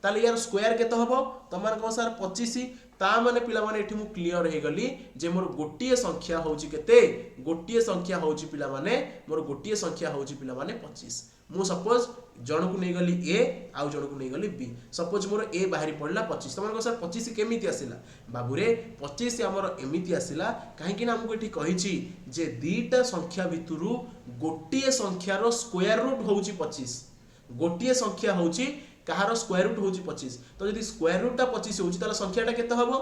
ताले यार स्क्वायर केते हबो तमार को सर 25 ता माने पिला माने एठी मु क्लियर हे गली जे मोर गोटिए संख्या होची केते गोटिए संख्या होची पिला माने मोर गोटिए संख्या होची पिला माने 25 मु सपोज जन को नहीं गली ए आउ जन को नहीं गली बी सपोज मोर ए बाहरी पड़ला 25 तुम सर 25 केमी आसला बाबूरे 25 आमर एमती आसला कहीं आमको ये कही जे दीटा संख्या भितर गोटे संख्यार स्क्वायर रूट हूँ 25 गोटे संख्या हूँ कहार स्क्वायर रूट हूँ 25 तो जब स्क्वायर रूटा 25 हो संख्याटा केते हम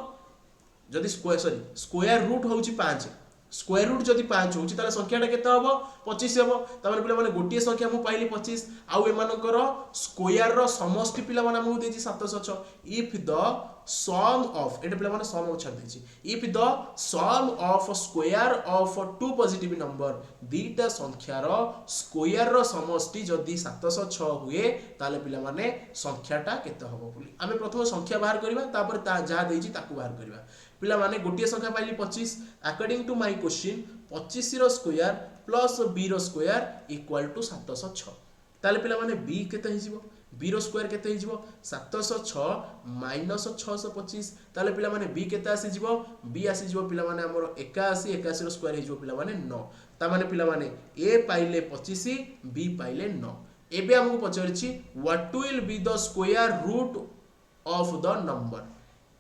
जदि स्क्वायर रूट हूँ 5 स्क्वायर रूट जदि 5 हो संख्याटा केते हम 25 हम तमाने पिला माने गोटे संख्या मु पाइली 25 आउ एमानकर स्क्वायर रो समष्टि पिला माने मु देछि 706 इफ द सम ऑफ एटा पिला माने सम छाड़ देछि if the sum of square of two positive number दीटा संख्यार स्क्वायर रो समष्टि जदि 706 हुए ताले पिला माने संख्याटा केते हबो बोली आमे प्रथम संख्या बाहर करबा तापर ता जा देछि ताकू बाहर करबा पिला माने गोटे संख्या पाइली 25 अकॉर्डिंग टू माय क्वेश्चन 25 रो स्क्वायर प्लस बी रो स्क्वायर इक्वल टू 706 ताले पिला माने बी केते हिजिवो बी रो स्क्वायर केते हिजिवो 706 माइनस 625 ताले पिला माने बी केते आसी जिवो बी आसी जिवो पिला माने हमर 81 रो स्क्वायर हिजिवो पिला माने 9 ता माने पिला माने ए पाइले 25 बी पाइले 9 एबे हमको पचारछि what will be the square root of the number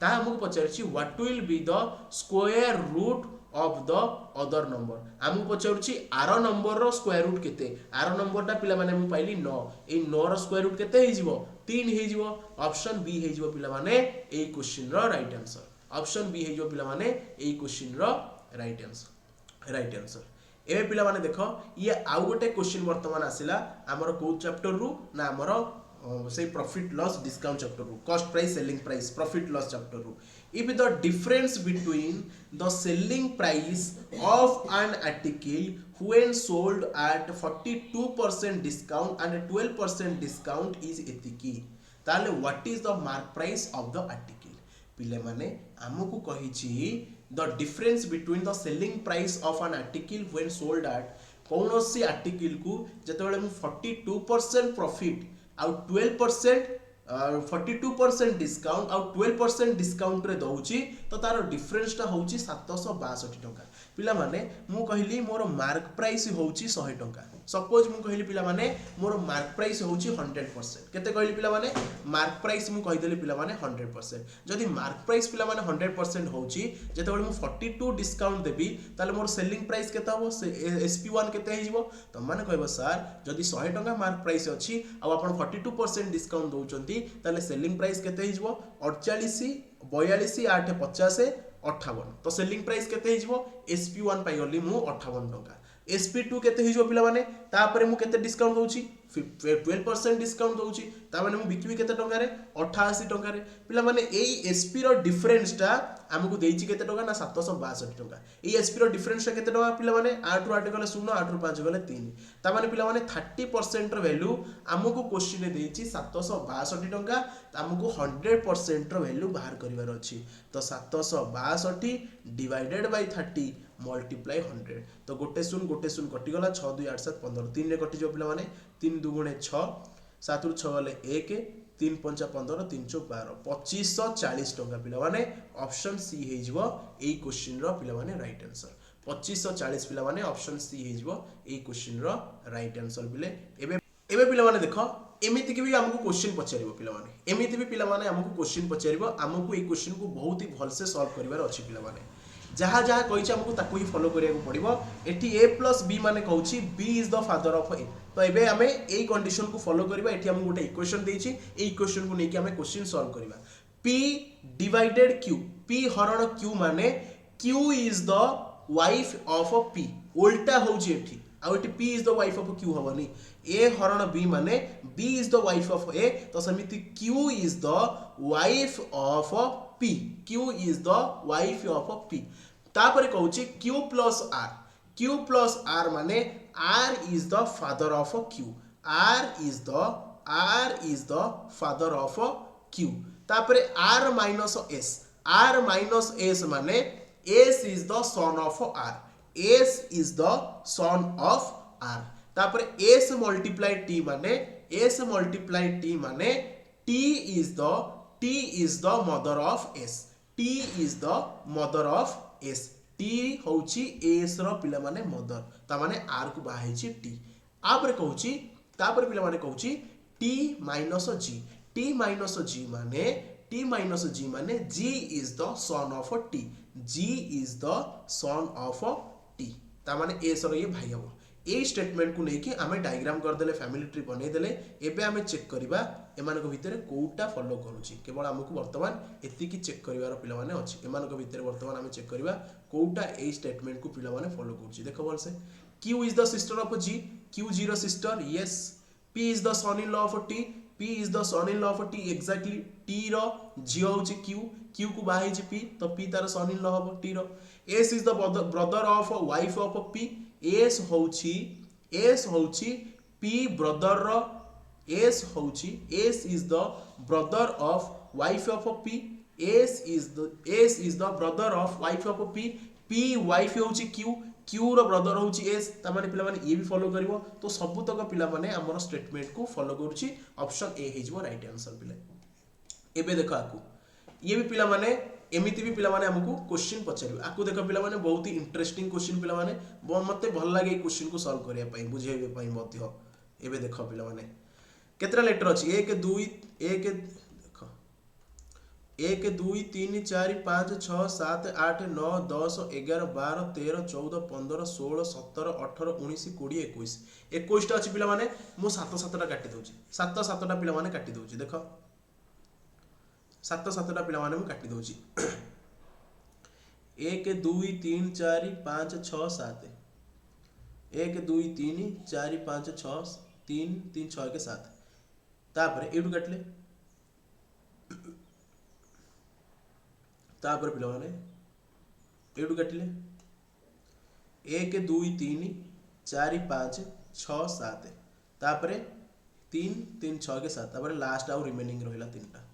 ता हमको पचारछि what will be the square root of the other number हमको पचारछि आर नंबर रो स्क्वायर रूट केते आर नंबरटा पिला माने हम पाइली 9 ए 9 रो स्क्वायर रूट केते हे जिवो 3 हे जिवो ऑप्शन बी हे जिवो पिला माने ए क्वेश्चन रो राइट आंसर ऑप्शन बी हे जिवो पिला माने ए क्वेश्चन रो राइट आंसर एबे पिला माने देखो ये आउ गोटे क्वेश्चन वर्तमान आसिला हमर को चैप्टर रु ना हमर से प्रॉफिट लॉस डिस्काउंट चैप्टर रु cost price selling price profit loss chapter रु if the difference between the selling price of an article when sold at 42% discount and 12% discount is etiki ताले what is the mark price of the article पिले माने हमकु कहिछि the difference between the selling price of an article when sold at कौनसी article को जतबेले मु 42% profit आउ 12% 42% discount आउ 12% discount रे दउची तो तार डिफरेंस टा होउची 762 टका पिला माने मु कहली मोर मार्क प्राइस होउची 100 टका सपोज मु कहली पिला माने मोर मार्क प्राइस होउची 100% केते कहली पिला माने मार्क प्राइस मु कहि देली पिला माने 100% जदि मार्क प्राइस पिला माने 100% होउची जेतेबेले मु 42 डिस्काउंट देबी ताले मोर सेलिंग प्राइस केते हबो SP1 केते हे जिवो त माने कहबो सर जदि 100 टका मार्क प्राइस अछि आ आपण 42% डिस्काउंट दउचंती ताले सेलिंग प्राइस केते हे जिवो 48 42 8 50 58 तो सेलिंग प्राइस केते हे जिवो SP1 पाई गली मु 58 टका SP2 केते हे जिवो पिला माने तापरे मु केते डिस्काउंट दउची 12% डिस्काउंट दउची ता माने मु बिकिबी केते टका रे 88 टका रे पिला माने एई SP रो डिफरेंस टा हमकु देइची केते टका ना 762 टका एई SP रो डिफरेंस टा केते टका पिला माने 8 रो 8 गले 0 8 रो 5 गले 3 ता माने पिला माने 30% रो वैल्यू हमकु क्वेश्चन रे देइची 762 टका हमकु 100% रो वैल्यू बाहर करिवार अछि तो 762 डिवाइडेड बाय 30 मल्टीप्लाई 100 तो गोटे शून्य कटि गला 6 2 8 7 15 3 रे कटि जो पिला माने 3 2 गुणे 6 7 रु 6 गले 1 3 5 15 3 4 12 2540 टका पिला माने ऑप्शन सी हे जिवो एई क्वेश्चन रो पिला माने राइट आंसर 2540 पिला माने ऑप्शन सी हे जिवो एई क्वेश्चन रो राइट आंसर बिले एबे पिला माने देखो एमिति कि भी हमको क्वेश्चन पचारिबो पिला माने एमिति भी पिला माने हमको क्वेश्चन पचारिबो हमको एई क्वेश्चन को बहुत ही भल से सॉल्व करिवार अछि पिला माने जहाँ जहाँ कही हमको ताकू ही फॉलो करिया को पड़िबो एठी a + b माने कहूची b is the father of a तो एबे हमें एई कंडीशन को फॉलो करिबा एठी हम गोटे इक्वेशन देइची ए इक्वेशन को नेकी हमें क्वेश्चन सॉल्व करिबा p डिवाइडेड q p हरण q माने q is the wife of p उल्टा होची एठी आ एठी p is the wife of q हबनी a हरण b माने b is the wife of a तो समिति q is the wife of p q is the wife of p तापर कहूची q plus r माने r is the father of q r is the father of q तापर r minus s माने s is the son of r s is the son of r तापर s multiply t माने t is the mother of s t is the mother of s t होची s रो पिला माने mother ता माने r को बाहेची t आपर कहूची तापर पिला माने कहूची t minus g t minus g माने g is the son of t g is the son of t ता माने ए सर ये भाई हबो ए स्टेटमेंट को लेकिन आम डायग्राम करदे फैमिली ट्री बनईदे एवं आम चेक करवा एमान भितर कोटा फॉलो करुच्ची केवल आमको बर्तमान एतिकी चेक कर पिलाने अच्छी एमान भितर बर्तमान आम चेक करवा कोटा ए स्टेटमेंट को पिलाने फॉलो करुच्ची देख भलसे Q is the sister of G Q G रो sister yes P is the son in law of T P is the son in law of T exactly T रो झियो होची Q Q को बाहे जी P तो P तार son in law of T रो S is the brother of wife of P S होची P brother रो S होची S is the brother of wife of P S is the brother of wife of P P wife होची Q Q रो brother होची S ता माने पिला माने ये भी फॉलो करिवो तो सब तक पिला माने हमर स्टेटमेंट को फॉलो करूची ऑप्शन ए हिजबो राइट आंसर पिले एबे देखो आकू ये भी पिला माने एमिति भी पिला माने हमको क्वेश्चन पचारिबो आकू देखो पिला माने बहुत ही इंटरेस्टिंग क्वेश्चन पिला माने मते भल लागे ए क्वेश्चन को सॉल्व करिया पई बुझेबे पई मध्य एबे देखो पिला माने केतरा लेटर अछि 1 2 1 देखो 1 2 3 4 5 6 7 8 9 10 11 12 13 14 15 16 17 18 19 20 21 21 टा अछि पिला माने मु 7 7 टा काटि दोछि 7 7 टा पिला माने काटि दोछि देखो 7 7 टा पिला माने मु काटि दोछि 1 2 3 4 5 6 7 1 2 3 4 5 6 3 3 6 के 7 तापर एटू काटले तापर पिला माने एटू काटले 1 2 3 4 5 6 7 तापर 3 3 6 के 7 तापर लास्ट आउ रिमेनिंग रहिला 3 टा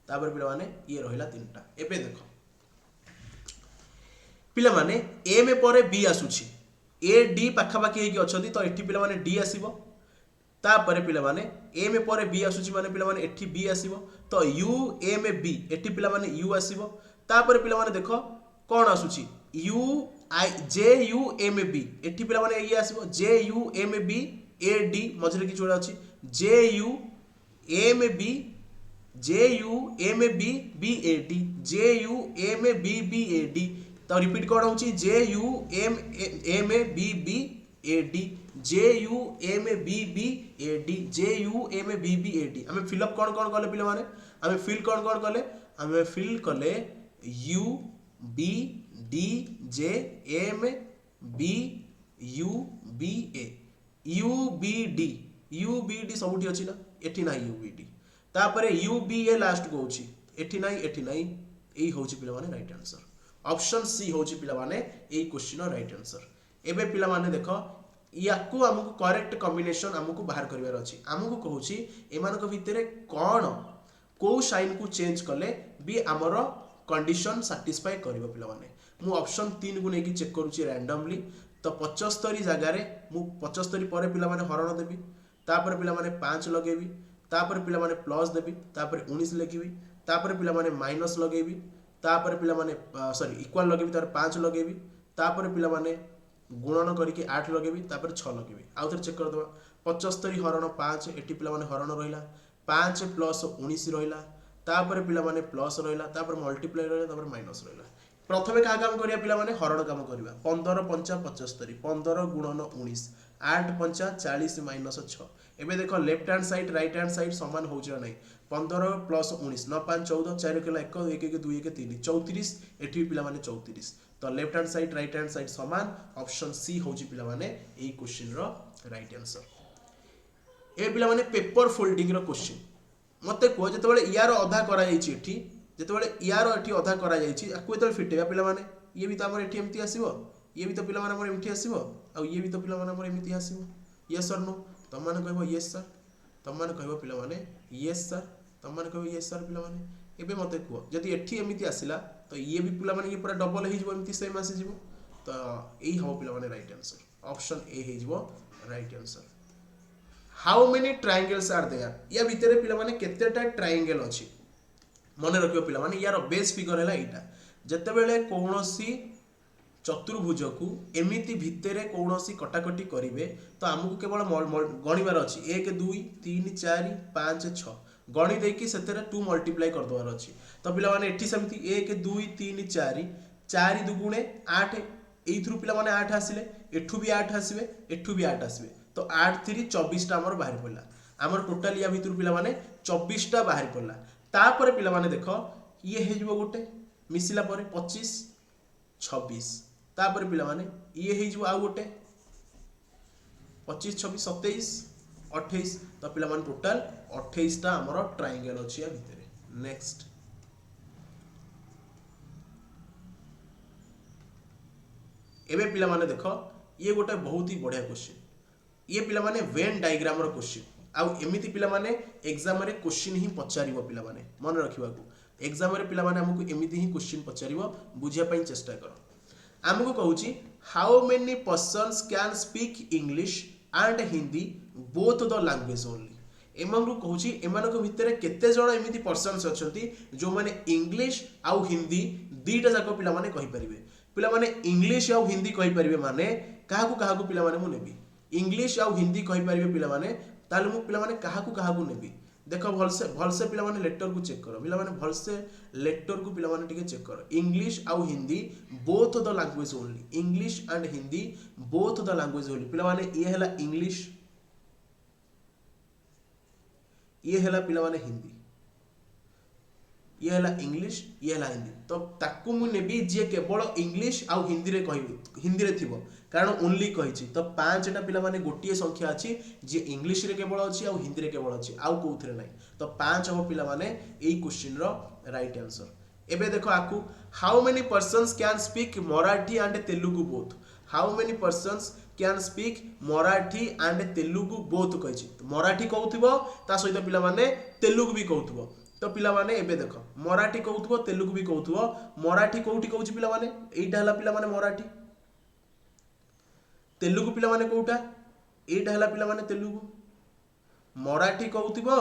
तापर पिला माने ये रहिला 3 टा एबे देखो पिला माने ए में परे बी आसुची ए डी पाखा पाखी हेकी अछंती तो एठी पिला माने डी आसीबो तापर पिला माने ए में परे बी आसुची माने पिला माने एठी बी आसीबो तो यू ए में बी एठी पिला माने यू आसीबो तापर पिला माने देखो कोन आसुची you I J U A M B एठी पिला माने ये आसीबो जे U A M B A D मझरे की जोड़ा अछि जे U A M B J U A M B B A D J U A M B B A D तो repeat कौन होची J U M A M B B A D J U A M B B A D J U A M B B A D हमें fill up कौन कौन कले पिले माने हमें फिल कौन कौन कले हमें फिल कले U B D J M B U B A U B D सबुठी अछि ना एठी ना यू बी डी तापरे यू बी ए लास्ट को होची एठी नाही एई होची पिला माने राइट आंसर ऑप्शन सी होची पिला माने एई क्वेश्चन राइट आंसर एबे पिला माने देखो याकू हमको करेक्ट कॉम्बिनेशन हमको बाहर करिवार अछि हमको कहूची एमानक भितरे कोन को साइन को चेंज कले भी हमरो कंडीशन सैटिस्फाई करबो पिला माने मु ऑप्शन 3 को नेकी चेक करूची रैंडमली तो 75 जगह रे मु 75 परे पिला माने हरण देबी तापर पिला माने 5 लगेबी तापर पिला माने प्लस देबी तापर 19 लिखिबी तापर पिला माने माइनस लगेबी तापर पिला माने सॉरी इक्वल लगेबी तापर 5 लगेबी तापर पिला माने गुणन करके 8 लगेबी तापर 6 लगेबी आउ थर चेक कर दबा 75 हरण 5 एटी पिला माने हरण रहिला 5 प्लस 19 रहिला तापर पिला माने प्लस रहिला तापर मल्टीप्लाई रहिला तापर माइनस रहिला प्रथमे का काम करिया पिला माने हरण काम करिवा 15 5 75 15 गुणन 19 8 5 40 माइनस 6 एबे देखो left hand side right hand side समान होउछ नै 15 प्लस 19 9 5 14 4 के 1 1 1 2 1 3 34 एठी पिला माने 34 तो left hand side right hand side समान ऑप्शन सी होउछ पिला माने एई क्वेश्चन रो राइट आंसर ए पिला माने पेपर फोल्डिंग रो क्वेश्चन मते को जते बेले यार अधा करा जाईची एठी जते बेले यार एठी अधा करा जाईची आकु एते फिटेबा पिला माने ये भी तो हमर एठी एमती आसीबो ये भी तो पिला माने हमर एमती आसीबो आ ये भी तो पिला माने हमर एमती आसीबो यस और नो तम माने कहबो यस सर तम माने कहबो पिला माने यस सर तम माने कहबो यस सर पिला माने एबे मते को जदी एठी एमती आसीला तो ये भी पिला माने ये पूरा डबल हे जिवो एमती सेम आसी जिवो तो एही हो पिला माने राइट आंसर ऑप्शन ए हे जिवो right answer how many triangles are there या भितरे पिला माने केतेटा ट्रायंगल अछि मने रखियो पिला माने यार बेस फिगर हैला एटा जते बेले कोनोसी चतुर्भुज को एमिति भितर कौन कटाकटी करेंगे तो आमको केवल गणिबार अच्छी 1 2 3 4 5 6 गणी देकी से 2 मल्टीप्लाई करदेवार अच्छी तो पिलाने एठी सेमती 1 2 3 4 4 दुगुणे 8 एथरू पिलाने 8 आसिले एठू भी 8 आसबे एठू भी 8 आसबे तो 8 3 24 टा हमर बाहर पड़ला आमर टोटाल या भितर पिलाने 24 टा बाहर पड़ला तापर पिलाने देख ये हेजिबो गोटे मिसिला परे 25 26 तापर पिलाने ये हेजिबो आउ गोटे 25 26 27 28 तो पिलाने टोटाल 28 टा हमर ट्रायंगल अछि या भितर नेक्स्ट एबे पिलाने देख ये गोटे बहुत ही बढ़िया क्वेश्चन ये पिलाने वेन डायग्राम रो क्वेश्चन आउ एमिति पिलाने एग्जाम रे क्वेश्चन ही पचारिबो पिलाने मन रखिबा को एग्जाम रे पिलाने हमको एमिति ही क्वेश्चन पचारिबो बुझिया पई चेष्टा करो आमको कहूची how many persons can speak English and Hindi both the language only एमंगु कहूची एमानको भितर केते जण एमिति पर्सन्स अछंती जो माने इंग्लिश आउ हिंदी दीटा जाको पिलाने कहि परिबे पिलाने इंग्लिश आउ हिंदी कहि परिबे माने काहाकू पिलाने मु नेबी इंग्लिश आउ हिंदी कहि परिबे पिलाने ताले मु पिलाने काहाकू नेबी देख भलसे पिलाने लेटर को चेक करो पिलाने भलसे लेटर को पिलाने टिके चेक करो इंग्लिश आउ Hindi both the language only English and Hindi both the language only पिलाने ये हैला इंग्लिश ये हैला पिलाने हिंदी ये हैला इंग्लिश ये हैला हिंदी तो ताकू मु नेबी जे केवल इंग्लिश आउ हिंदी रे कहबो हिंदी रे थिबो कारण ओनली कहिछि तो 5 टा पिला माने गोटिए संख्या अछि जे इंग्लिश रे केवल अछि आउ हिंदी रे केवल अछि आउ कोउथरे नै तो 5 हो पिला माने एई क्वेश्चन रो राइट आंसर एबे देखो आकू how many persons can speak Marathi and Telugu both how many persons can speak Marathi and Telugu both कहिछि तो मराठी कहउथिबो ता सहित पिला माने तेलुगु भी कहउथिबो तो पिला माने एबे देखो मराठी कहउथिबो तेलुगु भी कहउथिबो मराठी कोउठी कहउछि पिला माने एइटा हला पिला माने मराठी तेलुगु पिला माने कोउटा एइटा हला पिला माने तेलुगु मराठी कहउथिबो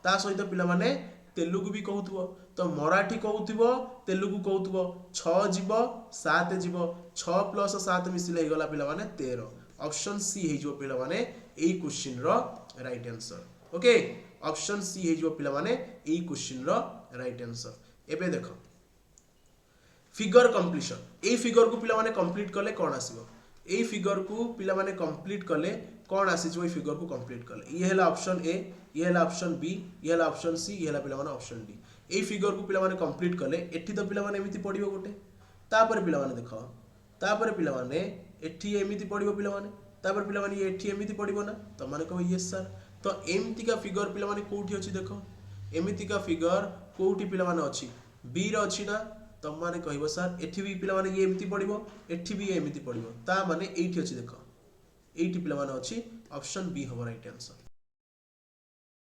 ता सहित पिला माने तेलुगु भी कहउथिबो तो मराठी कहउथिबो तेलुगु कहउथिबो 6 जीवो 7 जीवो 6 + 7 मिसिले हे गला पिला माने 13 ऑप्शन सी हे जो पिला माने एई क्वेश्चन रो right answer okay option C हे जो पिला माने एई क्वेश्चन रो राइट आंसर एबे देखो फिगर कंप्लीशन एई फिगर को पिला माने कंप्लीट करले कोन आसीबो एई फिगर को पिला माने कंप्लीट करले कोन आसी जो फिगर को कंप्लीट करले ये हला ऑप्शन ए ये हला ऑप्शन बी ये हला ऑप्शन सी ये हला पिला माने ऑप्शन डी एई फिगर को पिला माने कंप्लीट करले एठी तो पिला माने एमिति पडिबो गोटे तापर पिला माने देखो तापर पिला माने एठी एमिति पडिबो पिला माने तापर पिला माने एठी एमिति पडिबो ना तो माने कहो यस सर तो एमिति का फिगर पिला माने कोठी अछि देखो एमिति का फिगर कोठी पिला माने अछि बी रे अछि ना तो माने कहबो सर एठी भी पिला माने ये एमिति पडिबो एठी भी एमिति पडिबो ता माने एठी अछि देखो एठी पिला माने अछि ऑप्शन बी हो राइट आंसर